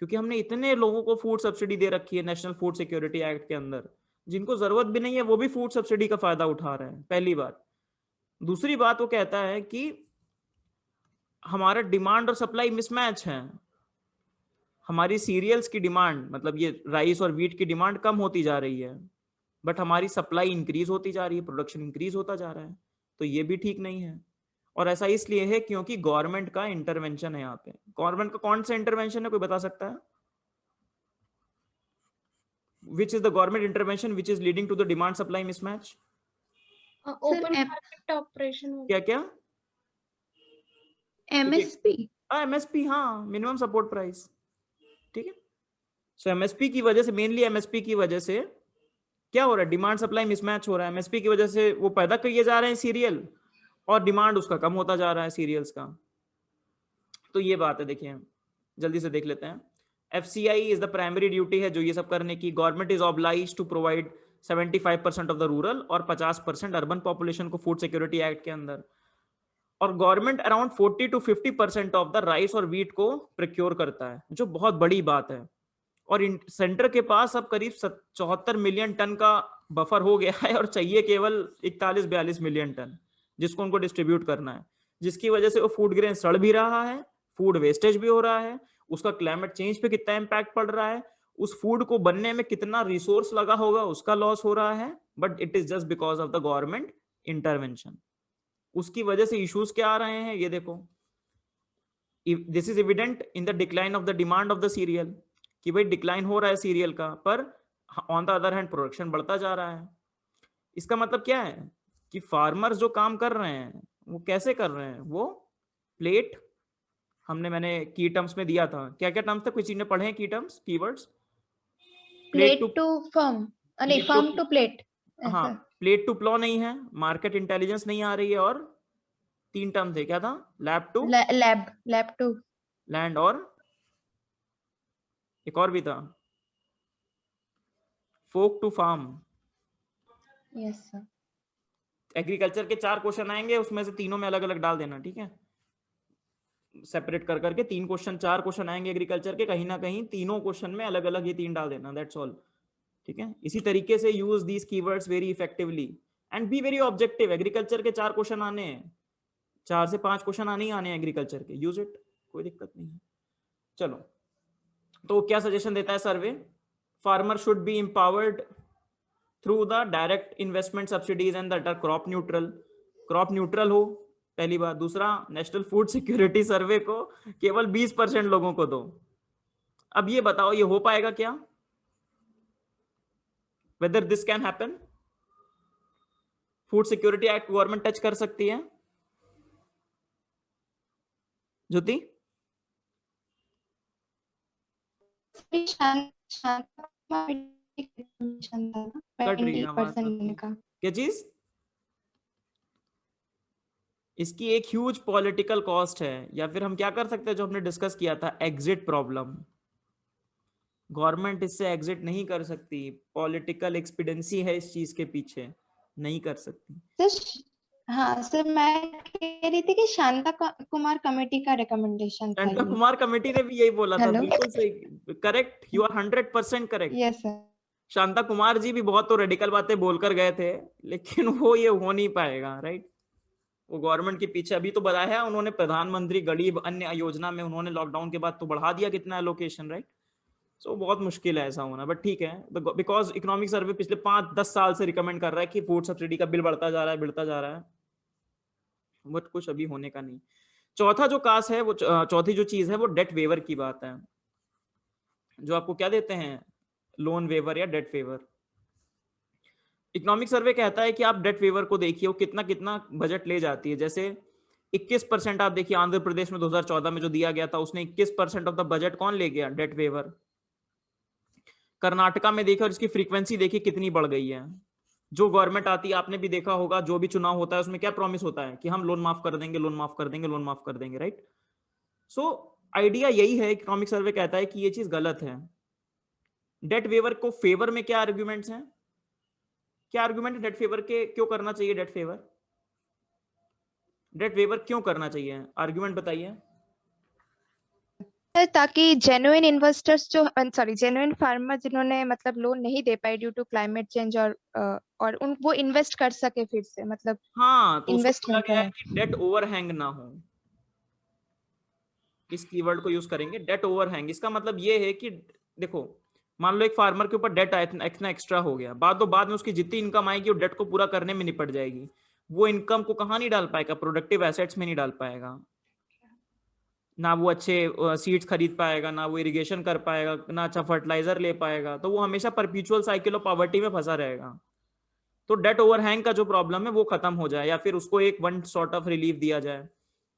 क्योंकि हमने इतने लोगों को फूड सब्सिडी दे रखी है नेशनल फूड सिक्योरिटी एक्ट के अंदर। जिनको जरूरत भी नहीं है वो भी फूड सब्सिडी का फायदा उठा रहे हैं, पहली बात। दूसरी बात वो कहता है कि हमारा डिमांड और सप्लाई मिसमैच है। हमारी सीरियल्स की डिमांड, मतलब ये राइस और व्हीट की डिमांड कम होती जा रही है, बट हमारी सप्लाई इंक्रीज होती जा रही है, प्रोडक्शन इंक्रीज होता जा रहा है, तो ये भी ठीक नहीं है। और ऐसा इसलिए है क्योंकि गवर्नमेंट का इंटरवेंशन है यहाँ पे। गवर्नमेंट का कौन सा इंटरवेंशन है, कोई बता सकता है? Which is the government intervention which is leading to the demand supply mismatch? Open market operation. क्या क्या? MSP। MSP, हाँ, मिनिमम सपोर्ट प्राइस। ठीक है, सो एमएसपी की वजह से, मेनली एमएसपी की वजह से क्या हो रहा है, डिमांड सप्लाई मिसमैच हो रहा है। एमएसपी की वजह से वो पैदा किए जा रहे हैं सीरियल और डिमांड उसका कम होता जा रहा है सीरियल्स का। तो ये बात है, देखिए जल्दी से देख लेते हैं। FCI is the primary duty है जो ये सब करने की। Government is obliged to provide 75% of the rural और 50% अर्बन पॉपुलेशन को फूड सिक्योरिटी एक्ट के अंदर। और government around 40 to 50% of the rice और व्हीट को प्रोक्योर करता है, जो बहुत बड़ी बात है। और सेंटर के पास अब करीब 74 मिलियन टन का बफर हो गया है और चाहिए केवल 41-42 मिलियन टन जिसको उनको डिस्ट्रीब्यूट करना है, जिसकी वजह से वो फूड ग्रेन सड़ भी रहा है, फूड वेस्टेज भी हो रहा है, उसका क्लाइमेट चेंज पे कितना इम्पैक्ट पड़ रहा है, उस फूड को बनने में कितना रिसोर्स लगा होगा उसका लॉस हो रहा है, but it is just because of the government intervention. उसकी वजह से इश्यूज क्या आ रहे हैं ये देखो। This is evident in the decline of the demand of the serial, कि भाई डिक्लाइन हो रहा है सीरियल का, पर on the other hand production बढ़ता जा रहा है। इसका मतलब क्या है कि फार्मर्स जो काम कर रहे हैं वो कैसे कर रहे हैं, वो प्लेट, मैंने की टर्म्स में दिया था, क्या क्या टर्म्स थे, किसी ने पढ़े हैं की terms, keywords? Plate to farm, नहीं फर्म टू प्लेट। हाँ, प्लेट टू प्लॉ नहीं है, मार्केट इंटेलिजेंस नहीं आ रही है, और 3 टर्म थे, क्या था? Lab to lab to land, और एक और भी था, folk to farm. Yes sir. Agriculture के 4 क्वेश्चन आएंगे, उसमें से तीनों में अलग अलग डाल देना, ठीक है, सेपरेट कर करके 3 क्वेश्चन, 4 क्वेश्चन आएंगे एग्रीकल्चर के, कहीं ना कहीं तीनों क्वेश्चन में अलग अलग ये 3 डाल देना, दैट्स ऑल। ठीक है, इसी तरीके से use these keywords very effectively and be very objective. Agriculture के 4 क्वेश्चन आने हैं, 4 से 5 क्वेश्चन आने ही आने हैं एग्रीकल्चर के, यूज इट, कोई दिक्कत नहीं है। चलो, तो क्या सजेशन देता है survey? Farmer should be empowered through the direct investment subsidies and that are crop neutral. Crop neutral हो, पहली बात। दूसरा, नेशनल फूड सिक्योरिटी सर्वे को केवल 20% लोगों को दो। अब ये बताओ, ये हो पाएगा क्या? Whether this can happen? Food Security act government touch कर सकती है? ज्योति? क्या चीज? इसकी एक ह्यूज पॉलिटिकल कॉस्ट है, या फिर हम क्या कर सकते हैं जो हमने डिस्कस किया था, एग्जिट प्रॉब्लम। गवर्नमेंट इससे एग्जिट नहीं कर सकती, पॉलिटिकल एक्सपीडेंसी है इस चीज के पीछे, नहीं कर सकती। हाँ सर, मैं कह रही थी कि शांता कुमार कमेटी का रिकमेंडेशन था। शांता कुमार कमेटी ने भी यही बोला था, बिल्कुल सही, correct, you are 100% correct. Yes sir. Shanta Kumar ji भी बहुत तो रेडिकल बातें बोलकर गए थे, लेकिन वो ये हो नहीं पाएगा, राइट? वो गवर्नमेंट के पीछे, अभी तो बताया उन्होंने, प्रधानमंत्री गरीब अन्य योजना में उन्होंने लॉकडाउन के बाद तो बढ़ा दिया कितना एलोकेशन, राइट? सो बहुत मुश्किल है ऐसा होना, बट ठीक है, बिकॉज इकोनॉमिक सर्वे पिछले 5-10 साल से रिकमेंड कर रहा है कि फूड सब्सिडी का बिल बढ़ता जा रहा है, बट कुछ अभी होने का नहीं। चौथा जो कास है, वो चौथी जो चीज है, वो डेट वेवर की बात है, जो आपको क्या देते हैं, लोन वेवर या डेट वेवर। इकोनॉमिक सर्वे कहता है कि आप डेट वेवर को देखिए, वो कितना कितना बजट ले जाती है। जैसे 21% आप देखिए, आंध्र प्रदेश में 2014 में जो दिया गया था, उसने 21% ऑफ द बजट कौन ले गया, डेट वेवर। कर्नाटका में देखिए, और इसकी फ्रीक्वेंसी देखिए कितनी बढ़ गई है। जो गवर्नमेंट आती है, आपने भी देखा होगा, जो भी चुनाव होता है उसमें क्या प्रॉमिस होता है कि हम लोन माफ कर देंगे, लोन माफ कर देंगे, लोन माफ कर देंगे, राइट? सो आइडिया यही है, इकोनॉमिक सर्वे कहता है कि ये चीज गलत है। डेट वेवर को फेवर में क्या आर्ग्यूमेंट्स हैं, क्या आर्ग्यूमेंट है डेट फेवर के, क्यों करना चाहिए डेट फेवर? डेट वेवर क्यों करना चाहिए, आर्ग्यूमेंट बताइए। ताकि जेन्युइन इन्वेस्टर्स जो सॉरी जेन्युइन फार्मर जिन्होंने मतलब लोन नहीं दे पाए ड्यू टू क्लाइमेट चेंज और उन वो इन्वेस्ट कर सके फिर से, मतलब हाँ, तो उसको बोला इन्वेस्टमेंट गया है है। कि डेट ओवरहैंग ना हो, इस कीवर्ड को यूज करेंगे, डेट ओवरहैंग। इसका मतलब ये है कि देखो, मान लो एक फार्मर के ऊपर डेट इतना एक्स्ट्रा हो गया, बाद में उसकी जितनी इनकम आएगी वो डेट को पूरा करने में निपट जाएगी। वो इनकम को कहाँ नहीं डाल पाएगा, प्रोडक्टिव एसेट्स में नहीं डाल पाएगा, ना वो अच्छे सीड्स खरीद पाएगा, ना वो इरिगेशन कर पाएगा, ना अच्छा फर्टिलाइजर ले पाएगा, तो वो हमेशा परपेचुअल साइकिल ऑफ पॉवर्टी में फंसा रहेगा। तो डेट ओवरहैंग का जो प्रॉब्लम है वो खत्म हो जाए, या फिर उसको एक वन सॉर्ट ऑफ रिलीफ दिया जाए।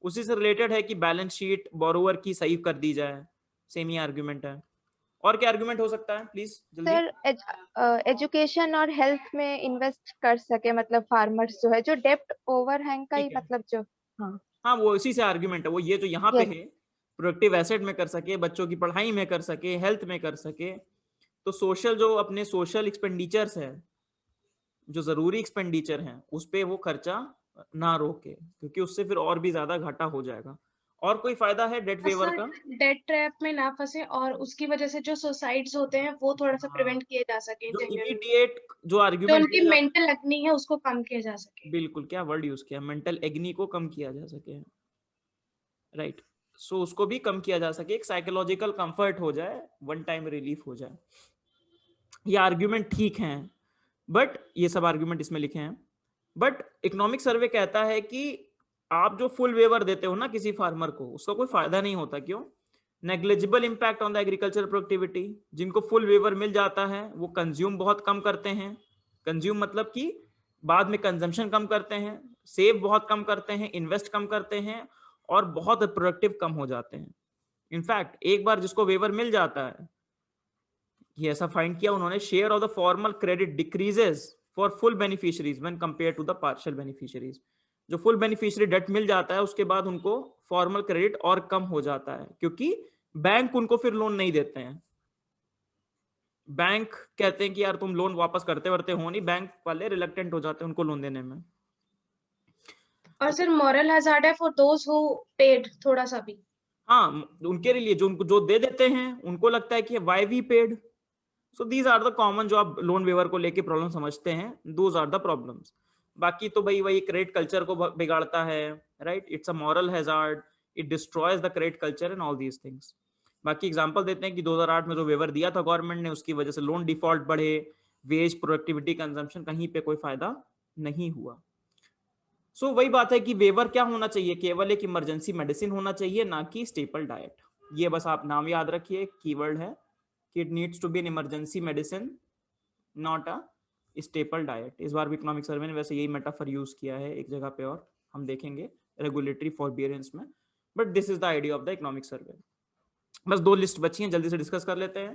उसी से रिलेटेड है कि बैलेंस शीट बोरोवर की सही कर दी जाए, सेम ही आर्गुमेंट है। और क्या आर्गुमेंट हो सकता है प्लीज जल्दी? सर एजुकेशन और हेल्थ में इन्वेस्ट कर सके, मतलब फार्मर्स जो है, जो डेप्ट ओवरहैंग का ही मतलब जो हाँ वो इसी से आर्गुमेंट है, वो ये जो यहाँ पे है प्रोडक्टिव एसेट में कर सके, बच्चों की पढ़ाई में कर सके, हेल्थ में कर सके। तो सोशल जो अपने सोशल एक्सपेंडिचर्स है, जो जरूरी एक्सपेंडिचर हैं, उस पे वो खर्चा ना रोके, क्योंकि उससे फिर और भी ज्यादा घाटा हो जाएगा। और कोई फायदा है डेट वेवर का? डेट ट्रैप में ना फंसे और उसकी वजह से जो सुसाइड्स होते हैं वो थोड़ा सा प्रिवेंट किए जा सके, जो genuinely। इमीडिएट जो जो आर्गुमेंट उनकी मेंटल अग्नि है उसको कम किया जा सके। बिल्कुल, क्या वर्ड यूज किया, मेंटल एग्नी को कम किया जा सके, राइट। सो उसको भी कम किया जा सके, एक साइकोलॉजिकल कंफर्ट हो जाए, वन टाइम रिलीफ हो जाए। ये आर्ग्यूमेंट ठीक हैं, बट ये सब आर्ग्यूमेंट इसमें लिखे हैं, बट इकोनॉमिक सर्वे कहता है कि आप जो फुल वेवर देते हो ना किसी फार्मर को, उसका कोई फायदा नहीं होता। क्यों? Negligible impact on the agriculture productivity. जिनको फुल वेवर मिल जाता है वो कंज्यूम बहुत कम करते हैं। कंज्यूम मतलब कि बाद में कंजम्पशन कम करते हैं, सेव बहुत कम करते हैं, इन्वेस्ट कम करते हैं, और बहुत प्रोडक्टिव कम हो जाते हैं। इनफैक्ट एक बार जिसको वेवर मिल जाता है, ये ऐसा फाइंड किया उन्होंने, share of the formal credit decreases for full beneficiaries when compare to the partial beneficiaries. जो फुल बेनिफिशियरी डेट मिल जाता है उसके बाद उनको फॉर्मल क्रेडिट और कम हो जाता है, क्योंकि बैंक उनको फिर लोन नहीं देते हैं। बैंक कहते हैं कि यार तुम लोन वापस करते वर्ते हो नहीं, बैंक वाले रिलक्टेंट हो जाते हैं उनको लोन देने में। और सर मॉरल हजार्ड है फॉर दोज हु पेड, थोड़ा सा भी। हाँ, उनके लिए जो उनको जो दे देते हैं उनको लगता है कि why we paid. So these are the common, जो आप लोन वेवर को लेके प्रॉब्लम समझते हैं, दोज आर द प्रॉब्लम्स। बाकी तो भाई वही क्रेडिट कल्चर को बिगाड़ता है, right, it's a moral hazard, it destroys the credit culture and all these things. बाकी एग्जांपल देते हैं कि 2008 में जो वेवर दिया था गवर्नमेंट ने, उसकी वजह से लोन डिफॉल्ट बढ़े, वेज, प्रोडक्टिविटी, कंजम्पशन, कहीं पे कोई फायदा नहीं हुआ। सो वही बात है कि वेवर क्या होना चाहिए, केवल एक इमरजेंसी मेडिसिन होना चाहिए, ना कि स्टेपल डाइट। ये बस आप नाम याद रखिए, कीवर्ड है कि it needs to be an emergency medicine, not a staple diet. इस बार भी इकोनॉमिक सर्वे ने वैसे यही मेटाफर यूज किया है एक जगह पे, और हम देखेंगे रेगुलेटरी फॉरबियरेंस में, but this is the idea of the economic survey. बस 2 लिस्ट बची हैं, जल्दी से डिस्कस कर लेते हैं।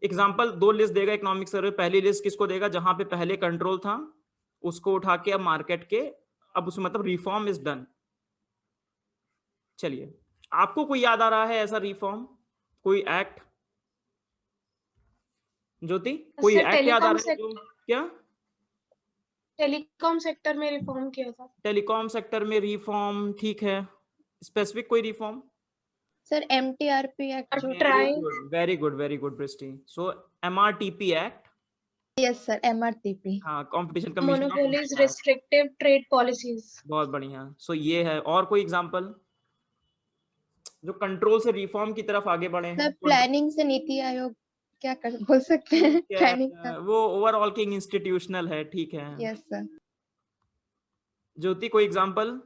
एग्जाम्पल 2 लिस्ट देगा इकोनॉमिक सर्वे। पहली लिस्ट किसको देगा? जहां पे पहले कंट्रोल था उसको उठा के अब मार्केट के, अब उसमें मतलब रिफॉर्म इज डन। चलिए, आपको कोई याद आ रहा है ऐसा रिफॉर्म, कोई एक्ट? ज्योति, कोई एक्ट याद आ रहा है जो? क्या? टेलीकॉम सेक्टर में रिफॉर्म किया था। टेलीकॉम सेक्टर में रिफॉर्म, ठीक है। स्पेसिफिक कोई रिफॉर्म? सर एमटीआरपी एक्ट जो very good Brishti. So MRTP act. Yes sir, MRTP. हाँ, competition commission. Monopolies, restrictive trade policies. बहुत बढ़िया। सो ये है। और कोई एग्जांपल जो कंट्रोल से रिफॉर्म की तरफ आगे बढ़े हैं? प्लानिंग से नीति आयोग क्या कर बोल सकते हैं? प्लानिंग का वो ओवरऑल किंग इंस्टीट्यूशनल है, ठीक है। Yes sir. ज्योति, कोई example?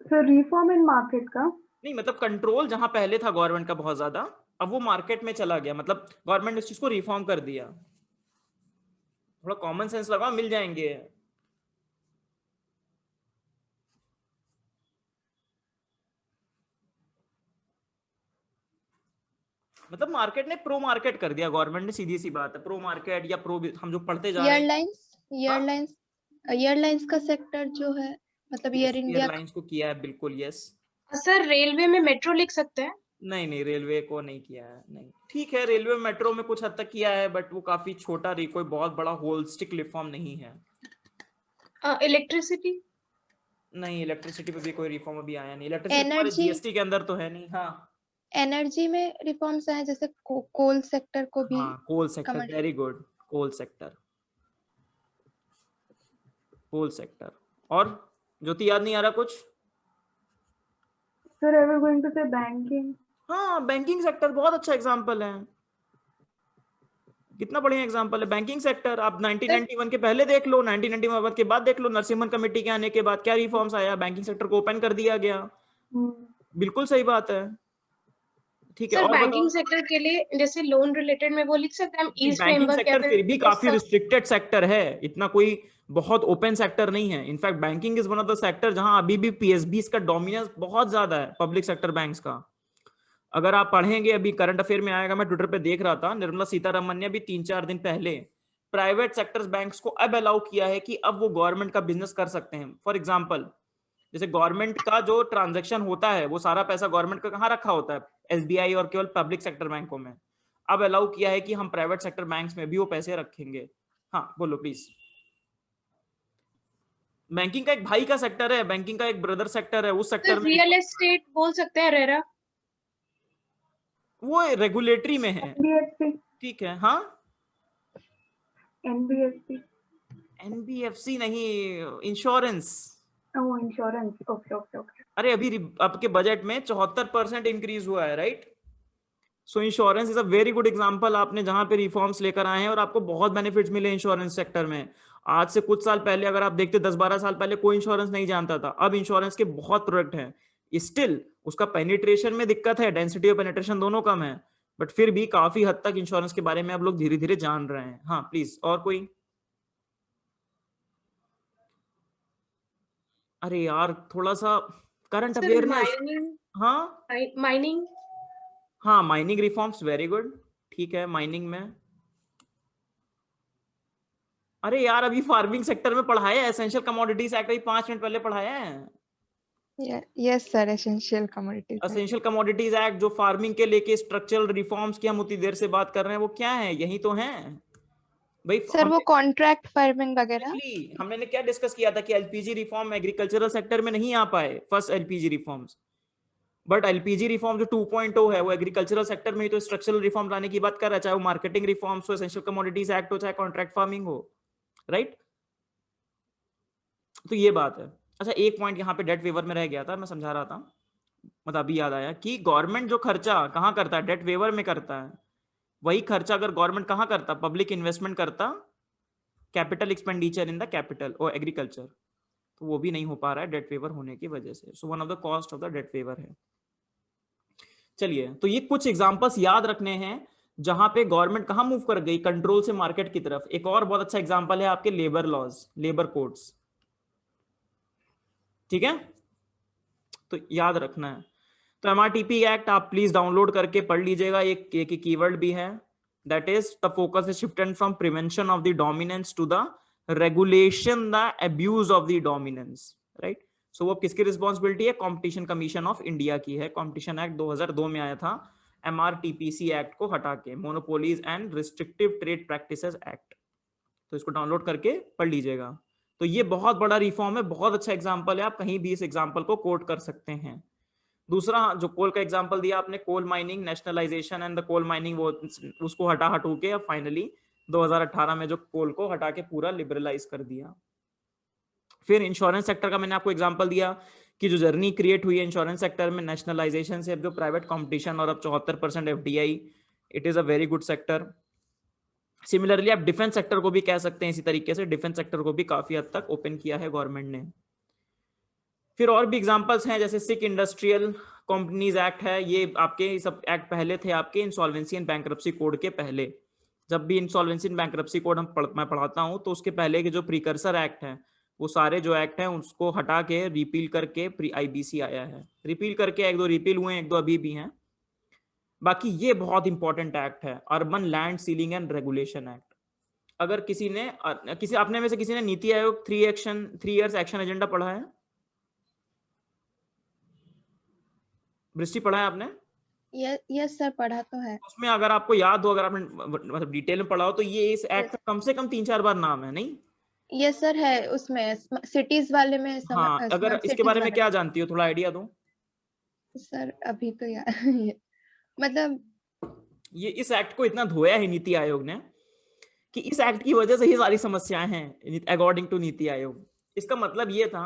Sir reform in market का नहीं, मतलब कंट्रोल जहां पहले था गवर्नमेंट का बहुत ज्यादा, अब वो मार्केट में चला गया, मतलब गवर्नमेंट ने इस चीज को रिफॉर्म कर दिया। थोड़ा कॉमन सेंस लगाओ, मिल जाएंगे। मतलब मार्केट ने प्रो मार्केट कर दिया गवर्नमेंट ने, सीधी सी बात है। प्रो मार्केट या प्रो, हम जो पढ़ते जा रहे हैं। एयरलाइंस का सेक्टर जो है, मतलब एयर इंडिया एयरलाइंस को किया है, बिल्कुल यस। सर रेलवे में मेट्रो लिख सकते हैं? नहीं, रेलवे को नहीं किया है, नहीं। ठीक है, रेलवे मेट्रो में कुछ हद तक किया है, बट वो काफी छोटा, कोई बहुत बड़ा होलिस्टिक रिफॉर्म नहीं है। इलेक्ट्रिसिटी? नहीं, इलेक्ट्रिसिटी पे भी कोई रिफॉर्म अभी आया नहीं। इलेक्ट्रिसिटी हमारे एनर्जी जीएसटी के अंदर तो है नहीं। हाँ एनर्जी में रिफॉर्म्स आए, जैसे कोल सेक्टर को भी हाँ, coal sector, commercial. Very good, coal sector, coal sector. और ज्योति याद नहीं आ रहा कुछ? Sir, I was going to say banking. हाँ, बैंकिंग सेक्टर बहुत अच्छा एग्जांपल है, कितना बढ़िया एग्जांपल है बैंकिंग सेक्टर। आप 1991 के पहले देख लो, 1991 के बाद देख लो, नरसिम्हन कमेटी के आने के बाद क्या रिफॉर्म्स आया, बैंकिंग सेक्टर को ओपन कर दिया गया। बिल्कुल सही बात है, ठीक है। सर और बैंकिंग सेक्टर के लिए जैसे लोन रिलेटेड में वो लिख सकते हैं हम ईस्ट बैंकिंग फ्रेमवर्क या सेक्टर फिर भी काफी फिर रिस्ट्रिक्टेड सेक्टर है, इतना कोई बहुत ओपन सेक्टर नहीं है। In fact banking is one of the sector जहां अभी भी पीएसबीज का डोमिनेंस बहुत ज्यादा है, पब्लिक सेक्टर बैंक्स का। अगर आप पढ़ेंगे, अभी करंट अफेयर में आएगा, मैं ट्विटर पे देख रहा था, निर्मला सीतारमन ने भी 3-4 दिन पहले प्राइवेट सेक्टर्स बैंक्स को अब अलाउ किया है कि अब वो गवर्नमेंट का बिजनेस कर सकते हैं। फॉर एग्जांपल, जैसे गवर्नमेंट का जो ट्रांजैक्शन होता है वो सारा पैसा गवर्नमेंट का कहाँ रखा होता है, एसबीआई और केवल पब्लिक सेक्टर बैंकों में। अब अलाउ किया है कि हम प्राइवेट सेक्टर बैंक्स में भी वो पैसे रखेंगे। हाँ बोलो प्लीज। बैंकिंग का एक भाई का सेक्टर है, बैंकिंग का एक ब्रदर सेक्टर है, उस सेक्टर में रियल एस्टेट बोल सकते हैं रेरा। वो रेगुलेटरी में है, NBFC. ठीक है। हाँ, NBFC. एनबीएफसी नहीं, insurance. Oh, insurance. Okay, okay, okay. अरे अभी आपके बजट में 74% इंक्रीज हुआ है, right? So insurance is a very good example, आपने जहां पे रिफॉर्म्स लेकर आए हैं और आपको बहुत बेनिफिट्स मिले इंश्योरेंस सेक्टर में। आज से कुछ साल पहले अगर आप देखते, 10-12 साल पहले कोई इंश्योरेंस नहीं जानता था, अब इंश्योरेंस के बहुत प्रोडक्ट हैं। स्टिल उसका पेनिट्रेशन में दिक्कत है, डेंसिटी और पेनिट्रेशन दोनों कम है, बट फिर भी काफी हद तक इंश्योरेंस के बारे में आप लोग धीरे धीरे जान रहे हैं। हाँ प्लीज, और कोई? अरे यार थोड़ा सा करंट सर अवेयरनेस। हाँ माइनिंग। हाँ, माइनिंग रिफॉर्म्स, वेरी गुड, ठीक है। माइनिंग में, अरे यार अभी फार्मिंग सेक्टर में पढ़ाया है, एसेंशियल कमोडिटीज एक्ट अभी 5 मिनट पहले पढ़ाया है। Yes sir, essential commodities. Essential commodities act जो फार्मिंग के लेके स्ट्रक्चरल रिफॉर्म्स की हम उतनी देर से बात कर रहे हैं, वो क्या है? यही तो है भाई। सर वो कॉन्ट्रैक्ट फार्मिंग वगैरह। हमने क्या डिस्कस किया था कि एलपीजी रिफॉर्म एग्रीकल्चरल सेक्टर में नहीं आ पाए, first LPG reforms, but LPG reform जो 2.0 है वो एग्रीकल्चरल सेक्टर में ही तो स्ट्रक्चरल रिफॉर्म लाने की बात कर रहा है, चाहे वो मार्केटिंग रिफॉर्म्स हो, एसेंशियल कमोडिटीज एक्ट हो, चाहे कॉन्ट्रैक्ट फार्मिंग हो, राइट? तो ये बात है। अच्छा, एक पॉइंट यहाँ पे डेट वेवर में रह गया था, मैं समझा रहा था, मतलब अभी याद आया कि गवर्नमेंट जो खर्चा कहाँ करता है, डेट वेवर में करता है। वही खर्चा अगर गवर्नमेंट कहाँ करता, पब्लिक इन्वेस्टमेंट करता, capital expenditure in the capital और एग्रीकल्चर, तो वो भी नहीं हो पा रहा है डेट वेवर होने की वजह से। So one of the cost of the debt waiver है। चलिए, तो ये कुछ एग्जांपल्स याद रखने हैं जहां पे गवर्नमेंट कहां मूव कर गई, कंट्रोल से मार्केट की तरफ। एक और बहुत अच्छा एग्जांपल है आपके लेबर लॉज, लेबर कोड्स, ठीक है, तो याद रखना है। तो एमआरटीपी एक्ट आप प्लीज डाउनलोड करके पढ़ लीजिएगा। एक कीवर्ड भी है, that is the focus is shifted from prevention of the dominance to the regulation the abuse of the dominance, right? So वो किसकी रिस्पॉन्सिबिलिटी है? कंपटीशन कमीशन ऑफ इंडिया की है। कंपटीशन एक्ट 2002 में आया था, एमआरटीपीसी एक्ट को हटा के, monopolies and restrictive trade practices act. तो इसको डाउनलोड करके पढ़ लीजिएगा। तो ये बहुत बड़ा रिफॉर्म है, बहुत अच्छा एग्जांपल है, आप कहीं भी इस एग्जांपल को कोट कर सकते हैं। दूसरा जो कोल का एग्जांपल दिया आपने, coal mining, nationalisation and the coal mining, वो उसको हटू के अब फाइनली 2018 में जो कोल को हटा के पूरा लिबरलाइज कर दिया। फिर इंश्योरेंस सेक्टर का मैंने आपको एग्जांपल दिया कि जो जर्नी क्रिएट हुई है इंश्योरेंस सेक्टर में नेशनलाइजेशन से, अब जो प्राइवेट कंपटीशन और अब 74% FDI, it is a very good sector. Similarly आप डिफेंस सेक्टर को भी कह सकते हैं इसी तरीके से, डिफेंस सेक्टर को भी काफी हद तक ओपन किया है गवर्नमेंट ने। फिर और भी एग्जांपल्स हैं, जैसे सिक इंडस्ट्रियल कंपनीज एक्ट है, ये आपके सब एक्ट पहले थे आपके इंसॉल्वेंसी एंड बैंक्रप्सी कोड के पहले। जब भी इंसॉल्वेंसी एंड बैंक्रप्सी कोड मैं पढ़ाता हूँ तो उसके पहले के जो प्रीकर्सर एक्ट हैं, वो सारे जो एक्ट हैं उसको हटा के रिपील करके प्री आईबीसी आया है। रिपील करके एक दो रिपील हुए हैं, एक दो अभी भी हैं। बाकी ये बहुत इंपॉर्टेंट एक्ट है, urban land ceiling and regulation act. अगर किसी अपने में से किसी ने NITI Aayog 3 years action agenda पढ़ा है? दृष्टि पढ़ा है आपने? यस सर, पढ़ा तो है। उसमें अगर आपको याद हो, अगर आपने मतलब डिटेल में पढ़ा हो, तो ये इस एक्ट का कम से कम 3-4 बार नाम है, नहीं? यस सर है उसमें सिटीज वाले में हाँ, अगर इसके बारे में क्या जानती हो, थोड़ा आइडिया दो सर। अभी तो यार मतलब ये इस एक्ट को इतना धोया है नीति आयोग ने कि इस एक्ट की वजह से ही सारी समस्याएं हैं अकॉर्डिंग टू नीति आयोग। इसका मतलब ये था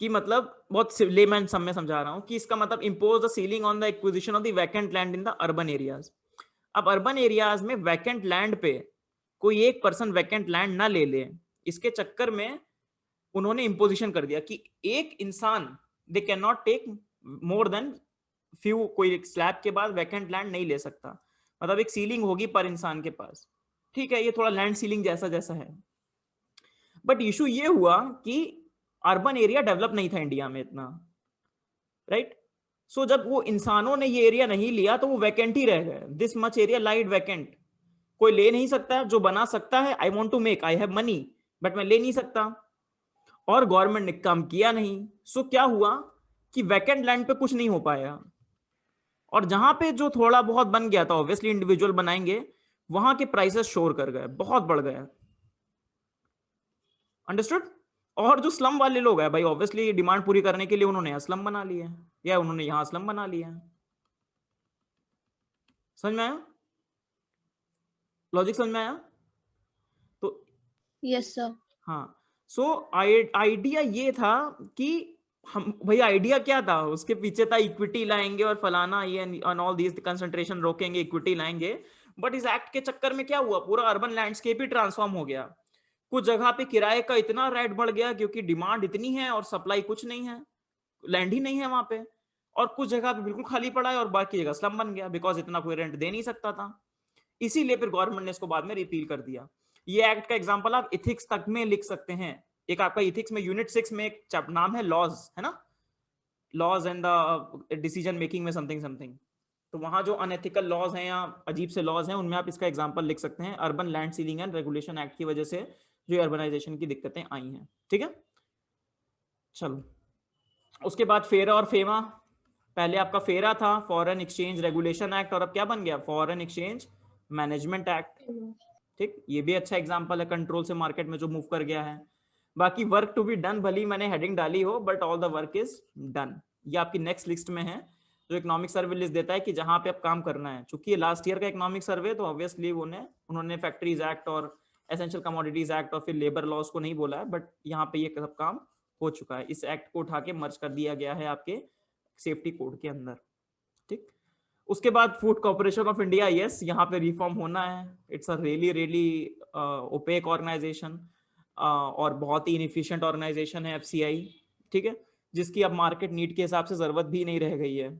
कि मतलब बहुत लेमैन सब में समझा रहा हूं कि इसका मतलब impose the ceiling on the acquisition of the vacant land in the urban areas. अब अर्बन एरियाज में वैकेंट लैंड पे कोई एक पर्सन वैकेंट लैंड ना ले ले, इसके चक्कर में उन्होंने इंपोजिशन कर दिया कि एक इंसान they can not take more than few, कोई स्लैब के बाद वैकेंट लैंड नहीं ले सकता, मतलब एक सीलिंग होगी पर इंसान के पास। ठीक है, ये थोड़ा लैंड सीलिंग जैसा जैसा है, बट इशू ये हुआ कि अर्बन एरिया डेवलप नहीं था इंडिया में इतना, राइट। सो जब वो इंसानों ने ये एरिया नहीं लिया तो वो वैकेंट ही रह गए, this much area lied vacant, कोई ले नहीं सकता, जो बना सकता है I want to make, I have money, but मैं ले नहीं सकता, और गवर्नमेंट ने काम किया नहीं। सो क्या हुआ कि वैकेंट लैंड पे कुछ नहीं हो पाया, और जहां पे जो थोड़ा बहुत बन गया था ऑब्वियसली इंडिविजुअल बनाएंगे, वहां के प्राइसेस शोर कर गए, बहुत बढ़ गए। अंडरस्टूड। और जो स्लम वाले लोग हैं भाई, ऑब्वियसली डिमांड पूरी करने के लिए उन्होंने यहाँ स्लम बना लिए हैं, या उन्होंने यहाँ स्लम बना लिया है। समझ में आया लॉजिक? समझ में आया? तो यस सर। हाँ, सो आइडिया ये था कि हम भाई, आइडिया क्या था उसके पीछे था, इक्विटी लाएंगे और फलाना ये एंड ऑल दीज, कंसंट्रेशन रोकेंगे, इक्विटी लाएंगे। बट इस एक्ट के चक्कर में क्या हुआ, पूरा अर्बन लैंडस्केप ही ट्रांसफॉर्म हो गया। कुछ जगह पे किराए का इतना रेट बढ़ गया क्योंकि डिमांड इतनी है और सप्लाई कुछ नहीं है, लैंड ही नहीं है वहां पे, और कुछ जगह पे बिल्कुल खाली पड़ा है और बाकी जगह स्लम बन गया बिकॉज इतना कोई रेंट दे नहीं सकता था। इसीलिए फिर गवर्नमेंट ने इसको बाद में रिपील कर दिया। ये एक्ट का एग्जांपल आप इथिक्स तक में लिख सकते हैं। एक आपका इथिक्स में यूनिट 6 में एक नाम है लॉज, है ना, laws and the decision making में समथिंग समथिंग, तो वहां जो अनएथिकल लॉज हैं या अजीब से लॉज हैं उनमें आप इसका एग्जांपल लिख सकते हैं। Urban land ceiling and regulation act की वजह से जो अर्बनाइजेशन की दिक्कतें आई हैं। ठीक है, चलो उसके बाद फेरा और फेमा। पहले आपका फेरा था फॉरेन एक्सचेंज रेगुलेशन एक्ट, और अब क्या बन गया, फॉरेन एक्सचेंज मैनेजमेंट एक्ट। ठीक, ये भी अच्छा एग्जांपल है कंट्रोल से मार्केट में जो मूव कर गया है। बाकी वर्क टू बी डन, भली मैंने हेडिंग डाली हो, but all the work is done. ये आपकी नेक्स्ट लिस्ट में है जो इकोनॉमिक सर्वे लिस्ट देता है कि जहां पे आप काम करना है। चूंकि ये लास्ट ईयर का इकोनॉमिक सर्वे, तो ऑब्वियसली उन्होंने फैक्ट्रीज एक्ट और एसेंशियल कमोडिटीज एक्ट और फिर लेबर लॉज को नहीं बोला है, बट यहाँ पे ये सब काम हो चुका है। इस एक्ट को उठा के मर्ज कर दिया गया है आपके सेफ्टी कोड के अंदर। ठीक, उसके बाद food corporation of India, yes, यहाँ पे रिफॉर्म होना है। It's a really opaque organisation और बहुत ही इनएफिशिएंट ऑर्गेनाइजेशन है FCI। ठीक है, जिसकी अब मार्केट नीड के हिसाब से जरूरत भी नहीं रह गई है।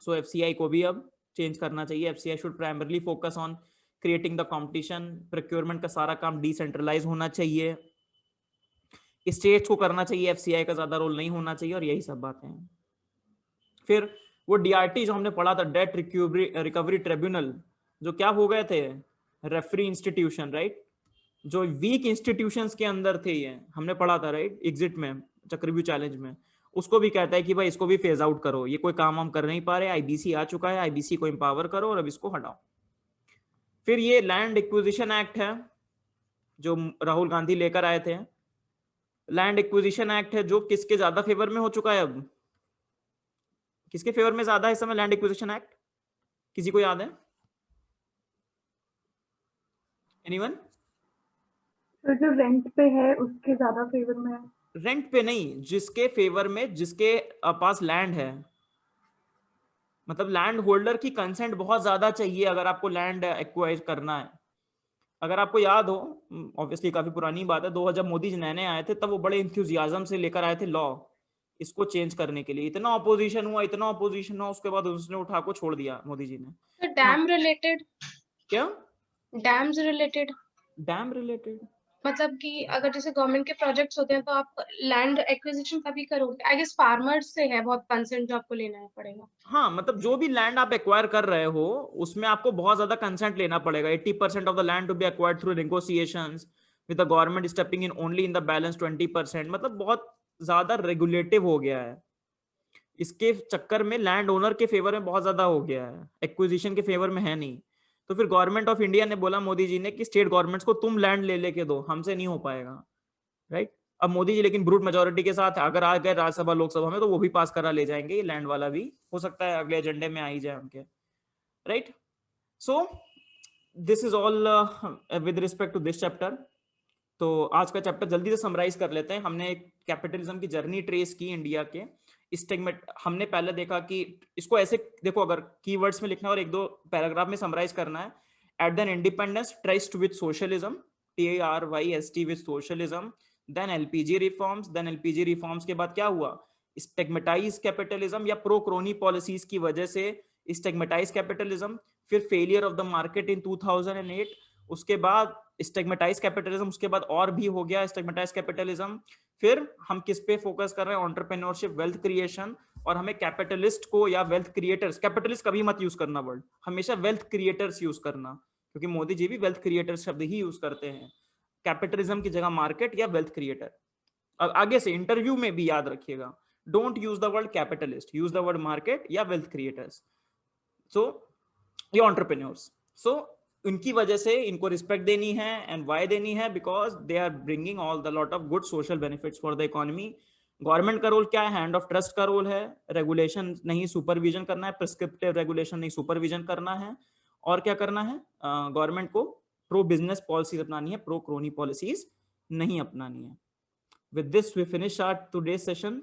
सो FCI को भी अब चेंज करना चाहिए। FCI should primarily focus on creating the competition. Procurement का सारा काम डिसेंट्रलाइज होना चाहिए, स्टेट्स को करना चाहिए, FCI का ज्यादा रोल नहीं होना चाहिए, और यही सब बातें हैं। फिर वो DRT जो हमने पढ़ा था, डेट रिकवरी ट्रिब्यूनल, जो क्या हो गए थे, रेफरी इंस्टीट्यूशन, राइट, जो वीक इंस्टीट्यूशंस के अंदर थे, ये हमने पढ़ा था, राइट, एग्जिट में, चक्रव्यूह चैलेंज में। उसको भी कहता है कि भाई इसको भी फेज आउट करो, ये कोई काम हम कर नहीं पा रहे, IBC आ चुका है, IBC को एम्पावर करो और अब इसको हटाओ। फिर ये लैंड एक्विजिशन एक्ट है जो राहुल गांधी लेकर आए थे। लैंड एक्विजिशन एक्ट है जो किसके ज्यादा फेवर में हो चुका है, अब किसके फेवर में ज्यादा है इस समय लैंड एक्विजिशन एक्ट, किसी को याद है? एनीवन? तो जो रेंट पे है उसके ज्यादा फेवर में है। रेंट पे नहीं, जिसके फेवर में, जिसके पास लैंड है, मतलब लैंड होल्डर की कंसेंट बहुत ज्यादा चाहिए अगर आपको लैंड एक्वायर करना है। अगर आपको याद हो, ऑब्वियसली काफी पुरानी बात है, 2000 मोदी जी नए आए थे तब वो बड़े इंथुजियाज्म से लेकर आए थे लॉ इसको चेंज करने के लिए। इतना ऑपोजिशन हुआ, इतना ऑपोजिशन हुआ, उसके बाद उसने उठा को छोड़ दिया मोदी जी ने। तो डैम रिलेटेड, क्या डैम्स रिलेटेड, डैम रिलेटेड मतलब कि अगर जैसे गवर्नमेंट के प्रोजेक्ट्स होते हैं तो आप लैंड एक्विजिशन कभी करोगे? आई गेस फार्मर्स से है बहुत कंसेंट जो आपको लेना पड़ेगा। हाँ, मतलब जो भी लैंड आप एक्वायर कर रहे हो उसमें आपको बहुत ज्यादा कंसेंट लेना पड़ेगा। 80% of the land to be acquired through negotiations with the government stepping in only in the balance 20%। मतलब बहुत ज्यादा रेगुलेटिव हो गया है। इसके चक्कर में लैंड ओनर के फेवर में बहुत ज्यादा हो गया है, एक्विजिशन के फेवर में है नहीं। तो फिर गवर्नमेंट ऑफ इंडिया ने बोला मोदी जी ने कि स्टेट गवर्नमेंट्स को तुम लैंड ले लेके दो, हमसे नहीं हो पाएगा, राइट। अब मोदी जी लेकिन ब्रूट मेजोरिटी के साथ अगर आ गए राज्यसभा लोकसभा में तो वो भी पास करा ले जाएंगे, लैंड वाला भी हो सकता है अगले एजेंडे में आ ही जाए उनके, right. So this is all with respect to this chapter. तो आज का चैप्टर जल्दी से समराइज कर लेते हैं। हमने कैपिटलिज्म की जर्नी ट्रेस की इंडिया के स्टेगमेंट। हमने पहले देखा कि इसको ऐसे देखो, अगर कीवर्ड्स में लिखना और एक दो पैराग्राफ में समराइज करना है। At then independence traced with socialism, TARYST with socialism, then LPG reforms, then LPG reforms के बाद क्या हुआ, स्टेगमेटाइज कैपिटलिज्म या प्रो क्रोनी पॉलिसीज की वजह से स्टेगमेटाइज कैपिटलिज्म, फिर failure of the market in 2008, उसके बाद स्टेगमेटाइज कैपिटलिज्म, उसके बाद और भी हो गया स्टेगमेटाइज कैपिटलिज्म। फिर हम किस पे फोकस कर रहे हैं, एंटरप्रेन्योरशिप, वेल्थ क्रिएशन, और हमें कैपिटलिस्ट को या वेल्थ क्रिएटर्स, कैपिटलिस्ट कभी मत यूज करना वर्ड, हमेशा वेल्थ क्रिएटर्स यूज करना, क्योंकि मोदी जी भी वेल्थ क्रिएटर्स शब्द ही यूज करते हैं, कैपिटलिज्म की जगह मार्केट या वेल्थ क्रिएटर। अब आगे से इंटरव्यू में भी याद रखिएगा, don't use the word capitalist, use the word market या वेल्थ क्रिएटर्स, सो ये एंटरप्रेन्योर्स। सो उनकी वजह से इनको रिस्पेक्ट देनी है, एंड व्हाई देनी है, because they are bringing all the lot of good social benefits for the economy. Government का रोल क्या है, हैंड ऑफ ट्रस्ट का रोल है, रेगुलेशन नहीं सुपरविजन करना है, प्रिस्क्रिप्टिव रेगुलेशन नहीं सुपरविजन करना है, और क्या करना है, गवर्नमेंट को प्रो बिजनेस पॉलिसी अपनानी है, प्रो क्रोनी पॉलिसीज नहीं अपनानी है। With this we finish our today's session.